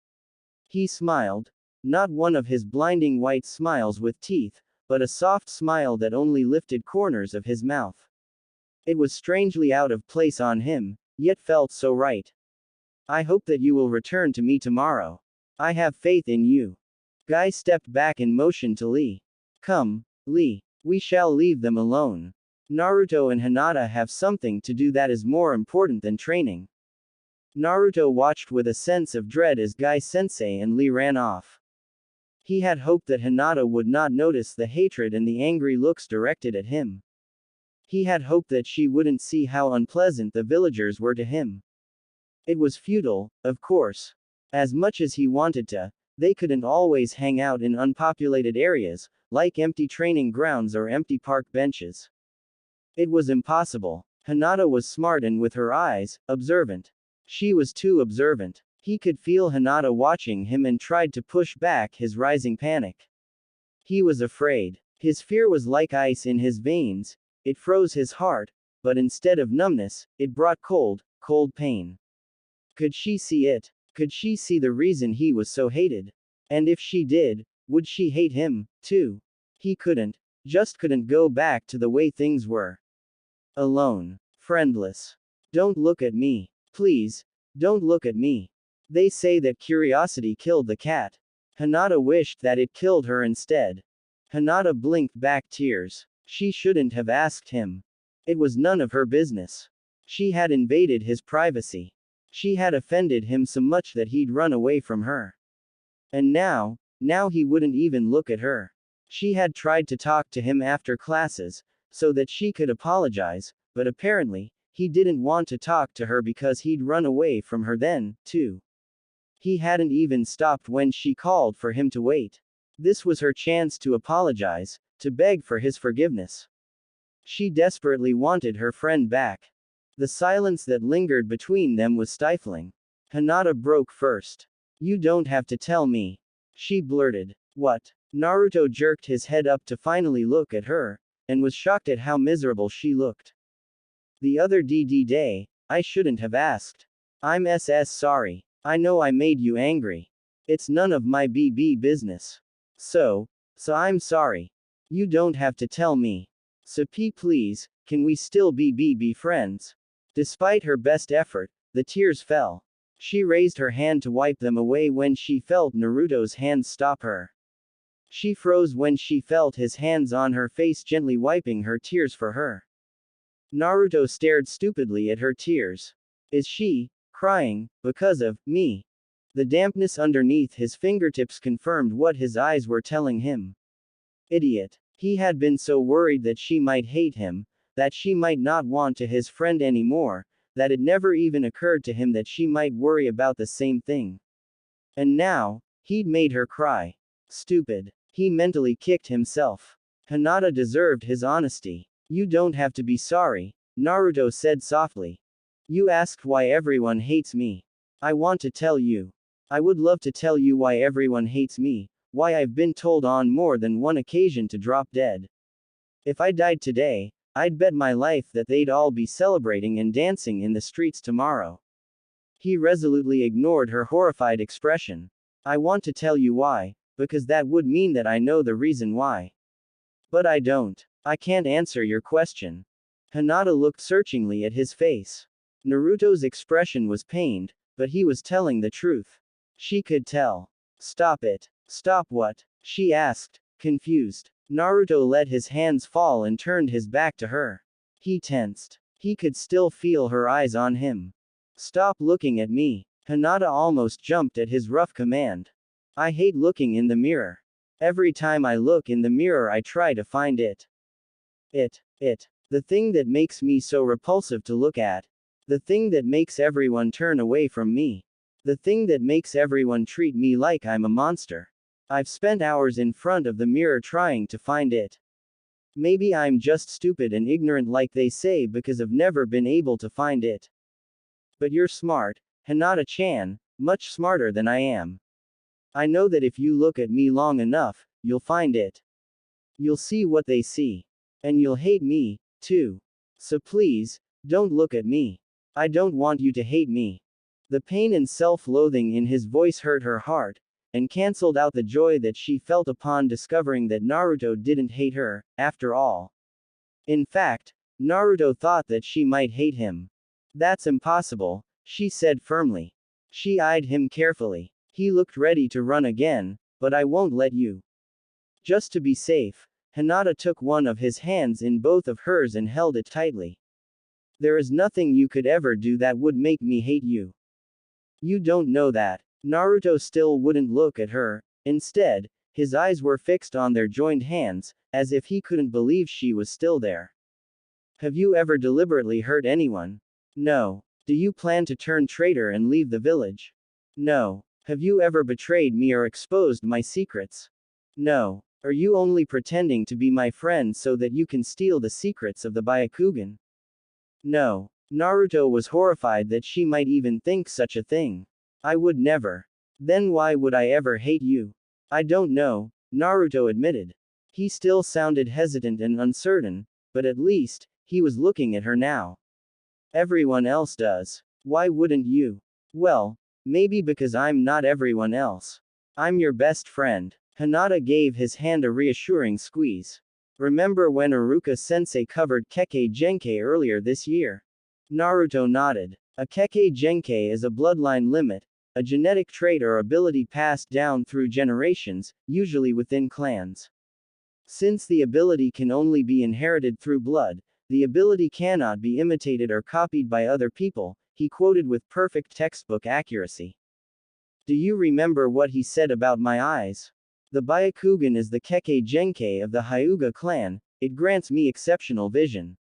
He smiled. Not one of his blinding white smiles with teeth, but a soft smile that only lifted corners of his mouth. It was strangely out of place on him, yet felt so right. I hope that you will return to me tomorrow. I have faith in you. Guy stepped back and motioned to Lee. Come, Lee. We shall leave them alone. Naruto and Hinata have something to do that is more important than training. Naruto watched with a sense of dread as Guy-sensei and Lee ran off. He had hoped that Hinata would not notice the hatred and the angry looks directed at him. He had hoped that she wouldn't see how unpleasant the villagers were to him. It was futile, of course. As much as he wanted to, they couldn't always hang out in unpopulated areas, like empty training grounds or empty park benches. It was impossible. Hinata was smart and with her eyes, observant. She was too observant. He could feel Hinata watching him and tried to push back his rising panic. He was afraid. His fear was like ice in his veins. It froze his heart, but instead of numbness, it brought cold pain. Could she see it? Could she see the reason he was so hated? And if she did, would she hate him, too? He couldn't. Just couldn't go back to the way things were. Alone. Friendless. Don't look at me. Please, don't look at me. They say that curiosity killed the cat. Hinata wished that it killed her instead. Hinata blinked back tears. She shouldn't have asked him. It was none of her business. She had invaded his privacy. She had offended him so much that he'd run away from her. And now he wouldn't even look at her. She had tried to talk to him after classes, so that she could apologize, but apparently, he didn't want to talk to her because he'd run away from her then, too. He hadn't even stopped when she called for him to wait. This was her chance to apologize, to beg for his forgiveness. She desperately wanted her friend back. The silence that lingered between them was stifling. Hinata broke first. You don't have to tell me. She blurted. What? Naruto jerked his head up to finally look at her, and was shocked at how miserable she looked. The other day, I shouldn't have asked. I'm sorry. I know I made you angry. It's none of my business. So I'm sorry. You don't have to tell me. So please, can we still be friends? Despite her best effort, the tears fell. She raised her hand to wipe them away when she felt Naruto's hands stop her. She froze when she felt his hands on her face gently wiping her tears for her. Naruto stared stupidly at her tears. Is she crying because of me? The dampness underneath his fingertips confirmed what his eyes were telling him. Idiot. He had been so worried that she might hate him, that she might not want to his friend anymore, that it never even occurred to him that she might worry about the same thing. And now, he'd made her cry. Stupid. He mentally kicked himself. Hinata deserved his honesty. You don't have to be sorry, Naruto said softly. You asked why everyone hates me. I want to tell you. I would love to tell you why everyone hates me, why I've been told on more than one occasion to drop dead. If I died today, I'd bet my life that they'd all be celebrating and dancing in the streets tomorrow. He resolutely ignored her horrified expression. I want to tell you why, because that would mean that I know the reason why. But I don't. I can't answer your question. Hinata looked searchingly at his face. Naruto's expression was pained, but he was telling the truth. She could tell. Stop it. Stop what? She asked, confused. Naruto let his hands fall and turned his back to her. He tensed. He could still feel her eyes on him. Stop looking at me. Hinata almost jumped at his rough command. I hate looking in the mirror. Every time I look in the mirror I try to find it. The thing that makes me so repulsive to look at. The thing that makes everyone turn away from me. The thing that makes everyone treat me like I'm a monster. I've spent hours in front of the mirror trying to find it. Maybe I'm just stupid and ignorant like they say because I've never been able to find it. But you're smart, Hinata-chan, much smarter than I am. I know that if you look at me long enough, you'll find it. You'll see what they see. And you'll hate me, too. So please, don't look at me. I don't want you to hate me. The pain and self-loathing in his voice hurt her heart, and cancelled out the joy that she felt upon discovering that Naruto didn't hate her, after all. In fact, Naruto thought that she might hate him. That's impossible, she said firmly. She eyed him carefully. He looked ready to run again, but I won't let you. Just to be safe, Hinata took one of his hands in both of hers and held it tightly. There is nothing you could ever do that would make me hate you. You don't know that. Naruto still wouldn't look at her. Instead, his eyes were fixed on their joined hands, as if he couldn't believe she was still there. Have you ever deliberately hurt anyone? No. Do you plan to turn traitor and leave the village? No. Have you ever betrayed me or exposed my secrets? No. Are you only pretending to be my friend so that you can steal the secrets of the Byakugan? No. Naruto was horrified that she might even think such a thing. I would never. Then why would I ever hate you? I don't know, Naruto admitted. He still sounded hesitant and uncertain, but at least, he was looking at her now. Everyone else does. Why wouldn't you? Well, maybe because I'm not everyone else. I'm your best friend. Hinata gave his hand a reassuring squeeze. Remember when Iruka-sensei covered Kekkei Genkei earlier this year? Naruto nodded. A Kekkei Genkei is a bloodline limit, a genetic trait or ability passed down through generations, usually within clans. Since the ability can only be inherited through blood, the ability cannot be imitated or copied by other people, he quoted with perfect textbook accuracy. Do you remember what he said about my eyes? The Byakugan is the Kekkei Genkei of the Hyuga clan, it grants me exceptional vision.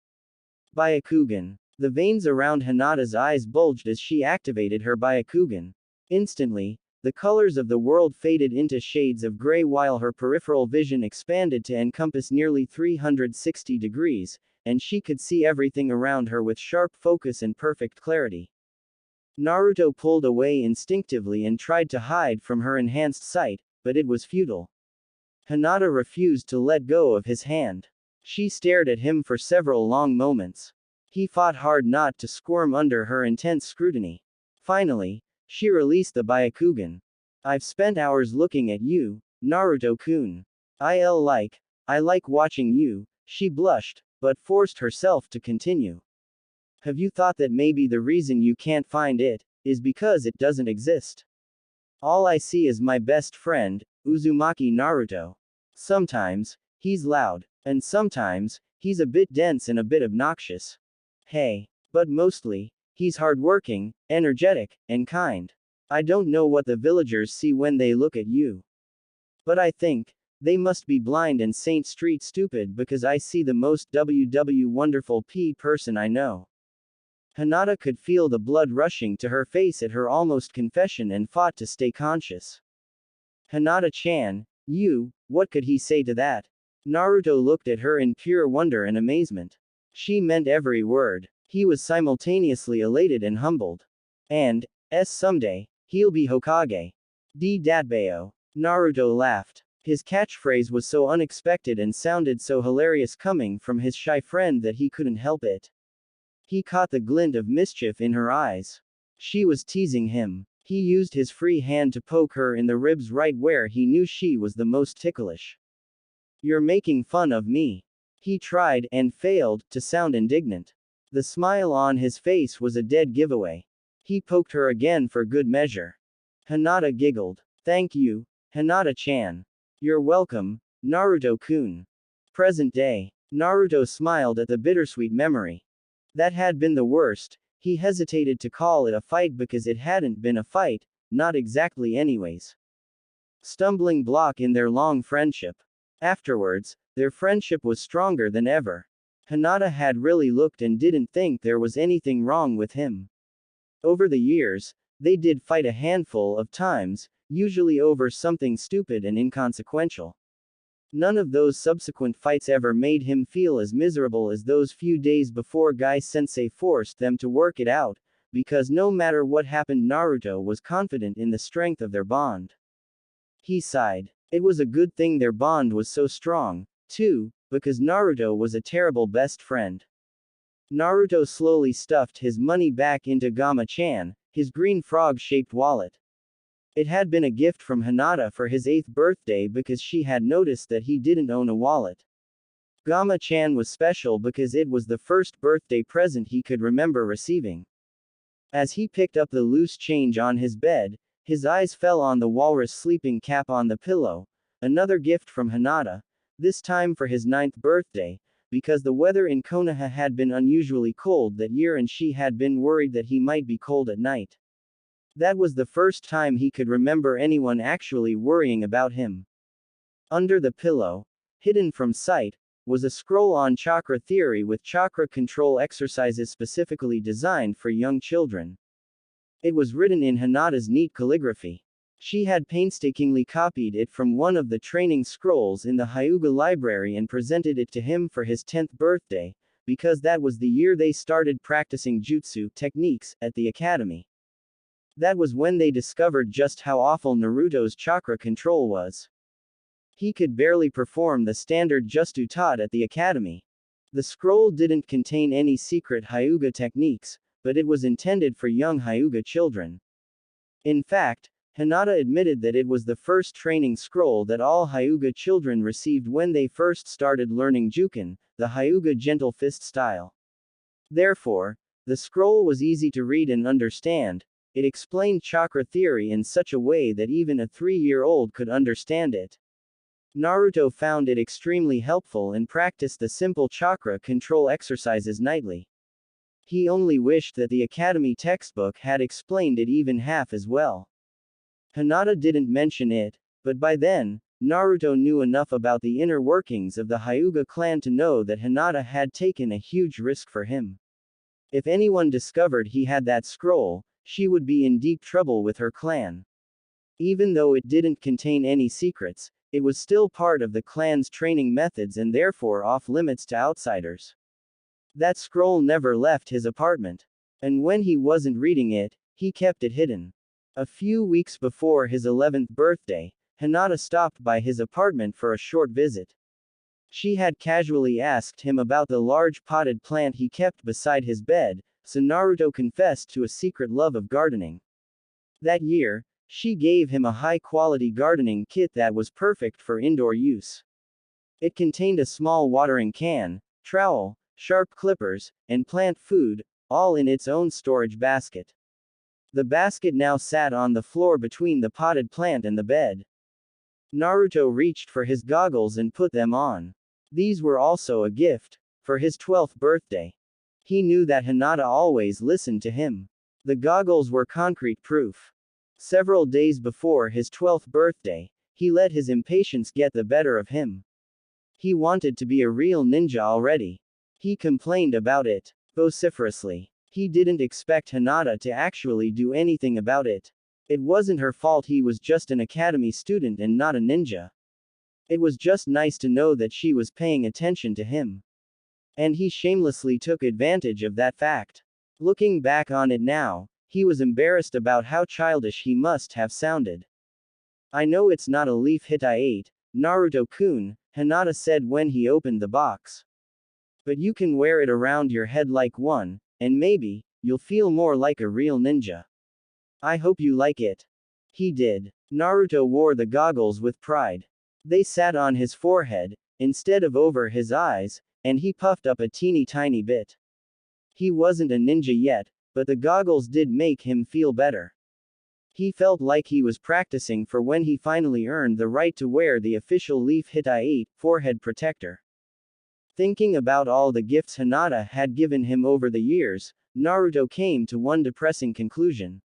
Byakugan. The veins around Hinata's eyes bulged as she activated her Byakugan. Instantly, the colors of the world faded into shades of gray while her peripheral vision expanded to encompass nearly 360 degrees, and she could see everything around her with sharp focus and perfect clarity. Naruto pulled away instinctively and tried to hide from her enhanced sight, but it was futile. Hinata refused to let go of his hand. She stared at him for several long moments. He fought hard not to squirm under her intense scrutiny. Finally, she released the Byakugan. I've spent hours looking at you, Naruto-kun. I like watching you, she blushed, but forced herself to continue. Have you thought that maybe the reason you can't find it, is because it doesn't exist? All I see is my best friend, Uzumaki Naruto. Sometimes, he's loud, and sometimes, he's a bit dense and a bit obnoxious. Hey. But mostly, he's hardworking, energetic, and kind. I don't know what the villagers see when they look at you. But I think, they must be blind and Saint Street stupid because I see the most wonderful person I know. Hinata could feel the blood rushing to her face at her almost confession and fought to stay conscious. Hinata-chan, what could he say to that? Naruto looked at her in pure wonder and amazement. She meant every word. He was simultaneously elated and humbled. And, someday, he'll be Hokage. Datbeo. Naruto laughed. His catchphrase was so unexpected and sounded so hilarious coming from his shy friend that he couldn't help it. He caught the glint of mischief in her eyes. She was teasing him. He used his free hand to poke her in the ribs right where he knew she was the most ticklish. You're making fun of me. He tried, and failed, to sound indignant. The smile on his face was a dead giveaway. He poked her again for good measure. Hinata giggled. Thank you, Hinata-chan. You're welcome, Naruto-kun. Present day. Naruto smiled at the bittersweet memory. That had been the worst. He hesitated to call it a fight because it hadn't been a fight, not exactly anyways. Stumbling block in their long friendship. Afterwards, their friendship was stronger than ever. Hinata had really looked and didn't think there was anything wrong with him. Over the years, they did fight a handful of times, usually over something stupid and inconsequential. None of those subsequent fights ever made him feel as miserable as those few days before Guy-sensei forced them to work it out, because no matter what happened Naruto was confident in the strength of their bond. He sighed. It was a good thing their bond was so strong, too, because Naruto was a terrible best friend. Naruto slowly stuffed his money back into Gama-chan, his green frog-shaped wallet. It had been a gift from Hinata for his 8th birthday because she had noticed that he didn't own a wallet. Gama-chan was special because it was the first birthday present he could remember receiving. As he picked up the loose change on his bed, his eyes fell on the walrus sleeping cap on the pillow, another gift from Hinata, this time for his 9th birthday, because the weather in Konoha had been unusually cold that year and she had been worried that he might be cold at night. That was the first time he could remember anyone actually worrying about him. Under the pillow, hidden from sight, was a scroll on chakra theory with chakra control exercises specifically designed for young children. It was written in Hinata's neat calligraphy. She had painstakingly copied it from one of the training scrolls in the Hyuga library and presented it to him for his 10th birthday, because that was the year they started practicing jutsu techniques at the academy. That was when they discovered just how awful Naruto's chakra control was. He could barely perform the standard jutsu taught at the academy. The scroll didn't contain any secret Hyuga techniques, but it was intended for young Hyuga children. In fact, Hinata admitted that it was the first training scroll that all Hyuga children received when they first started learning Juken, the Hyuga gentle fist style. Therefore, the scroll was easy to read and understand. It explained chakra theory in such a way that even a 3-year-old could understand it. Naruto found it extremely helpful and practiced the simple chakra control exercises nightly. He only wished that the academy textbook had explained it even half as well. Hinata didn't mention it, but by then, Naruto knew enough about the inner workings of the Hyuga clan to know that Hinata had taken a huge risk for him. If anyone discovered he had that scroll, she would be in deep trouble with her clan. Even though it didn't contain any secrets, it was still part of the clan's training methods and therefore off-limits to outsiders. That scroll never left his apartment. And when he wasn't reading it, he kept it hidden. A few weeks before his 11th birthday, Hinata stopped by his apartment for a short visit. She had casually asked him about the large potted plant he kept beside his bed, so Naruto confessed to a secret love of gardening. That year, she gave him a high-quality gardening kit that was perfect for indoor use. It contained a small watering can, trowel, sharp clippers, and plant food, all in its own storage basket. The basket now sat on the floor between the potted plant and the bed. Naruto reached for his goggles and put them on. These were also a gift, for his 12th birthday. He knew that Hinata always listened to him. The goggles were concrete proof. Several days before his 12th birthday, he let his impatience get the better of him. He wanted to be a real ninja already. He complained about it vociferously. He didn't expect Hinata to actually do anything about it. It wasn't her fault, he was just an academy student and not a ninja. It was just nice to know that she was paying attention to him. And he shamelessly took advantage of that fact. Looking back on it now, he was embarrassed about how childish he must have sounded. I know it's not a leaf hit I ate, Naruto-kun, Hinata said when he opened the box. But you can wear it around your head like one, and maybe, you'll feel more like a real ninja. I hope you like it. He did. Naruto wore the goggles with pride. They sat on his forehead, instead of over his eyes, and he puffed up a teeny tiny bit. He wasn't a ninja yet, but the goggles did make him feel better. He felt like he was practicing for when he finally earned the right to wear the official Leaf Hitai forehead protector. Thinking about all the gifts Hinata had given him over the years, Naruto came to one depressing conclusion.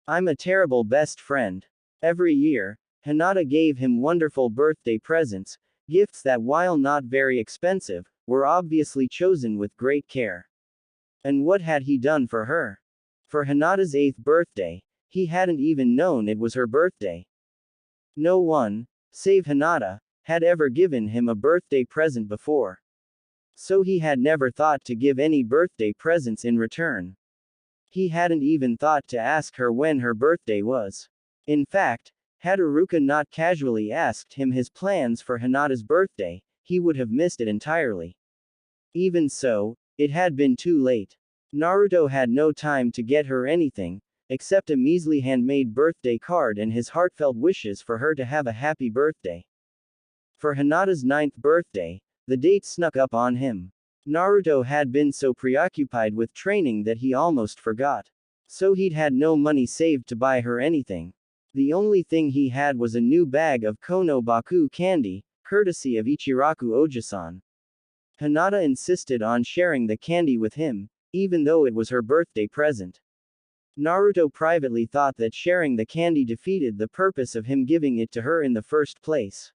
I'm a terrible best friend. Every year, Hinata gave him wonderful birthday presents, gifts that, while not very expensive, were obviously chosen with great care. And what had he done for her? For Hinata's 8th birthday, he hadn't even known it was her birthday. No one, save Hinata, had ever given him a birthday present before. So he had never thought to give any birthday presents in return. He hadn't even thought to ask her when her birthday was. In fact, had Iruka not casually asked him his plans for Hinata's birthday, he would have missed it entirely. Even so, it had been too late. Naruto had no time to get her anything, except a measly handmade birthday card and his heartfelt wishes for her to have a happy birthday. For Hinata's 9th birthday, the date snuck up on him. Naruto had been so preoccupied with training that he almost forgot. So he'd had no money saved to buy her anything. The only thing he had was a new bag of Kono Baku candy, courtesy of Ichiraku Oji-san. Hinata insisted on sharing the candy with him, even though it was her birthday present. Naruto privately thought that sharing the candy defeated the purpose of him giving it to her in the first place.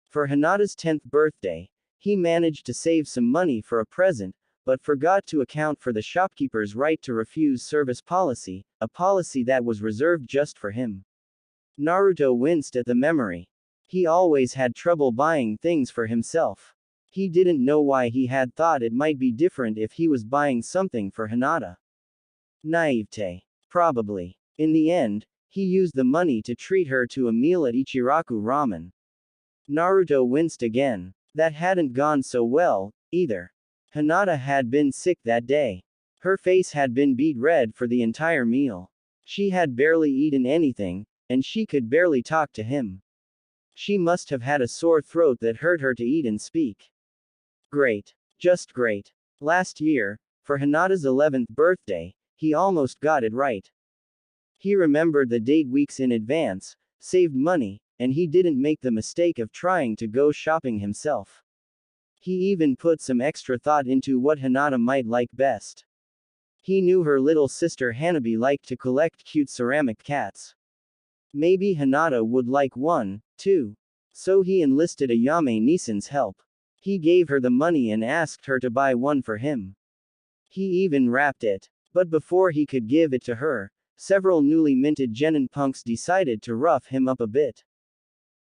For Hinata's 10th birthday, he managed to save some money for a present, but forgot to account for the shopkeeper's right to refuse service policy, a policy that was reserved just for him. Naruto winced at the memory. He always had trouble buying things for himself. He didn't know why he had thought it might be different if he was buying something for Hinata. Naivete. Probably. In the end, he used the money to treat her to a meal at Ichiraku Ramen. Naruto winced again. That hadn't gone so well, either. Hinata had been sick that day. Her face had been beet red for the entire meal. She had barely eaten anything, and she could barely talk to him. She must have had a sore throat that hurt her to eat and speak. Great. Just great. Last year, for Hinata's 11th birthday, he almost got it right. He remembered the date weeks in advance, saved money, and he didn't make the mistake of trying to go shopping himself. He even put some extra thought into what Hinata might like best. He knew her little sister Hanabi liked to collect cute ceramic cats. Maybe Hinata would like one, too. So he enlisted Ayame Nissan's help. He gave her the money and asked her to buy one for him. He even wrapped it. But before he could give it to her, several newly minted genin punks decided to rough him up a bit.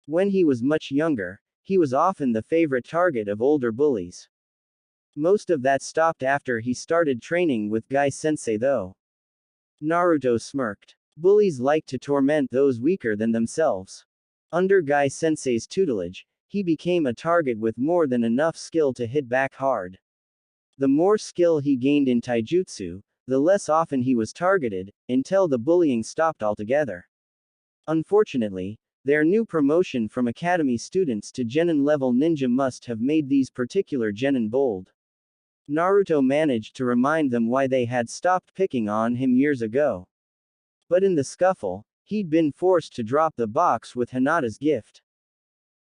When he was much younger, he was often the favorite target of older bullies. Most of that stopped after he started training with Guy Sensei though. Naruto smirked. Bullies like to torment those weaker than themselves. Under Guy Sensei's tutelage, he became a target with more than enough skill to hit back hard. The more skill he gained in taijutsu, the less often he was targeted, until the bullying stopped altogether. Unfortunately, their new promotion from academy students to genin level ninja must have made these particular genin bold. Naruto managed to remind them why they had stopped picking on him years ago. But in the scuffle, he'd been forced to drop the box with Hinata's gift.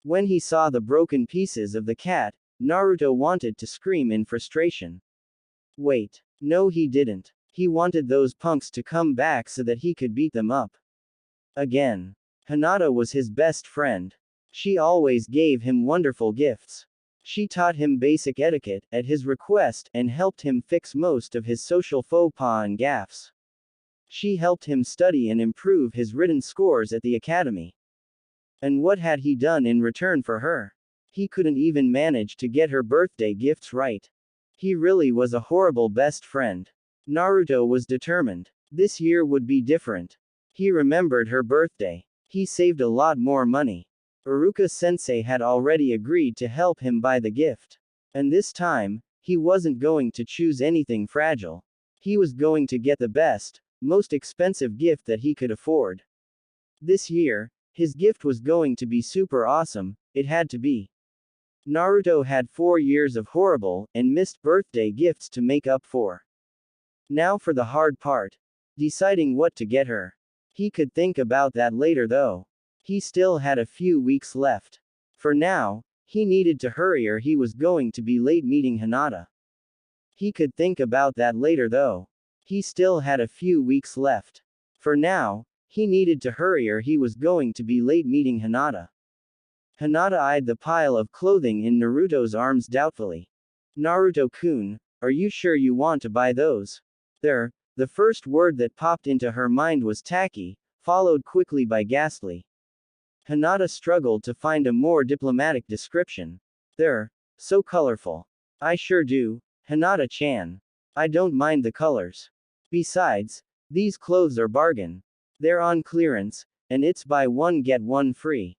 When he saw the broken pieces of the cat, Naruto wanted to scream in frustration. Wait. No, he didn't. He wanted those punks to come back so that he could beat them up. Again. Hinata was his best friend. She always gave him wonderful gifts. She taught him basic etiquette, at his request, and helped him fix most of his social faux pas and gaffes. She helped him study and improve his written scores at the academy. And what had he done in return for her? He couldn't even manage to get her birthday gifts right. He really was a horrible best friend. Naruto was determined. This year would be different. He remembered her birthday. He saved a lot more money. Iruka Sensei had already agreed to help him buy the gift. And this time, he wasn't going to choose anything fragile. He was going to get the best, most expensive gift that he could afford. This year, his gift was going to be super awesome, it had to be. Naruto had 4 years of horrible, and missed birthday gifts to make up for. Now for the hard part. Deciding what to get her. He could think about that later though. He still had a few weeks left. For now, he needed to hurry or he was going to be late meeting Hinata. He could think about that later though. He still had a few weeks left. For now, he needed to hurry or he was going to be late meeting Hinata. Hinata eyed the pile of clothing in Naruto's arms doubtfully. Naruto-kun, are you sure you want to buy those? The first word that popped into her mind was tacky, followed quickly by ghastly. Hinata struggled to find a more diplomatic description. They're so colorful. I sure do, Hinata-chan. I don't mind the colors. Besides, these clothes are bargain. They're on clearance, and it's buy one get one free.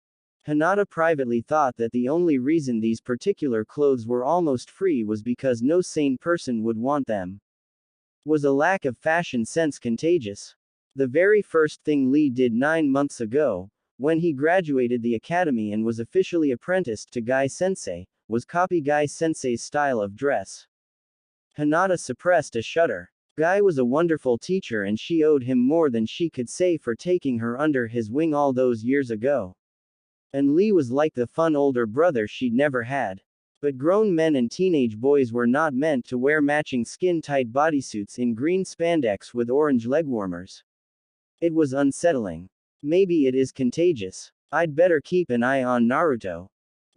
Hinata privately thought that the only reason these particular clothes were almost free was because no sane person would want them. Was a lack of fashion sense contagious? The very first thing Lee did 9 months ago, when he graduated the academy and was officially apprenticed to Guy Sensei, was copy Guy Sensei's style of dress. Hinata suppressed a shudder. Guy was a wonderful teacher and she owed him more than she could say for taking her under his wing all those years ago. And Lee was like the fun older brother she'd never had. But grown men and teenage boys were not meant to wear matching skin-tight bodysuits in green spandex with orange leg warmers. It was unsettling. Maybe it is contagious. I'd better keep an eye on Naruto.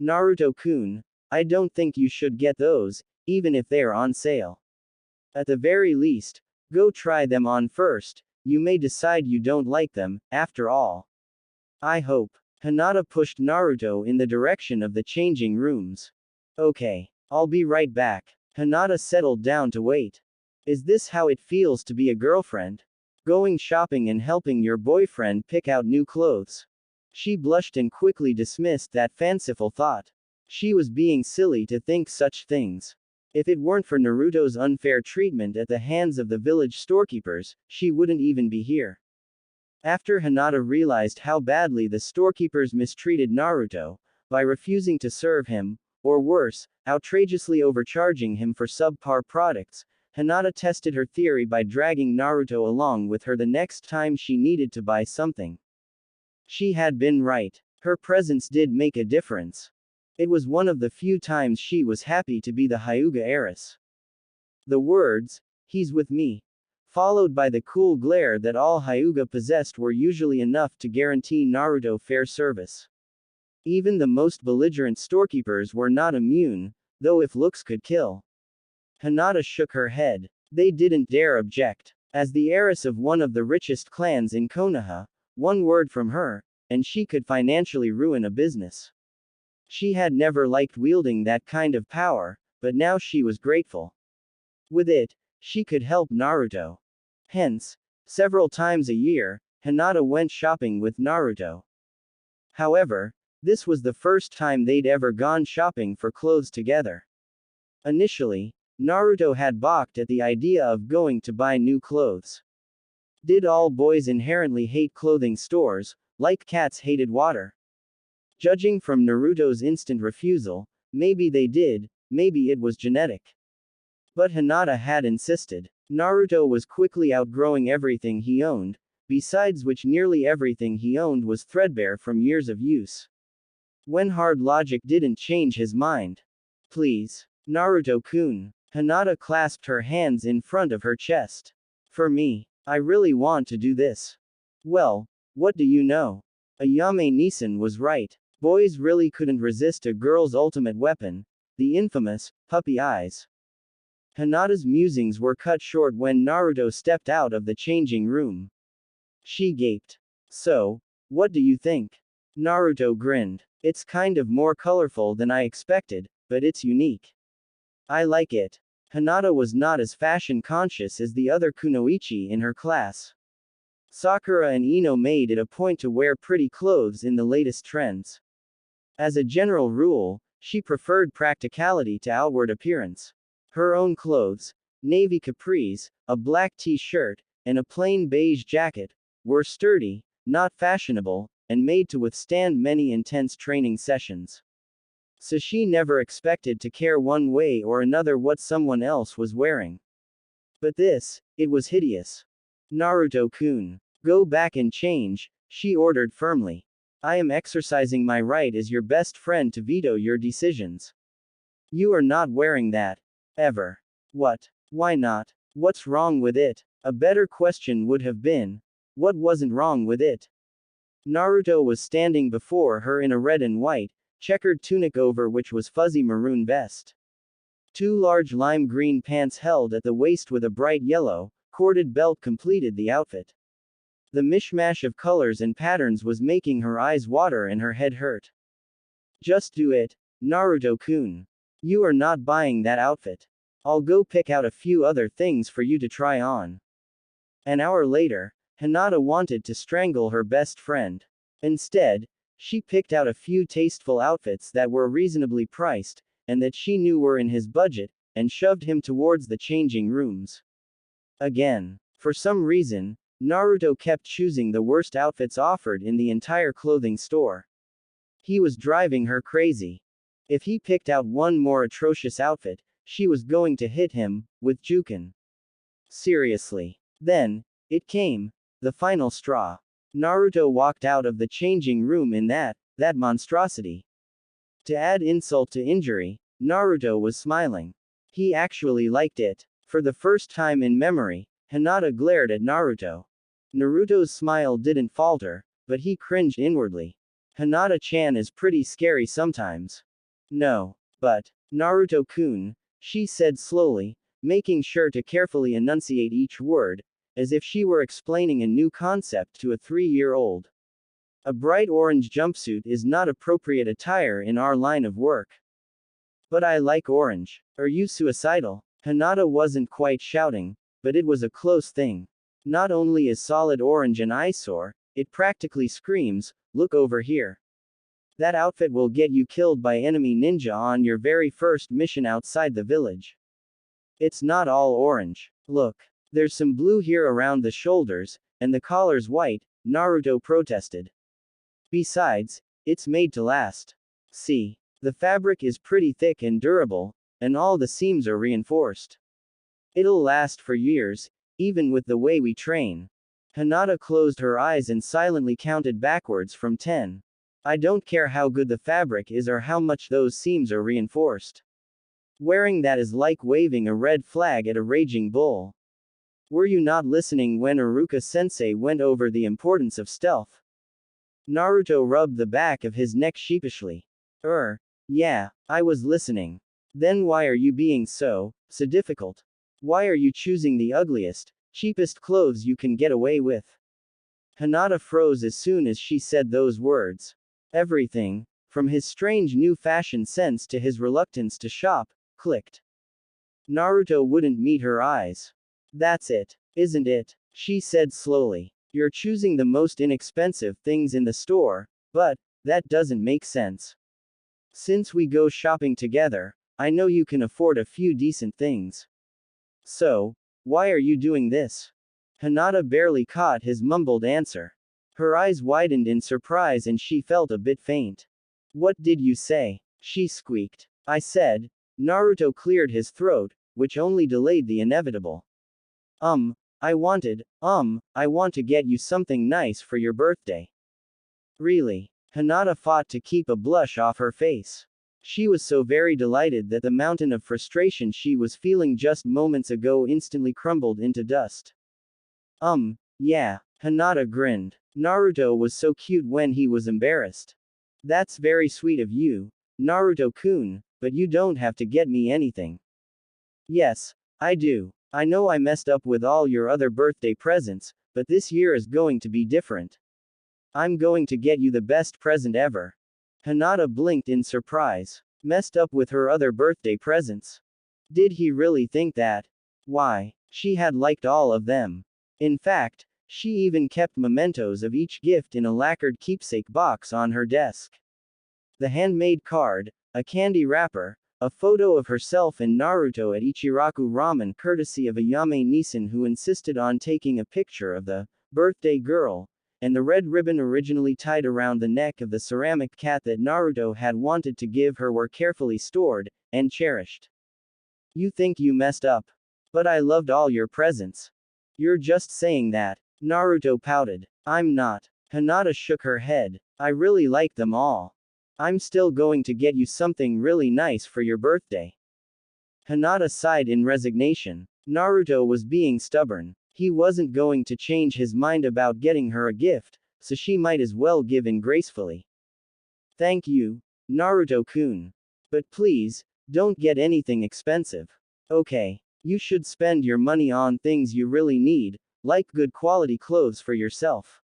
Naruto-kun, I don't think you should get those, even if they're on sale. At the very least, go try them on first, you may decide you don't like them, after all. I hope. Hinata pushed Naruto in the direction of the changing rooms. Okay. I'll be right back. Hinata settled down to wait. Is this how it feels to be a girlfriend? Going shopping and helping your boyfriend pick out new clothes? She blushed and quickly dismissed that fanciful thought. She was being silly to think such things. If it weren't for Naruto's unfair treatment at the hands of the village storekeepers, she wouldn't even be here. After Hinata realized how badly the storekeepers mistreated Naruto, by refusing to serve him, or worse, outrageously overcharging him for subpar products, Hinata tested her theory by dragging Naruto along with her the next time she needed to buy something. She had been right. Her presence did make a difference. It was one of the few times she was happy to be the Hyuga heiress. The words, "He's with me," followed by the cool glare that all Hyuga possessed were usually enough to guarantee Naruto fair service. Even the most belligerent storekeepers were not immune, though if looks could kill. Hinata shook her head. They didn't dare object. As the heiress of one of the richest clans in Konoha, one word from her, and she could financially ruin a business. She had never liked wielding that kind of power, but now she was grateful. With it, she could help Naruto. Hence, several times a year, Hinata went shopping with Naruto. However, this was the first time they'd ever gone shopping for clothes together. Initially, Naruto had balked at the idea of going to buy new clothes. Did all boys inherently hate clothing stores, like cats hated water? Judging from Naruto's instant refusal, maybe they did, maybe it was genetic. But Hinata had insisted. Naruto was quickly outgrowing everything he owned, besides which nearly everything he owned was threadbare from years of use. When hard logic didn't change his mind. Please. Naruto-kun. Hinata clasped her hands in front of her chest. For me. I really want to do this. Well, what do you know? Ayame Nisan was right. Boys really couldn't resist a girl's ultimate weapon, the infamous, puppy eyes. Hinata's musings were cut short when Naruto stepped out of the changing room. She gaped. So, what do you think? Naruto grinned. It's kind of more colorful than I expected, but it's unique. I like it. Hinata was not as fashion conscious as the other kunoichi in her class. Sakura and Ino made it a point to wear pretty clothes in the latest trends. As a general rule, she preferred practicality to outward appearance. Her own clothes, navy capris, a black t-shirt, and a plain beige jacket, were sturdy, not fashionable, and made to withstand many intense training sessions. So she never expected to care one way or another what someone else was wearing. But this, it was hideous. Naruto-kun. Go back and change, she ordered firmly. I am exercising my right as your best friend to veto your decisions. You are not wearing that. Ever. What? Why not? What's wrong with it? A better question would have been, what wasn't wrong with it? Naruto was standing before her in a red and white, checkered tunic over which was fuzzy maroon vest. Two large lime green pants held at the waist with a bright yellow, corded belt completed the outfit. The mishmash of colors and patterns was making her eyes water and her head hurt. Just do it, Naruto-kun. You are not buying that outfit. I'll go pick out a few other things for you to try on. An hour later, Hinata wanted to strangle her best friend. Instead, she picked out a few tasteful outfits that were reasonably priced, and that she knew were in his budget, and shoved him towards the changing rooms. Again. For some reason, Naruto kept choosing the worst outfits offered in the entire clothing store. He was driving her crazy. If he picked out one more atrocious outfit, she was going to hit him with Juken. Seriously. Then, it came. The final straw. Naruto walked out of the changing room in that monstrosity. To add insult to injury, Naruto was smiling. He actually liked it. For the first time in memory, Hinata glared at Naruto. Naruto's smile didn't falter, but he cringed inwardly. Hinata-chan is pretty scary sometimes. No. But, Naruto-kun, she said slowly, making sure to carefully enunciate each word, as if she were explaining a new concept to a 3-year-old. A bright orange jumpsuit is not appropriate attire in our line of work. But I like orange. Are you suicidal? Hinata wasn't quite shouting, but it was a close thing. Not only is solid orange an eyesore, it practically screams, look over here. That outfit will get you killed by enemy ninja on your very first mission outside the village. It's not all orange. Look. There's some blue here around the shoulders, and the collar's white, Naruto protested. Besides, it's made to last. See. The fabric is pretty thick and durable, and all the seams are reinforced. It'll last for years, even with the way we train. Hinata closed her eyes and silently counted backwards from 10. I don't care how good the fabric is or how much those seams are reinforced. Wearing that is like waving a red flag at a raging bull. Were you not listening when Iruka-sensei went over the importance of stealth? Naruto rubbed the back of his neck sheepishly. Yeah, I was listening. Then why are you being so difficult? Why are you choosing the ugliest, cheapest clothes you can get away with? Hinata froze as soon as she said those words. Everything, from his strange new fashion sense to his reluctance to shop, clicked. Naruto wouldn't meet her eyes. That's it, isn't it? She said slowly. You're choosing the most inexpensive things in the store, but that doesn't make sense. Since we go shopping together, I know you can afford a few decent things. So, why are you doing this? Hinata barely caught his mumbled answer. Her eyes widened in surprise and she felt a bit faint. What did you say? She squeaked. I said. Naruto cleared his throat, which only delayed the inevitable. I want to get you something nice for your birthday. Really? Hinata fought to keep a blush off her face. She was so very delighted that the mountain of frustration she was feeling just moments ago instantly crumbled into dust. Yeah, Hinata grinned. Naruto was so cute when he was embarrassed. That's very sweet of you, Naruto-kun, but you don't have to get me anything. Yes, I do. I know I messed up with all your other birthday presents, but this year is going to be different. I'm going to get you the best present ever. Hinata blinked in surprise. Messed up with her other birthday presents. Did he really think that? Why, she had liked all of them. In fact, she even kept mementos of each gift in a lacquered keepsake box on her desk. The handmade card, a candy wrapper, A photo of herself and Naruto at Ichiraku Ramen courtesy of Ayame-Nisan, who insisted on taking a picture of the birthday girl, and the red ribbon originally tied around the neck of the ceramic cat that Naruto had wanted to give her were carefully stored and cherished. You think you messed up. But I loved all your presents. You're just saying that. Naruto pouted. I'm not. Hinata shook her head. I really like them all. I'm still going to get you something really nice for your birthday. Hinata sighed in resignation. Naruto was being stubborn. He wasn't going to change his mind about getting her a gift, so she might as well give in gracefully. Thank you, Naruto-kun. But please, don't get anything expensive. Okay. You should spend your money on things you really need, like good quality clothes for yourself.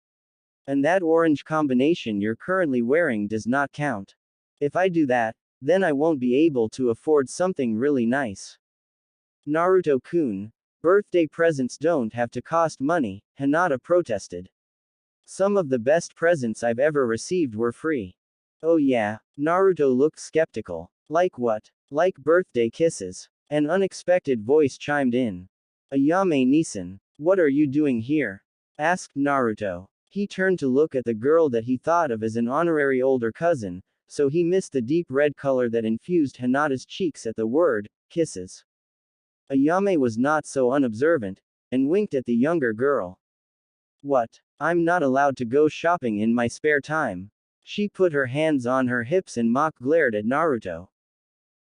And that orange combination you're currently wearing does not count. If I do that, then I won't be able to afford something really nice. Naruto-kun, birthday presents don't have to cost money, Hinata protested. Some of the best presents I've ever received were free. Oh yeah, Naruto looked skeptical. Like what? Like birthday kisses. An unexpected voice chimed in. Ayame-Nisan, what are you doing here? Asked Naruto. He turned to look at the girl that he thought of as an honorary older cousin, so he missed the deep red color that infused Hinata's cheeks at the word, kisses. Ayame was not so unobservant, and winked at the younger girl. What? I'm not allowed to go shopping in my spare time. She put her hands on her hips and mock glared at Naruto.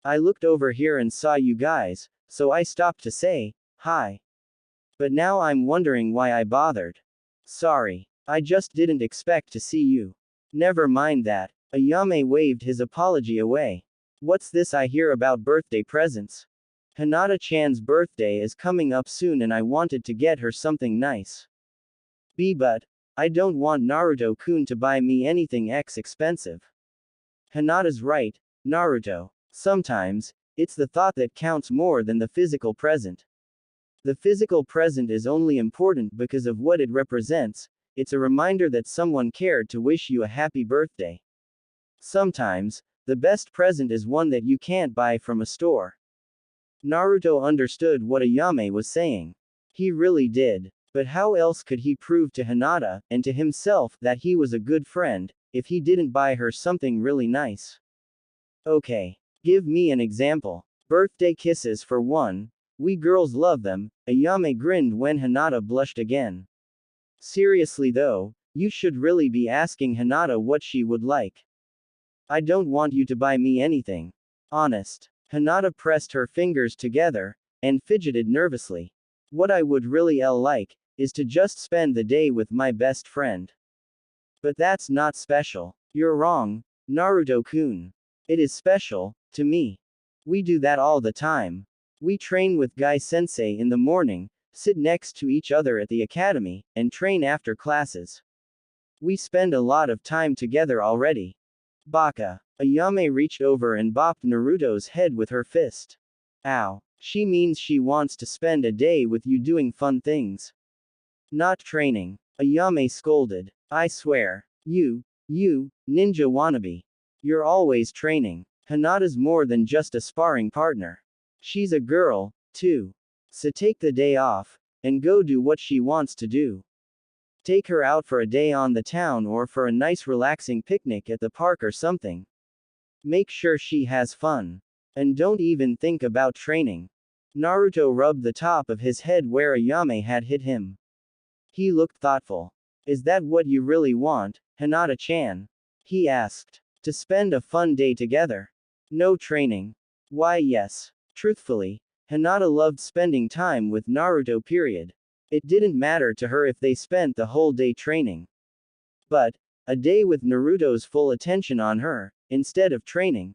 I looked over here and saw you guys, so I stopped to say, hi. But now I'm wondering why I bothered. Sorry. I just didn't expect to see you. Never mind that. Ayame waved his apology away. What's this I hear about birthday presents? Hinata-chan's birthday is coming up soon and I wanted to get her something nice. But I don't want Naruto-kun to buy me anything expensive. Hinata's right, Naruto. Sometimes, it's the thought that counts more than the physical present. The physical present is only important because of what it represents, it's a reminder that someone cared to wish you a happy birthday. Sometimes, the best present is one that you can't buy from a store. Naruto understood what Ayame was saying. He really did. But how else could he prove to Hinata, and to himself, that he was a good friend, if he didn't buy her something really nice? Okay. Give me an example. Birthday kisses for one. We girls love them. Ayame grinned when Hinata blushed again. Seriously though, you should really be asking Hinata what she would like. I don't want you to buy me anything. Honest. Hinata pressed her fingers together, and fidgeted nervously. What I would really like, is to just spend the day with my best friend. But that's not special. You're wrong, Naruto-kun. It is special, to me. We do that all the time. We train with Guy Sensei in the morning, sit next to each other at the academy, and train after classes. We spend a lot of time together already. Baka. Ayame reached over and bopped Naruto's head with her fist. Ow. She means she wants to spend a day with you doing fun things. Not training. Ayame scolded. I swear. You, ninja wannabe. You're always training. Hinata's more than just a sparring partner. She's a girl, too. So take the day off, and go do what she wants to do. Take her out for a day on the town or for a nice relaxing picnic at the park or something. Make sure she has fun. And don't even think about training. Naruto rubbed the top of his head where Ayame had hit him. He looked thoughtful. Is that what you really want, Hinata-chan? He asked. To spend a fun day together. No training. Why yes. Truthfully, Hinata loved spending time with Naruto period. It didn't matter to her if they spent the whole day training. But, a day with Naruto's full attention on her, instead of training.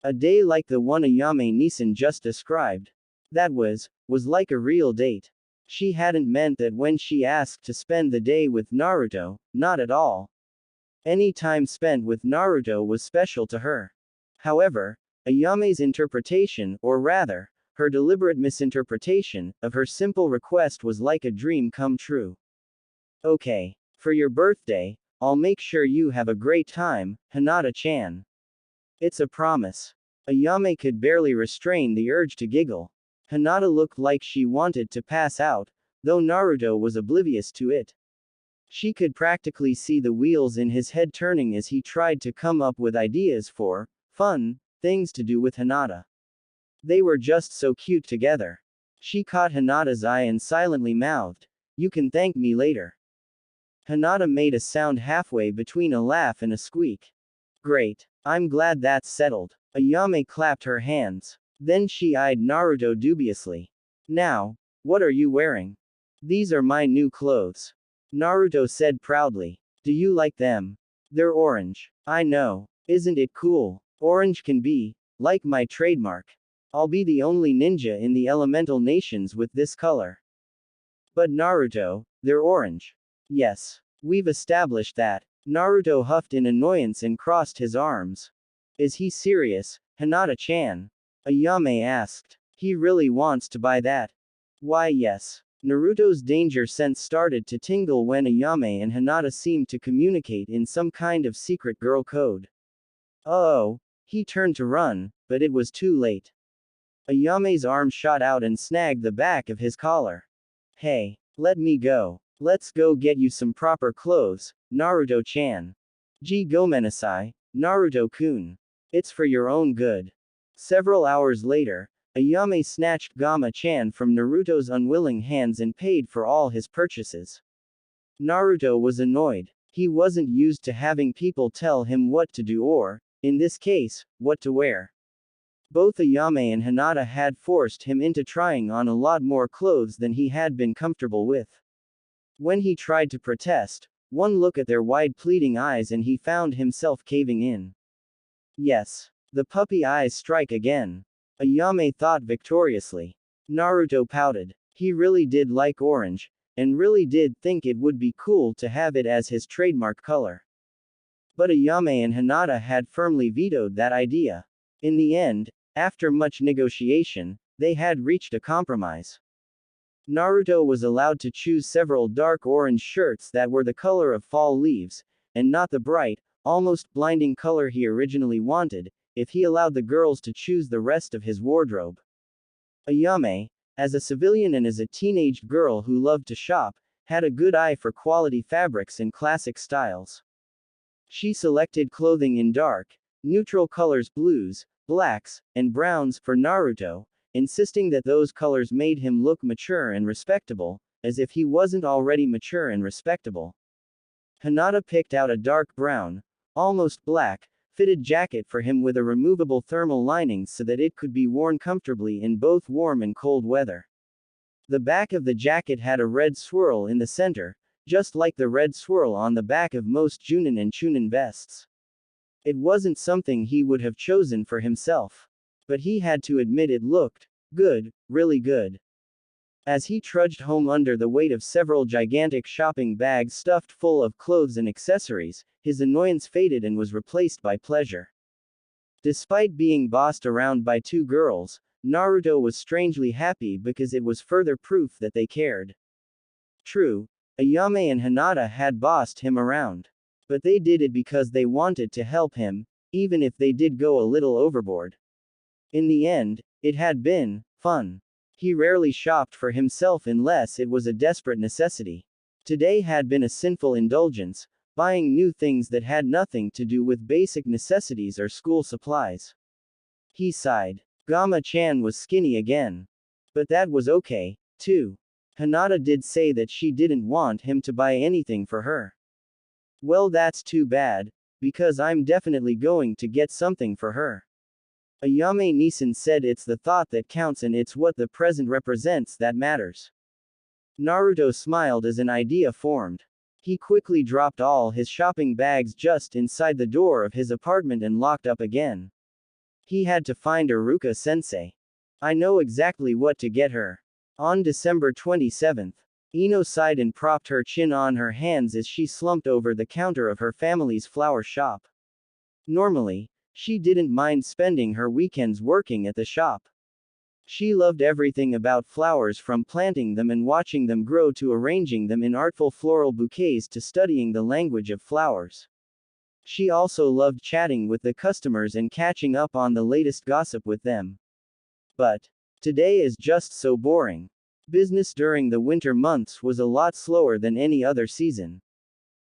A day like the one Ayame-Nisan just described. That was like a real date. She hadn't meant that when she asked to spend the day with Naruto, not at all. Any time spent with Naruto was special to her. However, Ayame's interpretation, or rather, her deliberate misinterpretation, of her simple request was like a dream come true. Okay. For your birthday, I'll make sure you have a great time, Hinata-chan. It's a promise. Ayame could barely restrain the urge to giggle. Hinata looked like she wanted to pass out, though Naruto was oblivious to it. She could practically see the wheels in his head turning as he tried to come up with ideas for fun things to do with Hinata. They were just so cute together. She caught Hinata's eye and silently mouthed, "You can thank me later." Hinata made a sound halfway between a laugh and a squeak. "Great. I'm glad that's settled." Ayame clapped her hands. Then she eyed Naruto dubiously. "Now, what are you wearing?" "These are my new clothes," Naruto said proudly. "Do you like them? They're orange." "I know. Isn't it cool? Orange can be, like my trademark. I'll be the only ninja in the elemental nations with this color." "But Naruto, they're orange." "Yes. We've established that." Naruto huffed in annoyance and crossed his arms. "Is he serious, Hinata-chan?" Ayame asked. "He really wants to buy that?" "Why yes." Naruto's danger sense started to tingle when Ayame and Hinata seemed to communicate in some kind of secret girl code. Oh! He turned to run, but it was too late. Ayame's arm shot out and snagged the back of his collar. "Hey, let me go. Let's go get you some proper clothes, Naruto-chan." Gomenasai, Naruto-kun. It's for your own good." Several hours later, Ayame snatched Gama-chan from Naruto's unwilling hands and paid for all his purchases. Naruto was annoyed. He wasn't used to having people tell him what to do or, in this case, what to wear. Both Ayame and Hinata had forced him into trying on a lot more clothes than he had been comfortable with. When he tried to protest, one look at their wide pleading eyes and he found himself caving in. Yes. The puppy eyes strike again. Ayame thought victoriously. Naruto pouted. He really did like orange, and really did think it would be cool to have it as his trademark color. But Ayame and Hinata had firmly vetoed that idea. In the end, after much negotiation, they had reached a compromise. Naruto was allowed to choose several dark orange shirts that were the color of fall leaves, and not the bright, almost blinding color he originally wanted, if he allowed the girls to choose the rest of his wardrobe. Ayame, as a civilian and as a teenage girl who loved to shop, had a good eye for quality fabrics and classic styles. She selected clothing in dark, neutral colors, blues, blacks, and browns for Naruto, insisting that those colors made him look mature and respectable, as if he wasn't already mature and respectable. Hinata picked out a dark brown, almost black, fitted jacket for him with a removable thermal lining so that it could be worn comfortably in both warm and cold weather. The back of the jacket had a red swirl in the center, just like the red swirl on the back of most Junin and Chunin vests. It wasn't something he would have chosen for himself. But he had to admit it looked good, really good. As he trudged home under the weight of several gigantic shopping bags stuffed full of clothes and accessories, his annoyance faded and was replaced by pleasure. Despite being bossed around by two girls, Naruto was strangely happy because it was further proof that they cared. True, Ayame and Hinata had bossed him around. But they did it because they wanted to help him, even if they did go a little overboard. In the end, it had been fun. He rarely shopped for himself unless it was a desperate necessity. Today had been a sinful indulgence, buying new things that had nothing to do with basic necessities or school supplies. He sighed. Gama-chan was skinny again. But that was okay, too. Hinata did say that she didn't want him to buy anything for her. Well, that's too bad, because I'm definitely going to get something for her. Ayame Nisan said it's the thought that counts and it's what the present represents that matters. Naruto smiled as an idea formed. He quickly dropped all his shopping bags just inside the door of his apartment and locked up again. He had to find Iruka-sensei. I know exactly what to get her. On December 27th, Ino sighed and propped her chin on her hands as she slumped over the counter of her family's flower shop. Normally, she didn't mind spending her weekends working at the shop. She loved everything about flowers, from planting them and watching them grow to arranging them in artful floral bouquets to studying the language of flowers. She also loved chatting with the customers and catching up on the latest gossip with them. But today is just so boring. Business during the winter months was a lot slower than any other season.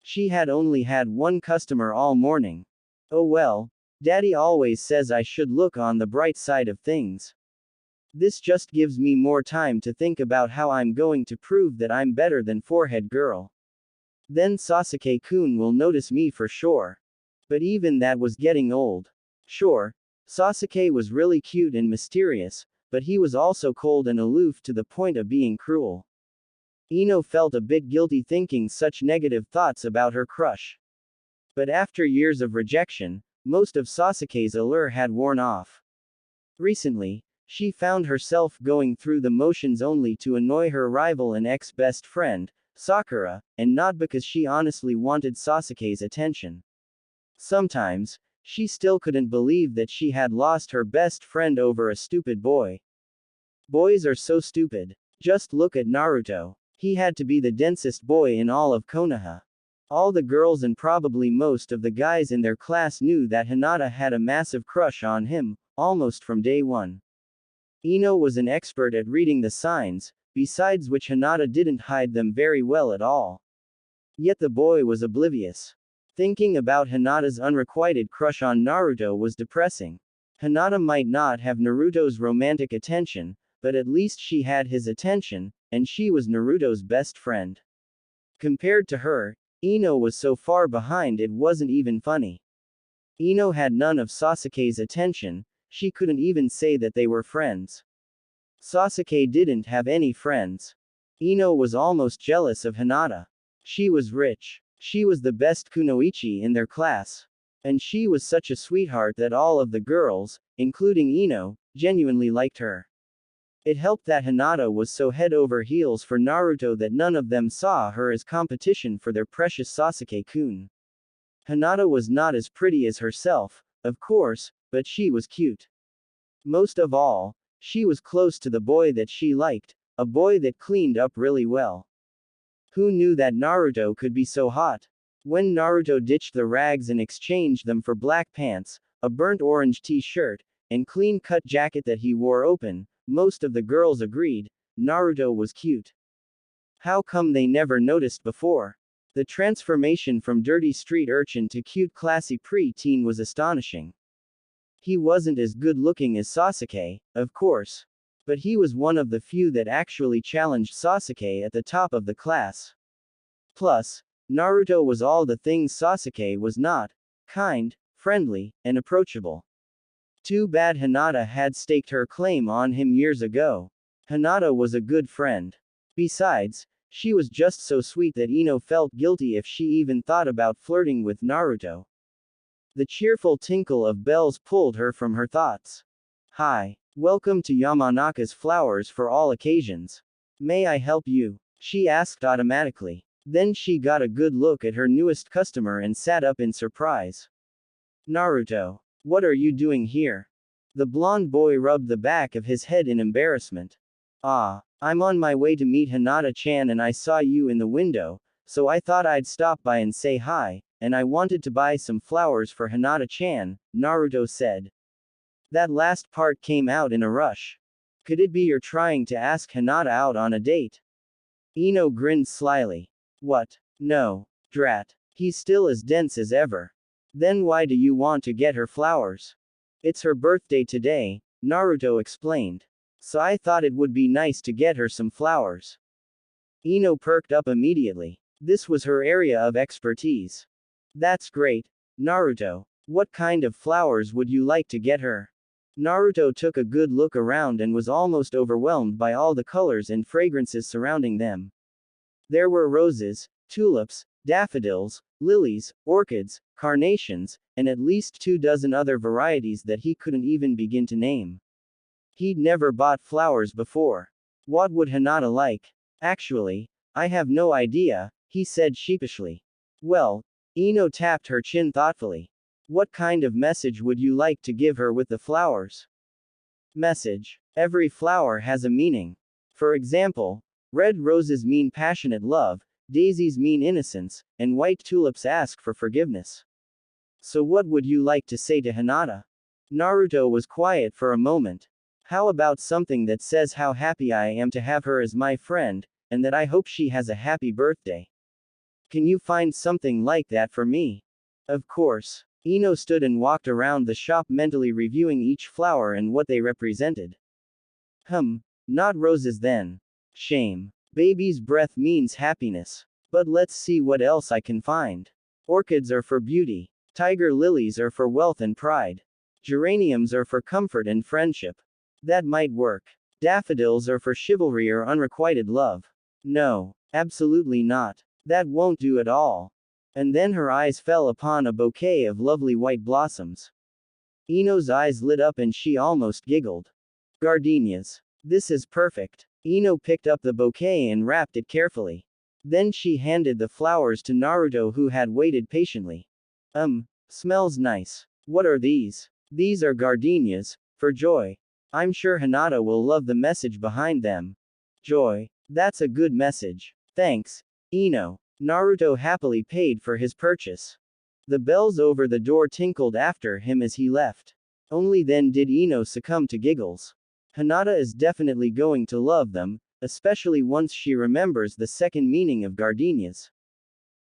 She had only had one customer all morning. Oh well, Daddy always says I should look on the bright side of things. This just gives me more time to think about how I'm going to prove that I'm better than Forehead Girl. Then Sasuke-kun will notice me for sure. But even that was getting old. Sure, Sasuke was really cute and mysterious, but he was also cold and aloof to the point of being cruel. Ino felt a bit guilty thinking such negative thoughts about her crush. But after years of rejection, most of Sasuke's allure had worn off. Recently, she found herself going through the motions only to annoy her rival and ex-best friend, Sakura, and not because she honestly wanted Sasuke's attention. Sometimes, she still couldn't believe that she had lost her best friend over a stupid boy. Boys are so stupid. Just look at Naruto. He had to be the densest boy in all of Konoha. All the girls and probably most of the guys in their class knew that Hinata had a massive crush on him, almost from day one. Ino was an expert at reading the signs, besides which Hinata didn't hide them very well at all. Yet the boy was oblivious. Thinking about Hinata's unrequited crush on Naruto was depressing. Hinata might not have Naruto's romantic attention, but at least she had his attention, and she was Naruto's best friend. Compared to her, Ino was so far behind it wasn't even funny. Ino had none of Sasuke's attention, she couldn't even say that they were friends. Sasuke didn't have any friends. Ino was almost jealous of Hinata. She was rich. She was the best kunoichi in their class. And she was such a sweetheart that all of the girls, including Ino, genuinely liked her. It helped that Hinata was so head over heels for Naruto that none of them saw her as competition for their precious Sasuke-kun. Hinata was not as pretty as herself, of course, but she was cute. Most of all, she was close to the boy that she liked, a boy that cleaned up really well. Who knew that Naruto could be so hot? When Naruto ditched the rags and exchanged them for black pants, a burnt orange t-shirt, and clean-cut jacket that he wore open, most of the girls agreed, Naruto was cute. How come they never noticed before? The transformation from dirty street urchin to cute classy pre-teen was astonishing. He wasn't as good-looking as Sasuke, of course. But he was one of the few that actually challenged Sasuke at the top of the class. Plus, Naruto was all the things Sasuke was not: kind, friendly, and approachable. Too bad Hinata had staked her claim on him years ago. Hinata was a good friend. Besides, she was just so sweet that Ino felt guilty if she even thought about flirting with Naruto. The cheerful tinkle of bells pulled her from her thoughts. Hi. Welcome to Yamanaka's Flowers for All Occasions. May I help you? She asked automatically. Then she got a good look at her newest customer and sat up in surprise. Naruto. What are you doing here? The blonde boy rubbed the back of his head in embarrassment. Ah, I'm on my way to meet Hinata-chan and I saw you in the window, so I thought I'd stop by and say hi, and I wanted to buy some flowers for Hinata-chan, Naruto said. That last part came out in a rush. Could it be you're trying to ask Hinata out on a date? Ino grinned slyly. What? No. Drat. He's still as dense as ever. Then why do you want to get her flowers? It's her birthday today, Naruto explained. So I thought it would be nice to get her some flowers. Ino perked up immediately. This was her area of expertise. That's great, Naruto. What kind of flowers would you like to get her? Naruto took a good look around and was almost overwhelmed by all the colors and fragrances surrounding them. There were roses, tulips, daffodils, lilies, orchids, carnations, and at least 24 other varieties that he couldn't even begin to name. He'd never bought flowers before. What would Hinata like? Actually, I have no idea, he said sheepishly. Well, Ino tapped her chin thoughtfully. What kind of message would you like to give her with the flowers? Message. Every flower has a meaning. For example, red roses mean passionate love, daisies mean innocence, and white tulips ask for forgiveness. So what would you like to say to Hinata? Naruto was quiet for a moment. How about something that says how happy I am to have her as my friend, and that I hope she has a happy birthday? Can you find something like that for me? Of course. Ino stood and walked around the shop mentally reviewing each flower and what they represented. Not roses then. Shame. Baby's breath means happiness. But let's see what else I can find. Orchids are for beauty. Tiger lilies are for wealth and pride. Geraniums are for comfort and friendship. That might work. Daffodils are for chivalry or unrequited love. No, absolutely not. That won't do at all. And then her eyes fell upon a bouquet of lovely white blossoms. Ino's eyes lit up and she almost giggled. Gardenias. This is perfect. Ino picked up the bouquet and wrapped it carefully. Then she handed the flowers to Naruto, who had waited patiently. Smells nice. What are these? These are gardenias, for joy. I'm sure Hinata will love the message behind them. Joy. That's a good message. Thanks, Ino. Naruto happily paid for his purchase. The bells over the door tinkled after him as he left. Only then did Ino succumb to giggles. Hinata is definitely going to love them, especially once she remembers the second meaning of gardenias.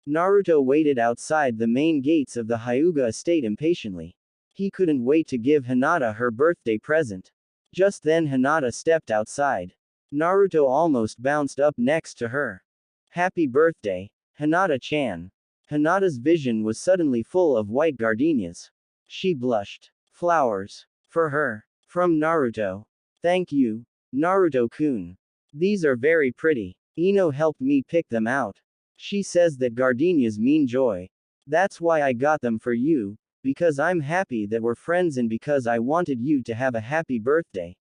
Naruto waited outside the main gates of the Hyuga estate impatiently. He couldn't wait to give Hinata her birthday present. Just then Hinata stepped outside. Naruto almost bounced up next to her. Happy birthday, Hinata-chan. Hinata's vision was suddenly full of white gardenias. She blushed. Flowers. For her. From Naruto. Thank you, Naruto-kun. These are very pretty. Ino helped me pick them out. She says that gardenias mean joy. That's why I got them for you, because I'm happy that we're friends and because I wanted you to have a happy birthday.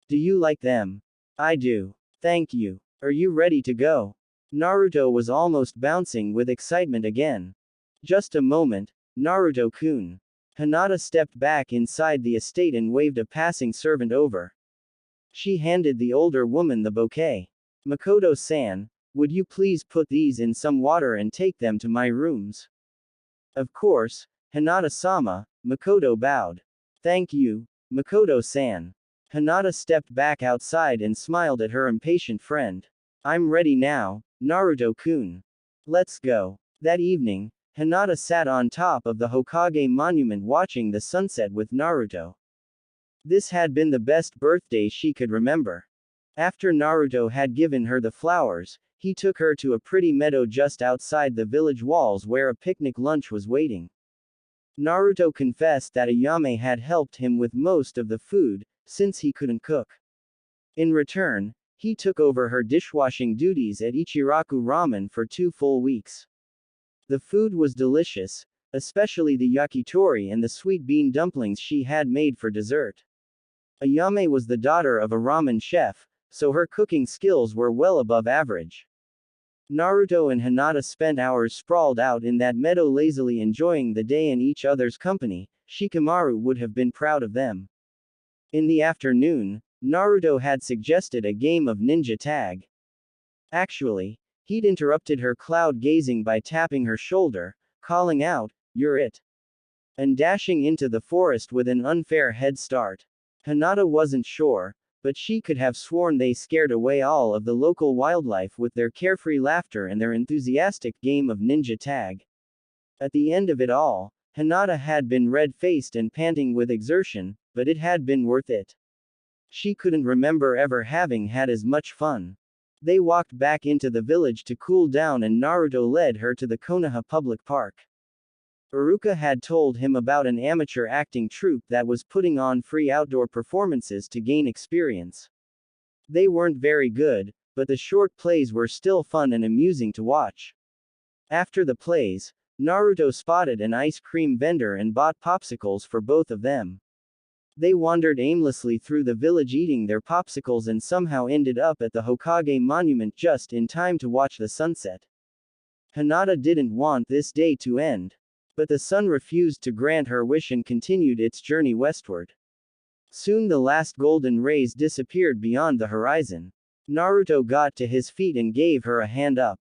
Do you like them? I do. Thank you. Are you ready to go? Naruto was almost bouncing with excitement again. Just a moment, Naruto-kun. Hinata stepped back inside the estate and waved a passing servant over. She handed the older woman the bouquet. Makoto-san, would you please put these in some water and take them to my rooms? Of course, Hinata-sama, Makoto bowed. Thank you, Makoto-san. Hinata stepped back outside and smiled at her impatient friend. I'm ready now, Naruto-kun. Let's go. That evening, Hinata sat on top of the Hokage monument watching the sunset with Naruto. This had been the best birthday she could remember. After Naruto had given her the flowers, he took her to a pretty meadow just outside the village walls where a picnic lunch was waiting. Naruto confessed that Ayame had helped him with most of the food, since he couldn't cook. In return, he took over her dishwashing duties at Ichiraku Ramen for 2 full weeks. The food was delicious, especially the yakitori and the sweet bean dumplings she had made for dessert. Ayame was the daughter of a ramen chef, so her cooking skills were well above average. Naruto and Hinata spent hours sprawled out in that meadow lazily enjoying the day in each other's company. Shikamaru would have been proud of them. In the afternoon, Naruto had suggested a game of ninja tag. Actually, he'd interrupted her cloud gazing by tapping her shoulder, calling out, "You're it!" and dashing into the forest with an unfair head start. Hinata wasn't sure, but she could have sworn they scared away all of the local wildlife with their carefree laughter and their enthusiastic game of ninja tag. At the end of it all, Hinata had been red-faced and panting with exertion, but it had been worth it. She couldn't remember ever having had as much fun. They walked back into the village to cool down and Naruto led her to the Konoha Public Park. Iruka had told him about an amateur acting troupe that was putting on free outdoor performances to gain experience. They weren't very good, but the short plays were still fun and amusing to watch. After the plays, Naruto spotted an ice cream vendor and bought popsicles for both of them. They wandered aimlessly through the village eating their popsicles and somehow ended up at the Hokage monument just in time to watch the sunset. Hinata didn't want this day to end. But the sun refused to grant her wish and continued its journey westward. Soon the last golden rays disappeared beyond the horizon. Naruto got to his feet and gave her a hand up.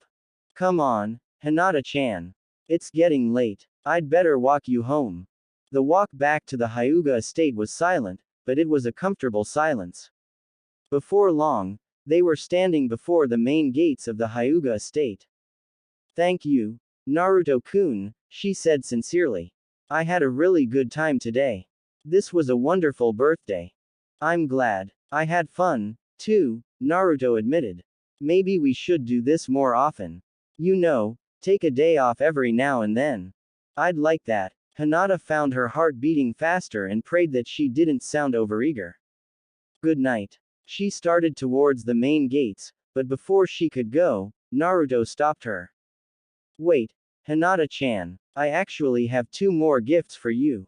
Come on, Hinata-chan. It's getting late. I'd better walk you home. The walk back to the Hyuga estate was silent, but it was a comfortable silence. Before long, they were standing before the main gates of the Hyuga estate. Thank you, Naruto-kun, she said sincerely. I had a really good time today. This was a wonderful birthday. I'm glad. I had fun, too, Naruto admitted. Maybe we should do this more often. You know, take a day off every now and then. I'd like that. Hinata found her heart beating faster and prayed that she didn't sound overeager. Good night. She started towards the main gates, but before she could go, Naruto stopped her. Wait, Hinata-chan, I actually have 2 more gifts for you.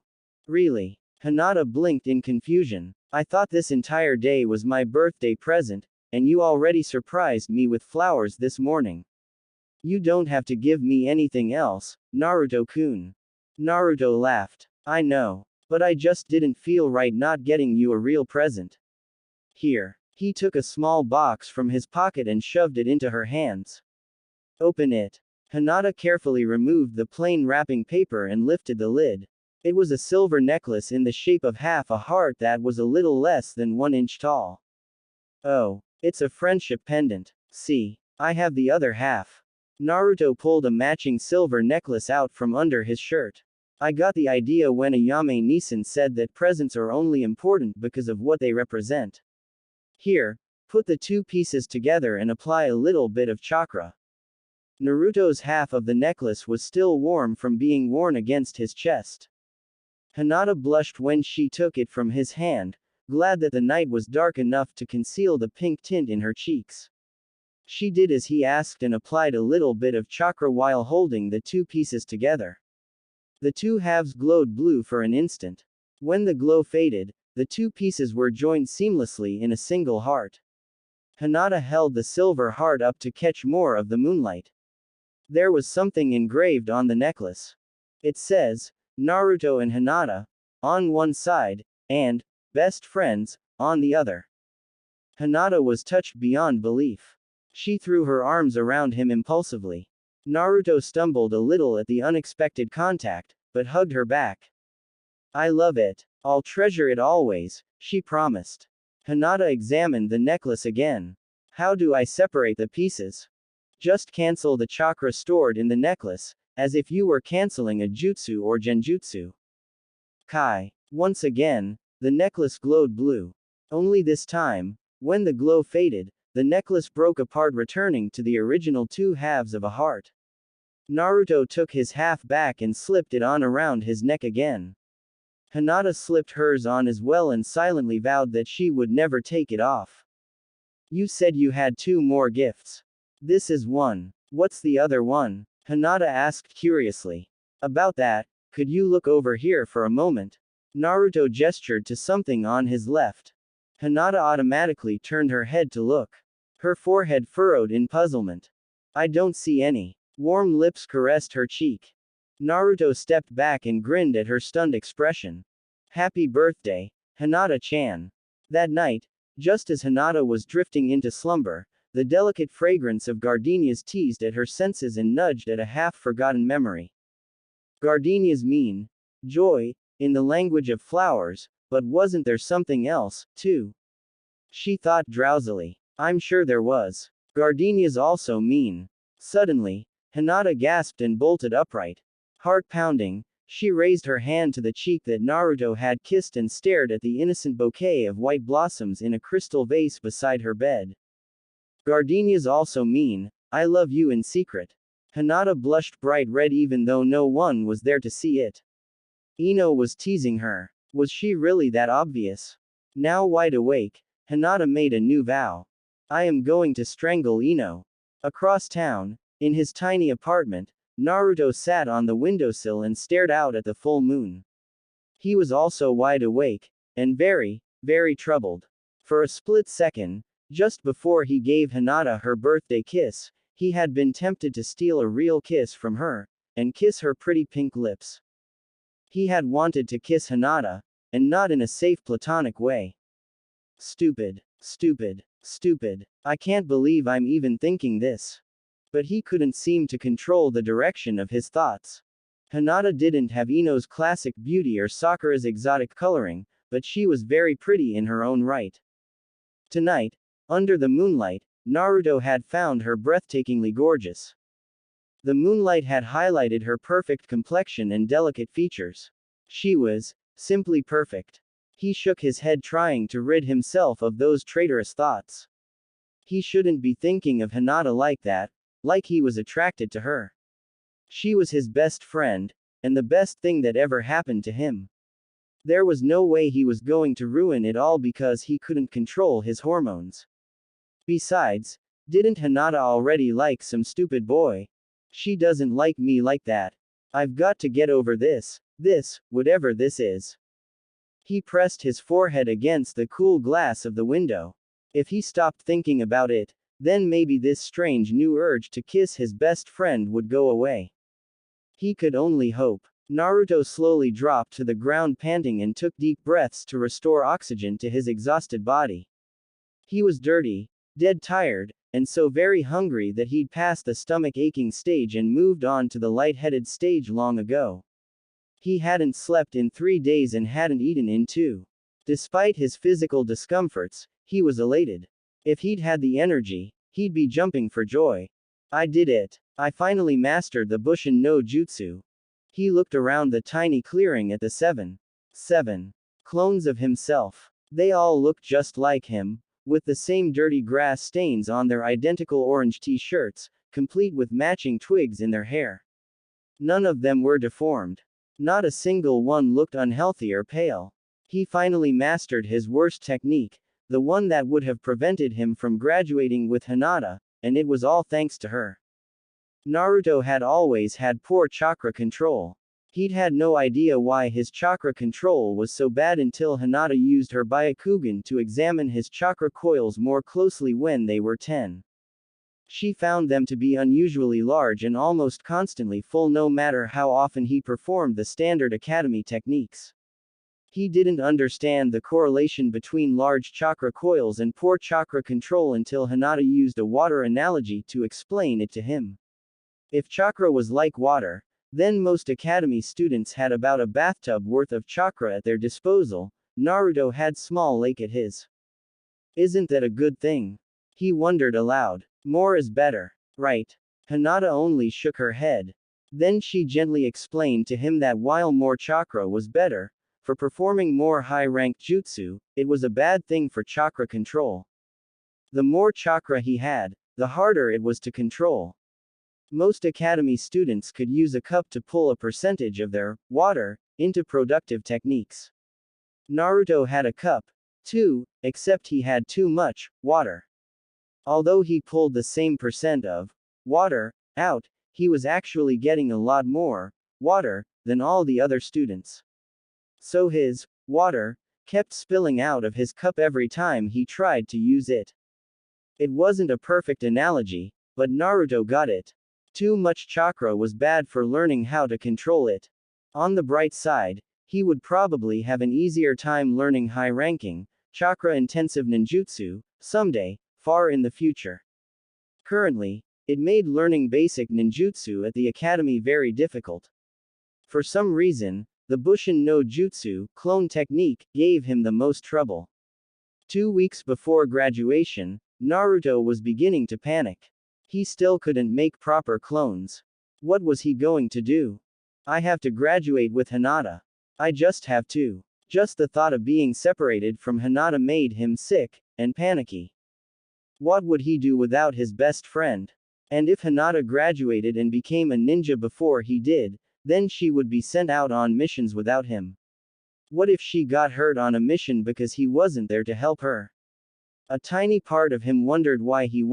Really? Hinata blinked in confusion. I thought this entire day was my birthday present, and you already surprised me with flowers this morning. You don't have to give me anything else, Naruto-kun. Naruto laughed. I know. But I just didn't feel right not getting you a real present. Here. He took a small box from his pocket and shoved it into her hands. Open it. Hinata carefully removed the plain wrapping paper and lifted the lid. It was a silver necklace in the shape of half a heart that was a little less than 1 inch tall. Oh, it's a friendship pendant. See, I have the other half. Naruto pulled a matching silver necklace out from under his shirt. I got the idea when Ayame Nisan said that presents are only important because of what they represent. Here, put the 2 pieces together and apply a little bit of chakra. Naruto's half of the necklace was still warm from being worn against his chest. Hinata blushed when she took it from his hand, glad that the night was dark enough to conceal the pink tint in her cheeks. She did as he asked and applied a little bit of chakra while holding the 2 pieces together. The 2 halves glowed blue for an instant. When the glow faded, the 2 pieces were joined seamlessly in a single heart. Hinata held the silver heart up to catch more of the moonlight. There was something engraved on the necklace. It says, Naruto and Hinata, on one side, and, best friends, on the other. Hinata was touched beyond belief. She threw her arms around him impulsively. Naruto stumbled a little at the unexpected contact, but hugged her back. I love it. I'll treasure it always, she promised. Hinata examined the necklace again. How do I separate the pieces? Just cancel the chakra stored in the necklace, as if you were canceling a jutsu or genjutsu. Kai. Once again, the necklace glowed blue. Only this time, when the glow faded, the necklace broke apart, returning to the original 2 halves of a heart. Naruto took his half back and slipped it on around his neck again. Hinata slipped hers on as well and silently vowed that she would never take it off. You said you had 2 more gifts. This is one. What's the other one? Hinata asked curiously. About that, could you look over here for a moment? Naruto gestured to something on his left. Hinata automatically turned her head to look. Her forehead furrowed in puzzlement. I don't see any. Warm lips caressed her cheek. Naruto stepped back and grinned at her stunned expression. Happy birthday, Hinata-chan. That night, just as Hinata was drifting into slumber, the delicate fragrance of gardenias teased at her senses and nudged at a half-forgotten memory. Gardenias mean joy, in the language of flowers, but wasn't there something else, too? She thought drowsily. I'm sure there was. Gardenias also mean. Suddenly, Hinata gasped and bolted upright. Heart pounding, she raised her hand to the cheek that Naruto had kissed and stared at the innocent bouquet of white blossoms in a crystal vase beside her bed. Gardenias also mean, I love you in secret. Hinata blushed bright red even though no one was there to see it. Ino was teasing her. Was she really that obvious? Now wide awake, Hinata made a new vow. I am going to strangle Ino. Across town, in his tiny apartment, Naruto sat on the windowsill and stared out at the full moon. He was also wide awake, and very, very troubled. For a split second, just before he gave Hinata her birthday kiss, he had been tempted to steal a real kiss from her, and kiss her pretty pink lips. He had wanted to kiss Hinata, and not in a safe platonic way. Stupid, stupid, stupid. I can't believe I'm even thinking this. But he couldn't seem to control the direction of his thoughts. Hinata didn't have Ino's classic beauty or Sakura's exotic coloring, but she was very pretty in her own right. Tonight, under the moonlight, Naruto had found her breathtakingly gorgeous. The moonlight had highlighted her perfect complexion and delicate features. She was simply perfect. He shook his head, trying to rid himself of those traitorous thoughts. He shouldn't be thinking of Hinata like that, like he was attracted to her. She was his best friend, and the best thing that ever happened to him. There was no way he was going to ruin it all because he couldn't control his hormones. Besides, didn't Hinata already like some stupid boy? She doesn't like me like that. I've got to get over this, whatever this is. He pressed his forehead against the cool glass of the window. If he stopped thinking about it, then maybe this strange new urge to kiss his best friend would go away. He could only hope. Naruto slowly dropped to the ground, panting, and took deep breaths to restore oxygen to his exhausted body. He was dirty, dead tired, and so very hungry that he'd passed the stomach-aching stage and moved on to the light-headed stage long ago. He hadn't slept in 3 days and hadn't eaten in 2. Despite his physical discomforts, he was elated. If he'd had the energy, he'd be jumping for joy. I did it. I finally mastered the Bushin no Jutsu. He looked around the tiny clearing at the seven clones of himself. They all looked just like him, with the same dirty grass stains on their identical orange t-shirts, complete with matching twigs in their hair. None of them were deformed. Not a single one looked unhealthy or pale. He finally mastered his worst technique, the one that would have prevented him from graduating with Hinata, and it was all thanks to her. Naruto had always had poor chakra control. He'd had no idea why his chakra control was so bad until Hinata used her Byakugan to examine his chakra coils more closely when they were 10. She found them to be unusually large and almost constantly full no matter how often he performed the standard academy techniques. He didn't understand the correlation between large chakra coils and poor chakra control until Hinata used a water analogy to explain it to him. If chakra was like water, then most academy students had about a bathtub worth of chakra at their disposal. Naruto had small lake at his. Isn't that a good thing? He wondered aloud. More is better, right? Hinata only shook her head. Then she gently explained to him that while more chakra was better, for performing more high-ranked jutsu, it was a bad thing for chakra control. The more chakra he had, the harder it was to control. Most academy students could use a cup to pull a percentage of their water into productive techniques. Naruto had a cup, too, except he had too much water. Although he pulled the same percent of water out, he was actually getting a lot more water than all the other students. So his water kept spilling out of his cup every time he tried to use it. It wasn't a perfect analogy, but Naruto got it. Too much chakra was bad for learning how to control it. On the bright side, he would probably have an easier time learning high-ranking, chakra-intensive ninjutsu someday, far in the future. Currently, it made learning basic ninjutsu at the academy very difficult. For some reason, the Bushin no Jutsu clone technique gave him the most trouble. 2 weeks before graduation, Naruto was beginning to panic. He still couldn't make proper clones. What was he going to do? I have to graduate with Hinata. I just have to. Just the thought of being separated from Hinata made him sick and panicky. What would he do without his best friend? And if Hinata graduated and became a ninja before he did, then she would be sent out on missions without him. What if she got hurt on a mission because he wasn't there to help her? A tiny part of him wondered why he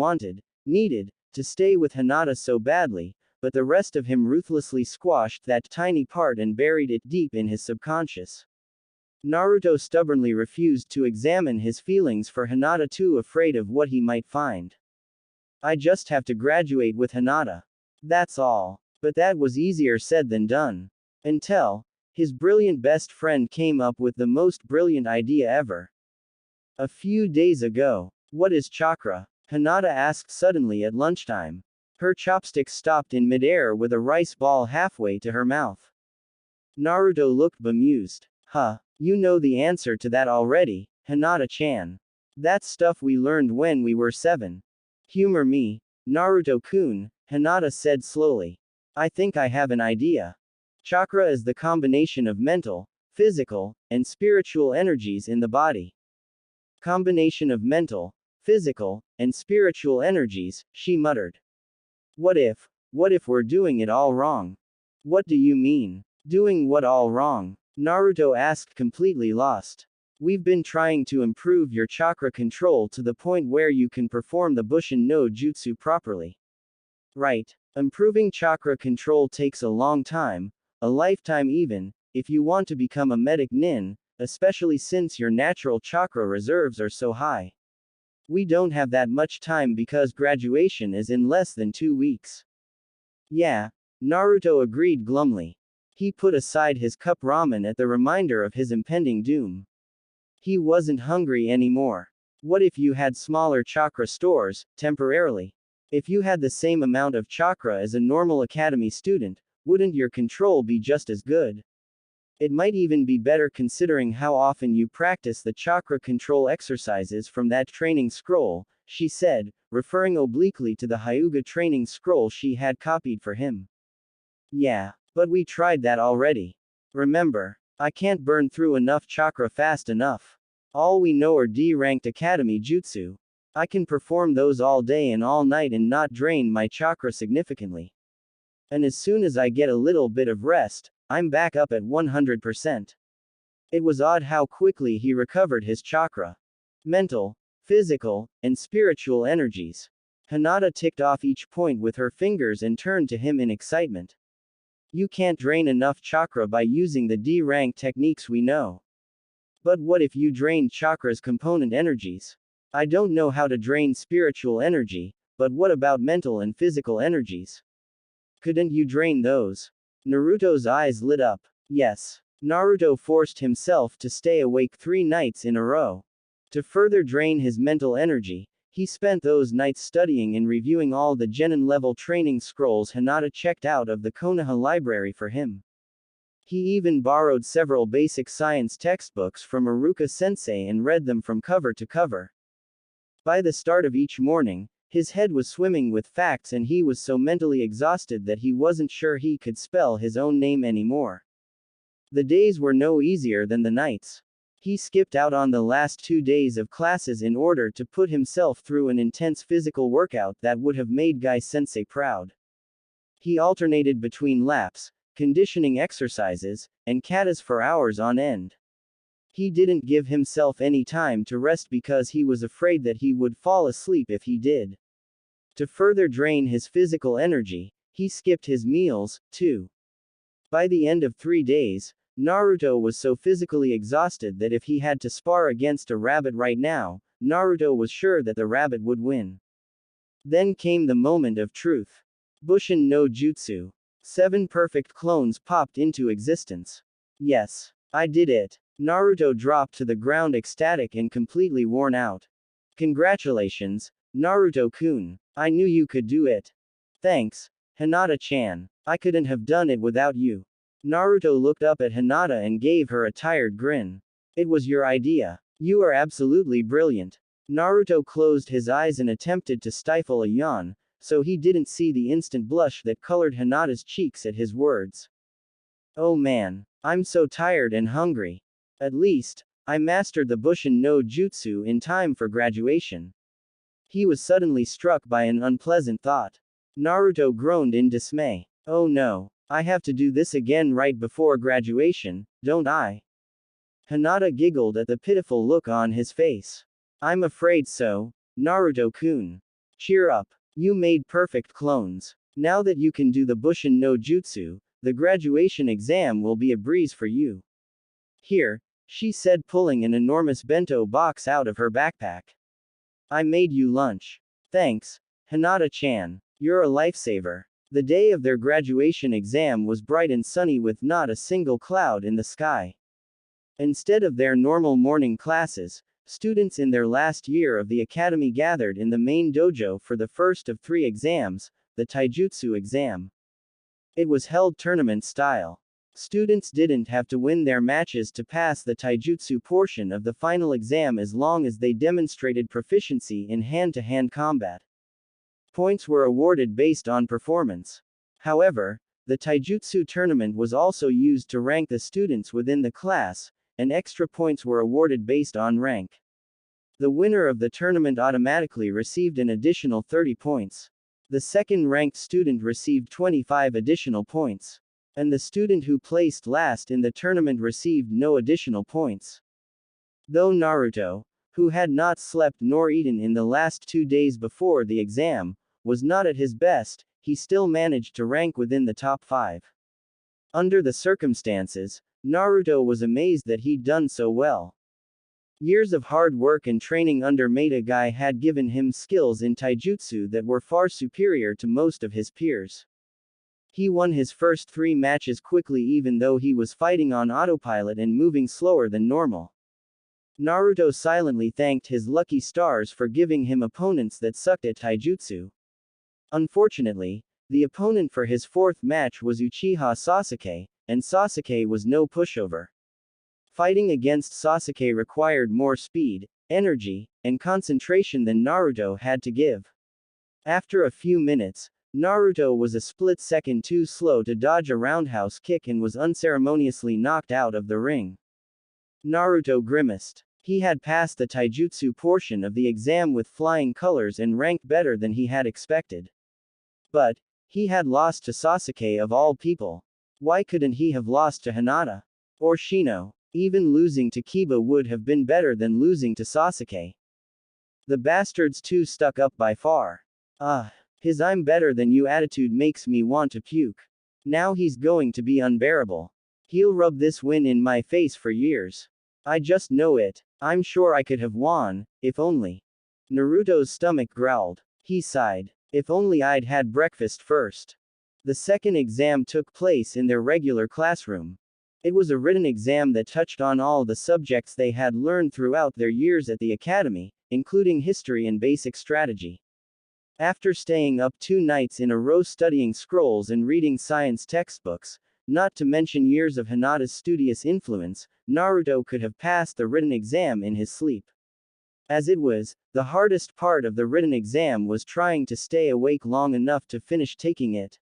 needed, to stay with Hinata so badly, but the rest of him ruthlessly squashed that tiny part and buried it deep in his subconscious. Naruto stubbornly refused to examine his feelings for Hinata, too afraid of what he might find. I just have to graduate with Hinata. That's all. But that was easier said than done. Until his brilliant best friend came up with the most brilliant idea ever. A few days ago. What is chakra? Hinata asked suddenly at lunchtime. Her chopstick stopped in midair with a rice ball halfway to her mouth. Naruto looked bemused. Huh, you know the answer to that already, Hinata-chan. That's stuff we learned when we were 7. Humor me, Naruto-kun, Hinata said slowly. I think I have an idea. Chakra is the combination of mental, physical, and spiritual energies in the body. Combination of mental, physical, and spiritual energies, she muttered. What if we're doing it all wrong? What do you mean? Doing what all wrong? Naruto asked, completely lost. We've been trying to improve your chakra control to the point where you can perform the Bushin no Jutsu properly. Right. Improving chakra control takes a long time, a lifetime even, if you want to become a medic nin, especially since your natural chakra reserves are so high. We don't have that much time because graduation is in less than 2 weeks. Yeah, Naruto agreed glumly. He put aside his cup ramen at the reminder of his impending doom. He wasn't hungry anymore. What if you had smaller chakra stores, temporarily? If you had the same amount of chakra as a normal academy student, wouldn't your control be just as good? It might even be better considering how often you practice the chakra control exercises from that training scroll, she said, referring obliquely to the Hyuga training scroll she had copied for him. Yeah, but we tried that already. Remember, I can't burn through enough chakra fast enough. All we know are D-ranked academy jutsu. I can perform those all day and all night and not drain my chakra significantly. And as soon as I get a little bit of rest, I'm back up at 100%. It was odd how quickly he recovered his chakra. Mental, physical, and spiritual energies. Hinata ticked off each point with her fingers and turned to him in excitement. You can't drain enough chakra by using the D-rank techniques we know. But what if you drained chakra's component energies? I don't know how to drain spiritual energy, but what about mental and physical energies? Couldn't you drain those? Naruto's eyes lit up. Yes. Naruto forced himself to stay awake 3 nights in a row. To further drain his mental energy, he spent those nights studying and reviewing all the genin level training scrolls Hinata checked out of the Konoha library for him. He even borrowed several basic science textbooks from Iruka sensei and read them from cover to cover. By the start of each morning, his head was swimming with facts and he was so mentally exhausted that he wasn't sure he could spell his own name anymore. The days were no easier than the nights. He skipped out on the last 2 days of classes in order to put himself through an intense physical workout that would have made Guy Sensei proud. He alternated between laps, conditioning exercises, and katas for hours on end. He didn't give himself any time to rest because he was afraid that he would fall asleep if he did. To further drain his physical energy, he skipped his meals, too. By the end of 3 days, Naruto was so physically exhausted that if he had to spar against a rabbit right now, Naruto was sure that the rabbit would win. Then came the moment of truth. Bushin no Jutsu. 7 perfect clones popped into existence. Yes, I did it. Naruto dropped to the ground ecstatic and completely worn out. Congratulations, Naruto-kun. I knew you could do it. Thanks, Hinata-chan. I couldn't have done it without you. Naruto looked up at Hinata and gave her a tired grin. It was your idea. You are absolutely brilliant. Naruto closed his eyes and attempted to stifle a yawn, so he didn't see the instant blush that colored Hinata's cheeks at his words. Oh man, I'm so tired and hungry. At least, I mastered the Bushin no Jutsu in time for graduation. He was suddenly struck by an unpleasant thought. Naruto groaned in dismay. Oh no, I have to do this again right before graduation, don't I? Hinata giggled at the pitiful look on his face. I'm afraid so, Naruto-kun. Cheer up. You made perfect clones. Now that you can do the Bushin no Jutsu, the graduation exam will be a breeze for you. Here, she said, pulling an enormous bento box out of her backpack. I made you lunch. Thanks, Hinata-chan. You're a lifesaver. The day of their graduation exam was bright and sunny with not a single cloud in the sky. Instead of their normal morning classes, students in their last year of the academy gathered in the main dojo for the first of 3 exams, the taijutsu exam. It was held tournament style. Students didn't have to win their matches to pass the taijutsu portion of the final exam as long as they demonstrated proficiency in hand-to-hand combat. Points were awarded based on performance. However, the taijutsu tournament was also used to rank the students within the class, and extra points were awarded based on rank. The winner of the tournament automatically received an additional 30 points. The second-ranked student received 25 additional points. And the student who placed last in the tournament received no additional points. Though Naruto, who had not slept nor eaten in the last 2 days before the exam, was not at his best, he still managed to rank within the top 5. Under the circumstances, Naruto was amazed that he'd done so well. Years of hard work and training under Maida Guy had given him skills in taijutsu that were far superior to most of his peers. He won his first 3 matches quickly even though he was fighting on autopilot and moving slower than normal. Naruto silently thanked his lucky stars for giving him opponents that sucked at taijutsu. Unfortunately, the opponent for his 4th match was Uchiha Sasuke, and Sasuke was no pushover. Fighting against Sasuke required more speed, energy, and concentration than Naruto had to give. After a few minutes, Naruto was a split second too slow to dodge a roundhouse kick and was unceremoniously knocked out of the ring. Naruto grimaced. He had passed the taijutsu portion of the exam with flying colors and ranked better than he had expected. But he had lost to Sasuke of all people. Why couldn't he have lost to Hinata? Or Shino? Even losing to Kiba would have been better than losing to Sasuke. The bastard's too stuck up by far. His "I'm better than you" attitude makes me want to puke. Now he's going to be unbearable. He'll rub this win in my face for years. I just know it. I'm sure I could have won, if only. Naruto's stomach growled. He sighed. If only I'd had breakfast first. The second exam took place in their regular classroom. It was a written exam that touched on all the subjects they had learned throughout their years at the academy, including history and basic strategy. After staying up 2 nights in a row studying scrolls and reading science textbooks, not to mention years of Hinata's studious influence, Naruto could have passed the written exam in his sleep. As it was, the hardest part of the written exam was trying to stay awake long enough to finish taking it.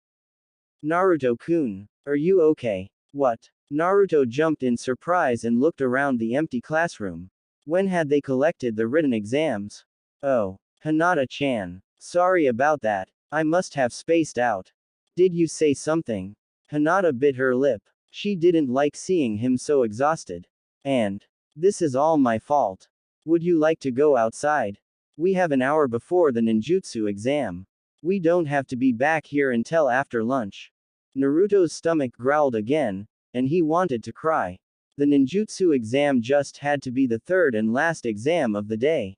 Naruto-kun, are you okay? What? Naruto jumped in surprise and looked around the empty classroom. When had they collected the written exams? Oh, Hinata-chan. Sorry about that. I must have spaced out. Did you say something? Hinata bit her lip. She didn't like seeing him so exhausted. And this is all my fault. Would you like to go outside? We have an hour before the ninjutsu exam. We don't have to be back here until after lunch. Naruto's stomach growled again, and he wanted to cry. The ninjutsu exam just had to be the 3rd and last exam of the day.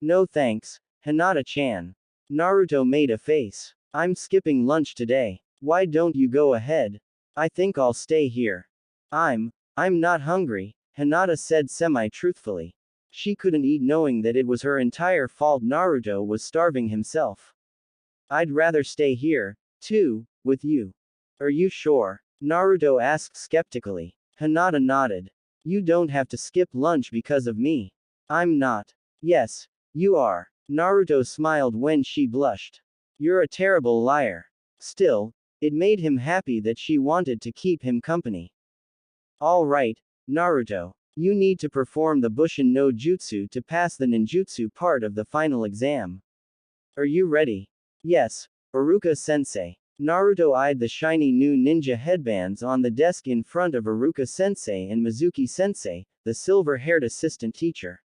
No thanks, Hinata-chan. Naruto made a face. I'm skipping lunch today. Why don't you go ahead? I think I'll stay here. I'm not hungry, Hinata said semi-truthfully. She couldn't eat knowing that it was her entire fault Naruto was starving himself. I'd rather stay here, too, with you. Are you sure? Naruto asked skeptically. Hinata nodded. You don't have to skip lunch because of me. I'm not. Yes, you are. Naruto smiled when she blushed. You're a terrible liar. Still, it made him happy that she wanted to keep him company. All right, Naruto. You need to perform the Bushin no Jutsu to pass the ninjutsu part of the final exam. Are you ready? Yes, Iruka-sensei. Naruto eyed the shiny new ninja headbands on the desk in front of Iruka-sensei and Mizuki-sensei, the silver-haired assistant teacher.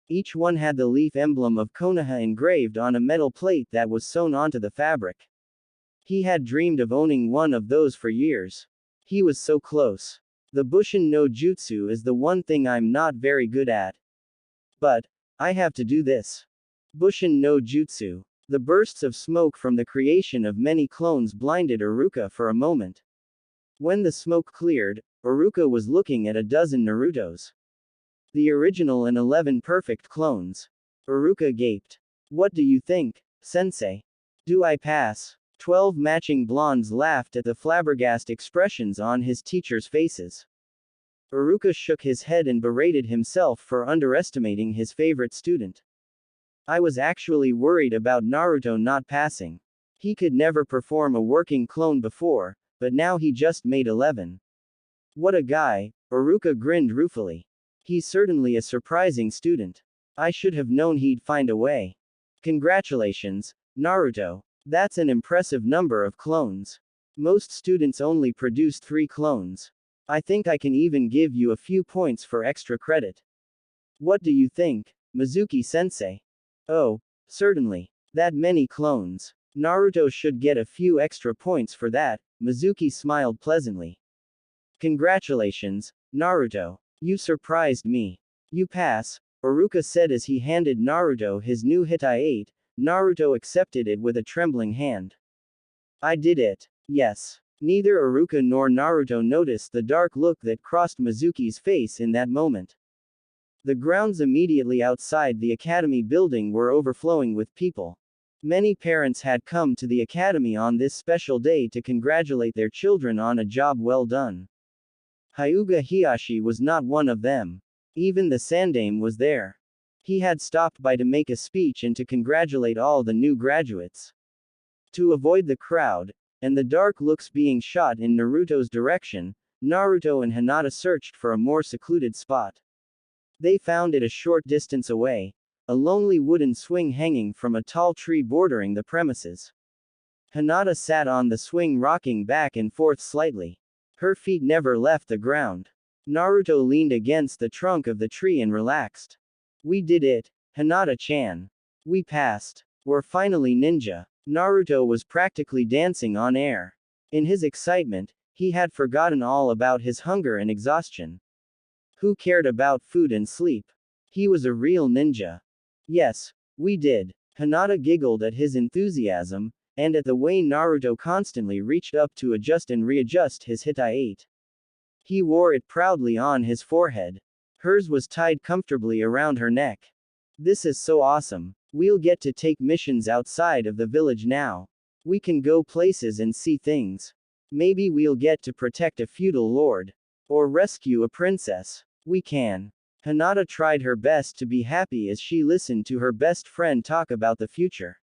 Each one had the leaf emblem of Konoha engraved on a metal plate that was sewn onto the fabric. He had dreamed of owning one of those for years. He was so close. The Bushin no Jutsu is the one thing I'm not very good at. But I have to do this. Bushin no Jutsu. The bursts of smoke from the creation of many clones blinded Iruka for a moment. When the smoke cleared, Iruka was looking at a dozen Narutos. The original and 11 perfect clones. Iruka gaped. What do you think, sensei? Do I pass? 12 matching blondes laughed at the flabbergasted expressions on his teachers' faces. Iruka shook his head and berated himself for underestimating his favorite student. I was actually worried about Naruto not passing. He could never perform a working clone before, but now he just made 11. What a guy, Iruka grinned ruefully. He's certainly a surprising student. I should have known he'd find a way. Congratulations, Naruto. That's an impressive number of clones. Most students only produce 3 clones. I think I can even give you a few points for extra credit. What do you think, Mizuki-sensei? Oh, certainly. That many clones. Naruto should get a few extra points for that, Mizuki smiled pleasantly. Congratulations, Naruto. You surprised me. You pass, Iruka said as he handed Naruto his new Hitai 8. Naruto accepted it with a trembling hand. I did it. Yes. Neither Iruka nor Naruto noticed the dark look that crossed Mizuki's face in that moment. The grounds immediately outside the academy building were overflowing with people. Many parents had come to the academy on this special day to congratulate their children on a job well done. Hyuga Hiyashi was not one of them. Even the Sandame was there. He had stopped by to make a speech and to congratulate all the new graduates. To avoid the crowd, and the dark looks being shot in Naruto's direction, Naruto and Hinata searched for a more secluded spot. They found it a short distance away, a lonely wooden swing hanging from a tall tree bordering the premises. Hinata sat on the swing rocking back and forth slightly. Her feet never left the ground. Naruto leaned against the trunk of the tree and relaxed. We did it, Hinata-chan. We passed. We're finally ninja. Naruto was practically dancing on air. In his excitement, he had forgotten all about his hunger and exhaustion. Who cared about food and sleep? He was a real ninja. Yes, we did. Hinata giggled at his enthusiasm, and at the way Naruto constantly reached up to adjust and readjust his Hitai 8. He wore it proudly on his forehead. Hers was tied comfortably around her neck. This is so awesome. We'll get to take missions outside of the village now. We can go places and see things. Maybe we'll get to protect a feudal lord. Or rescue a princess. We can. Hinata tried her best to be happy as she listened to her best friend talk about the future.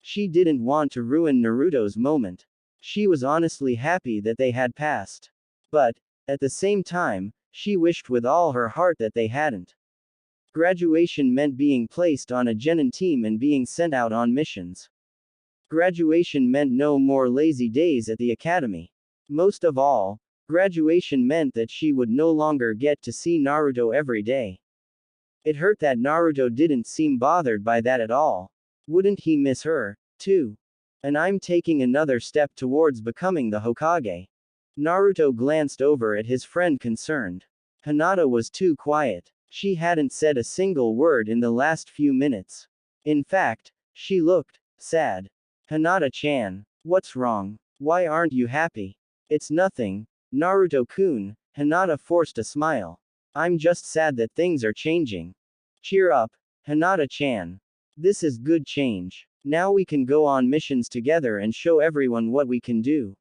She didn't want to ruin Naruto's moment. She was honestly happy that they had passed. But, at the same time, she wished with all her heart that they hadn't. Graduation meant being placed on a genin team and being sent out on missions. Graduation meant no more lazy days at the academy. Most of all, graduation meant that she would no longer get to see Naruto every day. It hurt that Naruto didn't seem bothered by that at all. Wouldn't he miss her, too? And I'm taking another step towards becoming the Hokage. Naruto glanced over at his friend concerned. Hinata was too quiet. She hadn't said a single word in the last few minutes. In fact, she looked sad. Hinata-chan, what's wrong? Why aren't you happy? It's nothing, Naruto-kun, Hinata forced a smile. I'm just sad that things are changing. Cheer up, Hinata-chan. This is good change. Now we can go on missions together and show everyone what we can do.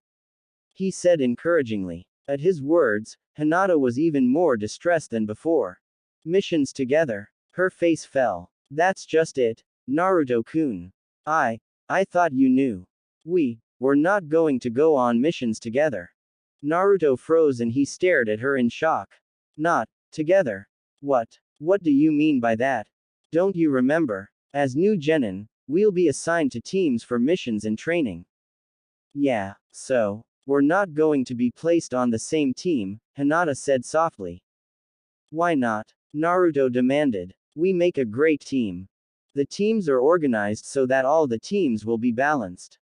He said encouragingly. At his words, Hinata was even more distressed than before. Missions together. Her face fell. That's just it, Naruto-kun. I thought you knew. We're not going to go on missions together. Naruto froze and he stared at her in shock. Not together. What do you mean by that? Don't you remember? As new genin, we'll be assigned to teams for missions and training. Yeah, so, we're not going to be placed on the same team, Hinata said softly. Why not? Naruto demanded. We make a great team. The teams are organized so that all the teams will be balanced.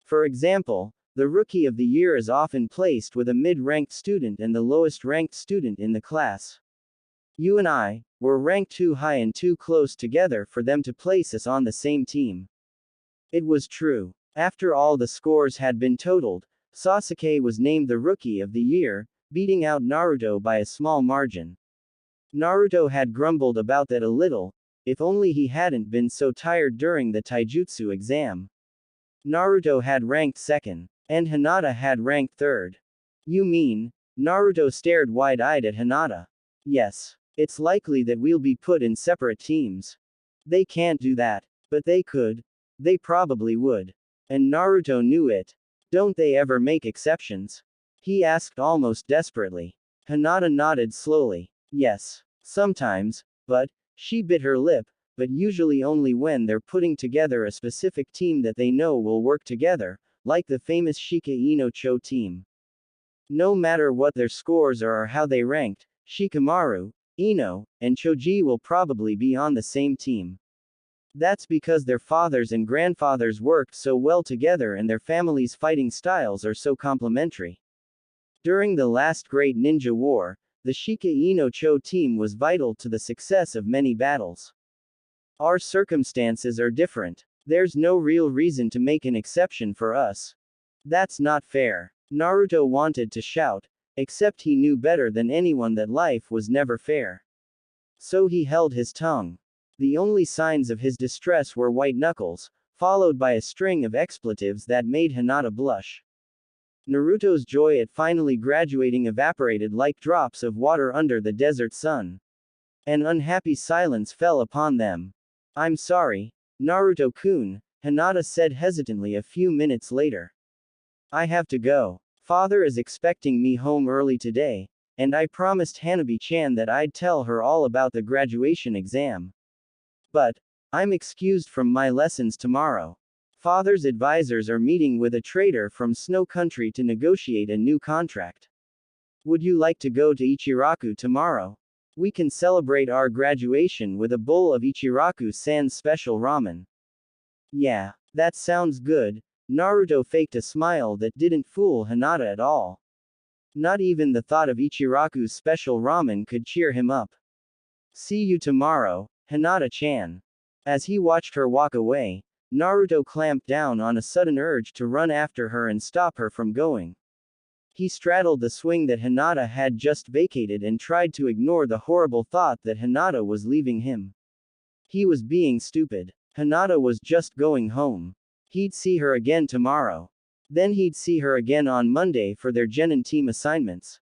For example, the Rookie of the Year is often placed with a mid-ranked student and the lowest-ranked student in the class. You and I were ranked too high and too close together for them to place us on the same team. It was true. After all the scores had been totaled, Sasuke was named the Rookie of the Year, beating out Naruto by a small margin. Naruto had grumbled about that a little, if only he hadn't been so tired during the taijutsu exam. Naruto had ranked second, and Hinata had ranked third. You mean? Naruto stared wide-eyed at Hinata. Yes. It's likely that we'll be put in separate teams. They can't do that. But they could. They probably would. And Naruto knew it. Don't they ever make exceptions? He asked almost desperately. Hinata nodded slowly. Yes. Sometimes, but, she bit her lip, but usually only when they're putting together a specific team that they know will work together, like the famous Shika Ino Cho team. No matter what their scores are or how they ranked, Shikamaru, Ino, and Choji will probably be on the same team. That's because their fathers and grandfathers worked so well together and their families' fighting styles are so complementary. During the last Great Ninja War, the Shika Ino Cho team was vital to the success of many battles. Our circumstances are different. There's no real reason to make an exception for us. That's not fair. Naruto wanted to shout, except he knew better than anyone that life was never fair. So he held his tongue. The only signs of his distress were white knuckles, followed by a string of expletives that made Hinata blush. Naruto's joy at finally graduating evaporated like drops of water under the desert sun. An unhappy silence fell upon them. I'm sorry, Naruto-kun, Hinata said hesitantly a few minutes later. I have to go. Father is expecting me home early today, and I promised Hanabi-chan that I'd tell her all about the graduation exam. But, I'm excused from my lessons tomorrow. Father's advisors are meeting with a trader from Snow Country to negotiate a new contract. Would you like to go to Ichiraku tomorrow? We can celebrate our graduation with a bowl of Ichiraku-san's special ramen. Yeah, that sounds good. Naruto faked a smile that didn't fool Hinata at all. Not even the thought of Ichiraku's special ramen could cheer him up. See you tomorrow, Hinata-chan. As he watched her walk away, Naruto clamped down on a sudden urge to run after her and stop her from going. He straddled the swing that Hinata had just vacated and tried to ignore the horrible thought that Hinata was leaving him. He was being stupid. Hinata was just going home. He'd see her again tomorrow. Then he'd see her again on Monday for their genin team assignments.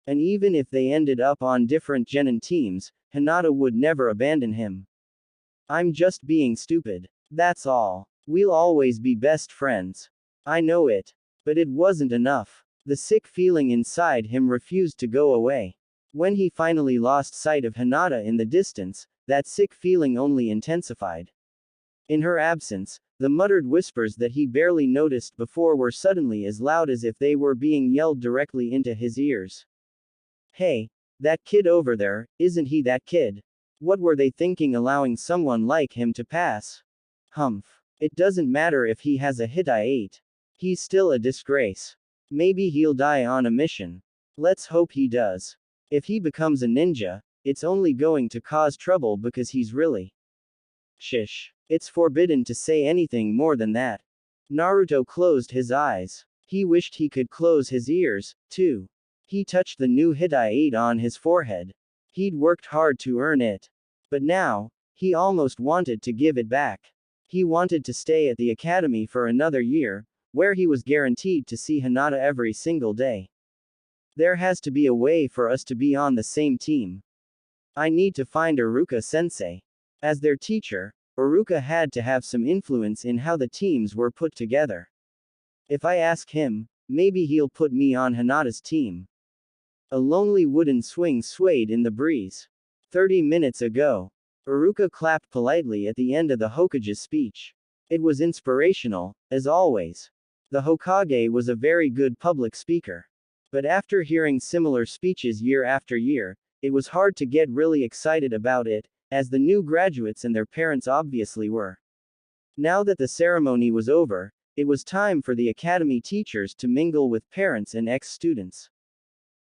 And even if they ended up on different genin teams, Hinata would never abandon him. I'm just being stupid. That's all. We'll always be best friends. I know it. But it wasn't enough. The sick feeling inside him refused to go away. When he finally lost sight of Hinata in the distance, that sick feeling only intensified. In her absence, the muttered whispers that he barely noticed before were suddenly as loud as if they were being yelled directly into his ears. Hey, that kid over there, isn't he that kid? What were they thinking allowing someone like him to pass? Humph. It doesn't matter if he has a Hittite. He's still a disgrace. Maybe he'll die on a mission. Let's hope he does. If he becomes a ninja, it's only going to cause trouble because he's really. Shish. It's forbidden to say anything more than that. Naruto closed his eyes. He wished he could close his ears, too. He touched the new Hittite on his forehead. He'd worked hard to earn it. But now, he almost wanted to give it back. He wanted to stay at the academy for another year, where he was guaranteed to see Hinata every single day. There has to be a way for us to be on the same team. I need to find Iruka-sensei. As their teacher, Iruka had to have some influence in how the teams were put together. If I ask him, maybe he'll put me on Hinata's team. A lonely wooden swing swayed in the breeze. 30 minutes ago. Iruka clapped politely at the end of the Hokage's speech. It was inspirational, as always. The Hokage was a very good public speaker. But after hearing similar speeches year after year, it was hard to get really excited about it, as the new graduates and their parents obviously were. Now that the ceremony was over, it was time for the academy teachers to mingle with parents and ex-students.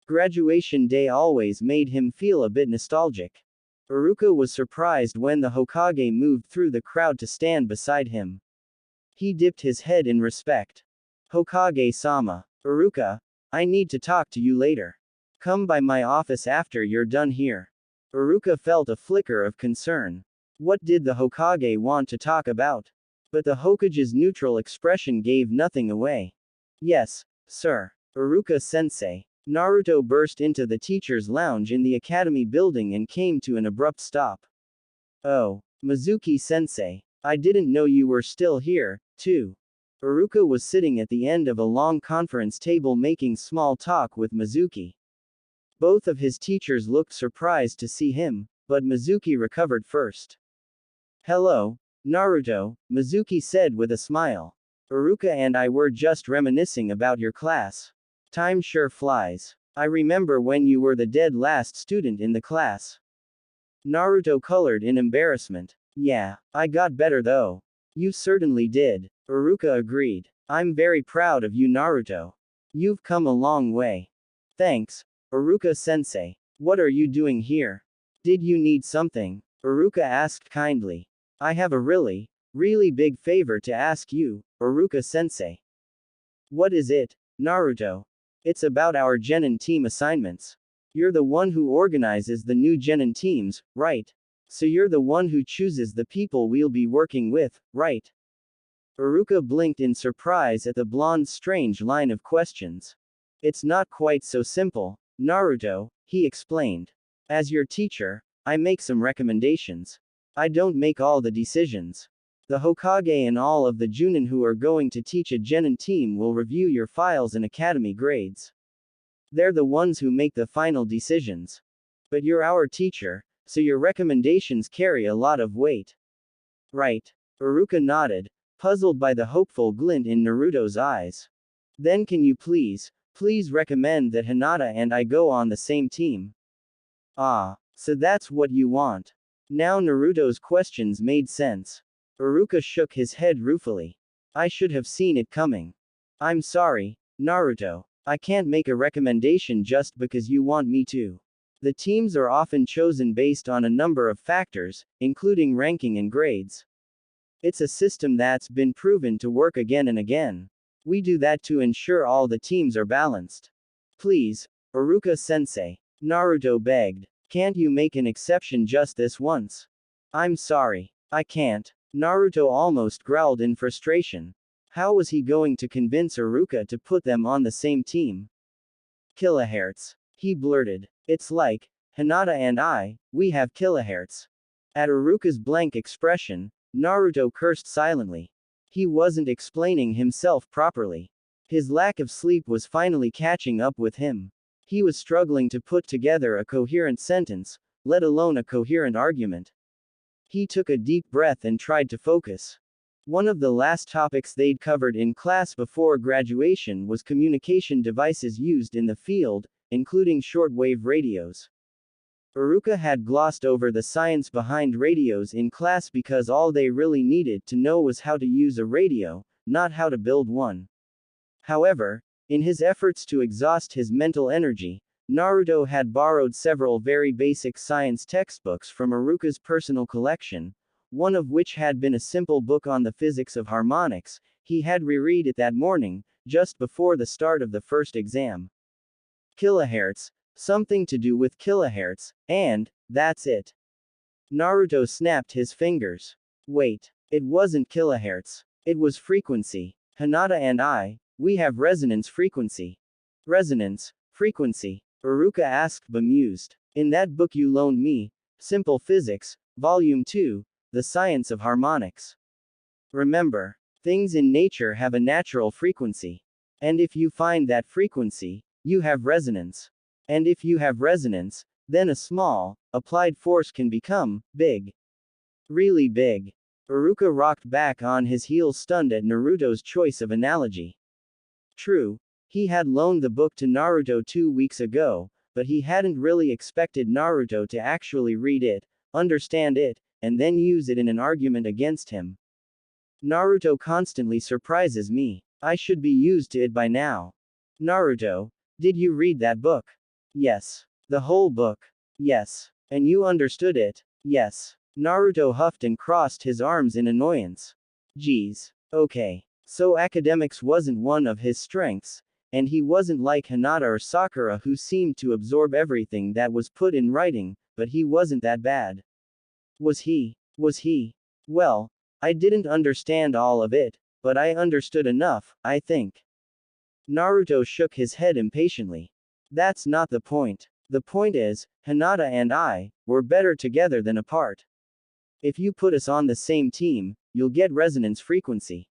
Graduation day always made him feel a bit nostalgic. Iruka was surprised when the Hokage moved through the crowd to stand beside him. He dipped his head in respect. Hokage-sama. Iruka, I need to talk to you later. Come by my office after you're done here. Iruka felt a flicker of concern. What did the Hokage want to talk about? But the Hokage's neutral expression gave nothing away. Yes, sir. Iruka-sensei. Naruto burst into the teacher's lounge in the academy building and came to an abrupt stop. Oh, Mizuki-sensei. I didn't know you were still here, too. Iruka was sitting at the end of a long conference table making small talk with Mizuki. Both of his teachers looked surprised to see him, but Mizuki recovered first. Hello, Naruto, Mizuki said with a smile. Iruka and I were just reminiscing about your class. Time sure flies. I remember when you were the dead last student in the class. Naruto colored in embarrassment. Yeah, I got better though. You certainly did. Iruka agreed. I'm very proud of you, Naruto. You've come a long way. Thanks, Iruka-sensei. What are you doing here? Did you need something? Iruka asked kindly. I have a really big favor to ask you, Iruka-sensei. What is it, Naruto? It's about our Genin team assignments. You're the one who organizes the new Genin teams, right? So you're the one who chooses the people we'll be working with, right? Iruka blinked in surprise at the blonde's strange line of questions. It's not quite so simple, Naruto, he explained. As your teacher, I make some recommendations. I don't make all the decisions. The Hokage and all of the Junin who are going to teach a Genin team will review your files and academy grades. They're the ones who make the final decisions. But you're our teacher, so your recommendations carry a lot of weight. Right. Iruka nodded, puzzled by the hopeful glint in Naruto's eyes. Then can you please recommend that Hinata and I go on the same team? Ah, so that's what you want. Now Naruto's questions made sense. Iruka shook his head ruefully. I should have seen it coming. I'm sorry, Naruto. I can't make a recommendation just because you want me to. The teams are often chosen based on a number of factors, including ranking and grades. It's a system that's been proven to work again and again. We do that to ensure all the teams are balanced. Please, Iruka-sensei. Naruto begged. Can't you make an exception just this once? I'm sorry. I can't. Naruto almost growled in frustration. How was he going to convince Iruka to put them on the same team? Kilohertz. He blurted. It's like, Hinata and I, we have kilohertz. At Iruka's blank expression, Naruto cursed silently. He wasn't explaining himself properly. His lack of sleep was finally catching up with him. He was struggling to put together a coherent sentence, let alone a coherent argument. He took a deep breath and tried to focus. One of the last topics they'd covered in class before graduation was communication devices used in the field, including shortwave radios. Iruka had glossed over the science behind radios in class because all they really needed to know was how to use a radio, not how to build one. However, in his efforts to exhaust his mental energy, Naruto had borrowed several very basic science textbooks from Iruka's personal collection, one of which had been a simple book on the physics of harmonics. He had reread it that morning, just before the start of the first exam. Kilohertz, something to do with kilohertz, and that's it. Naruto snapped his fingers. Wait, it wasn't kilohertz. It was frequency. Hinata and I, we have resonance frequency. Resonance frequency? Iruka asked bemused. In that book you loaned me, Simple Physics, Volume 2, The Science of Harmonics. Remember, things in nature have a natural frequency. And if you find that frequency, you have resonance. And if you have resonance, then a small, applied force can become big. Really big. Iruka rocked back on his heels, stunned at Naruto's choice of analogy. True, he had loaned the book to Naruto 2 weeks ago, but he hadn't really expected Naruto to actually read it, understand it, and then use it in an argument against him. Naruto constantly surprises me. I should be used to it by now. Naruto, did you read that book? Yes. The whole book? Yes. And you understood it? Yes. Naruto huffed and crossed his arms in annoyance. Geez. Okay. So academics wasn't one of his strengths, and he wasn't like Hinata or Sakura who seemed to absorb everything that was put in writing, but he wasn't that bad. Was he? Well, I didn't understand all of it, but I understood enough, I think. Naruto shook his head impatiently. That's not the point. The point is, Hinata and I, were better together than apart. If you put us on the same team, you'll get resonance frequency.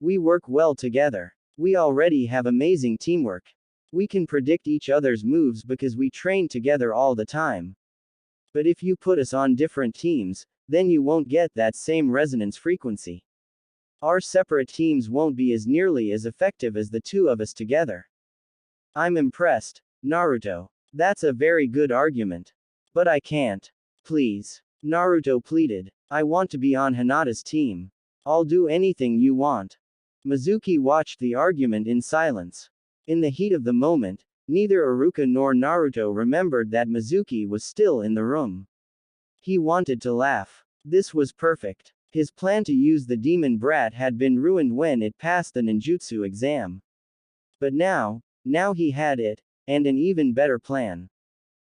We work well together. We already have amazing teamwork. We can predict each other's moves because we train together all the time. But if you put us on different teams, then you won't get that same resonance frequency. Our separate teams won't be as nearly as effective as the two of us together. I'm impressed, Naruto. That's a very good argument. But I can't. Please. Naruto pleaded. I want to be on Hinata's team. I'll do anything you want. Mizuki watched the argument in silence. In the heat of the moment, neither Iruka nor Naruto remembered that Mizuki was still in the room. He wanted to laugh. This was perfect. His plan to use the demon brat had been ruined when it passed the ninjutsu exam. But now he had it, and an even better plan.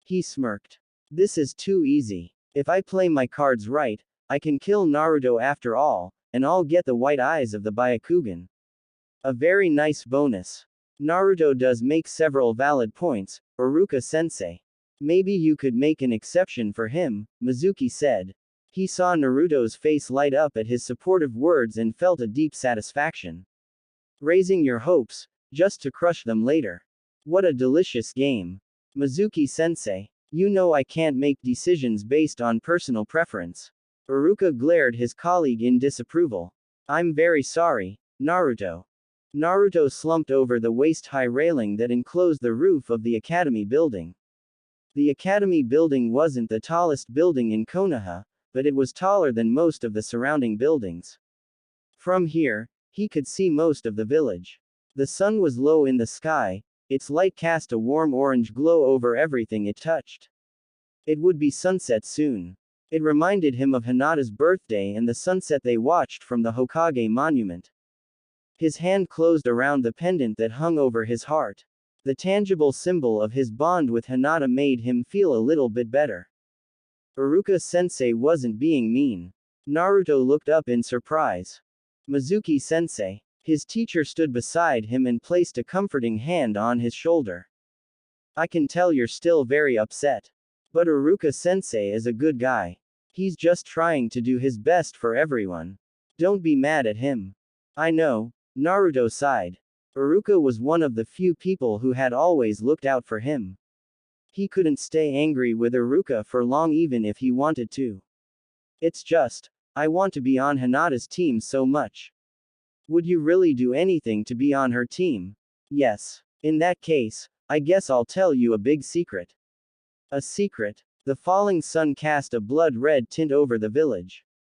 He smirked. This is too easy. If I play my cards right, I can kill Naruto after all, and I'll get the white eyes of the Byakugan. A very nice bonus. Naruto does make several valid points, Iruka-sensei. Maybe you could make an exception for him, Mizuki said. He saw Naruto's face light up at his supportive words and felt a deep satisfaction. Raising your hopes, just to crush them later. What a delicious game. Mizuki-sensei. You know I can't make decisions based on personal preference. Iruka glared his colleague in disapproval. I'm very sorry, Naruto. Naruto slumped over the waist-high railing that enclosed the roof of the academy building. The academy building wasn't the tallest building in Konoha, but it was taller than most of the surrounding buildings. From here, he could see most of the village. The sun was low in the sky, its light cast a warm orange glow over everything it touched. It would be sunset soon. It reminded him of Hinata's birthday and the sunset they watched from the Hokage monument. His hand closed around the pendant that hung over his heart. The tangible symbol of his bond with Hinata made him feel a little bit better. Iruka-sensei wasn't being mean. Naruto looked up in surprise. Mizuki-sensei. His teacher stood beside him and placed a comforting hand on his shoulder. I can tell you're still very upset. But Iruka-sensei is a good guy. He's just trying to do his best for everyone. Don't be mad at him. I know, Naruto sighed. Iruka was one of the few people who had always looked out for him. He couldn't stay angry with Iruka for long even if he wanted to. It's just, I want to be on Hinata's team so much. Would you really do anything to be on her team? Yes. In that case, I guess I'll tell you a big secret. A secret? The falling sun cast a blood-red tint over the village.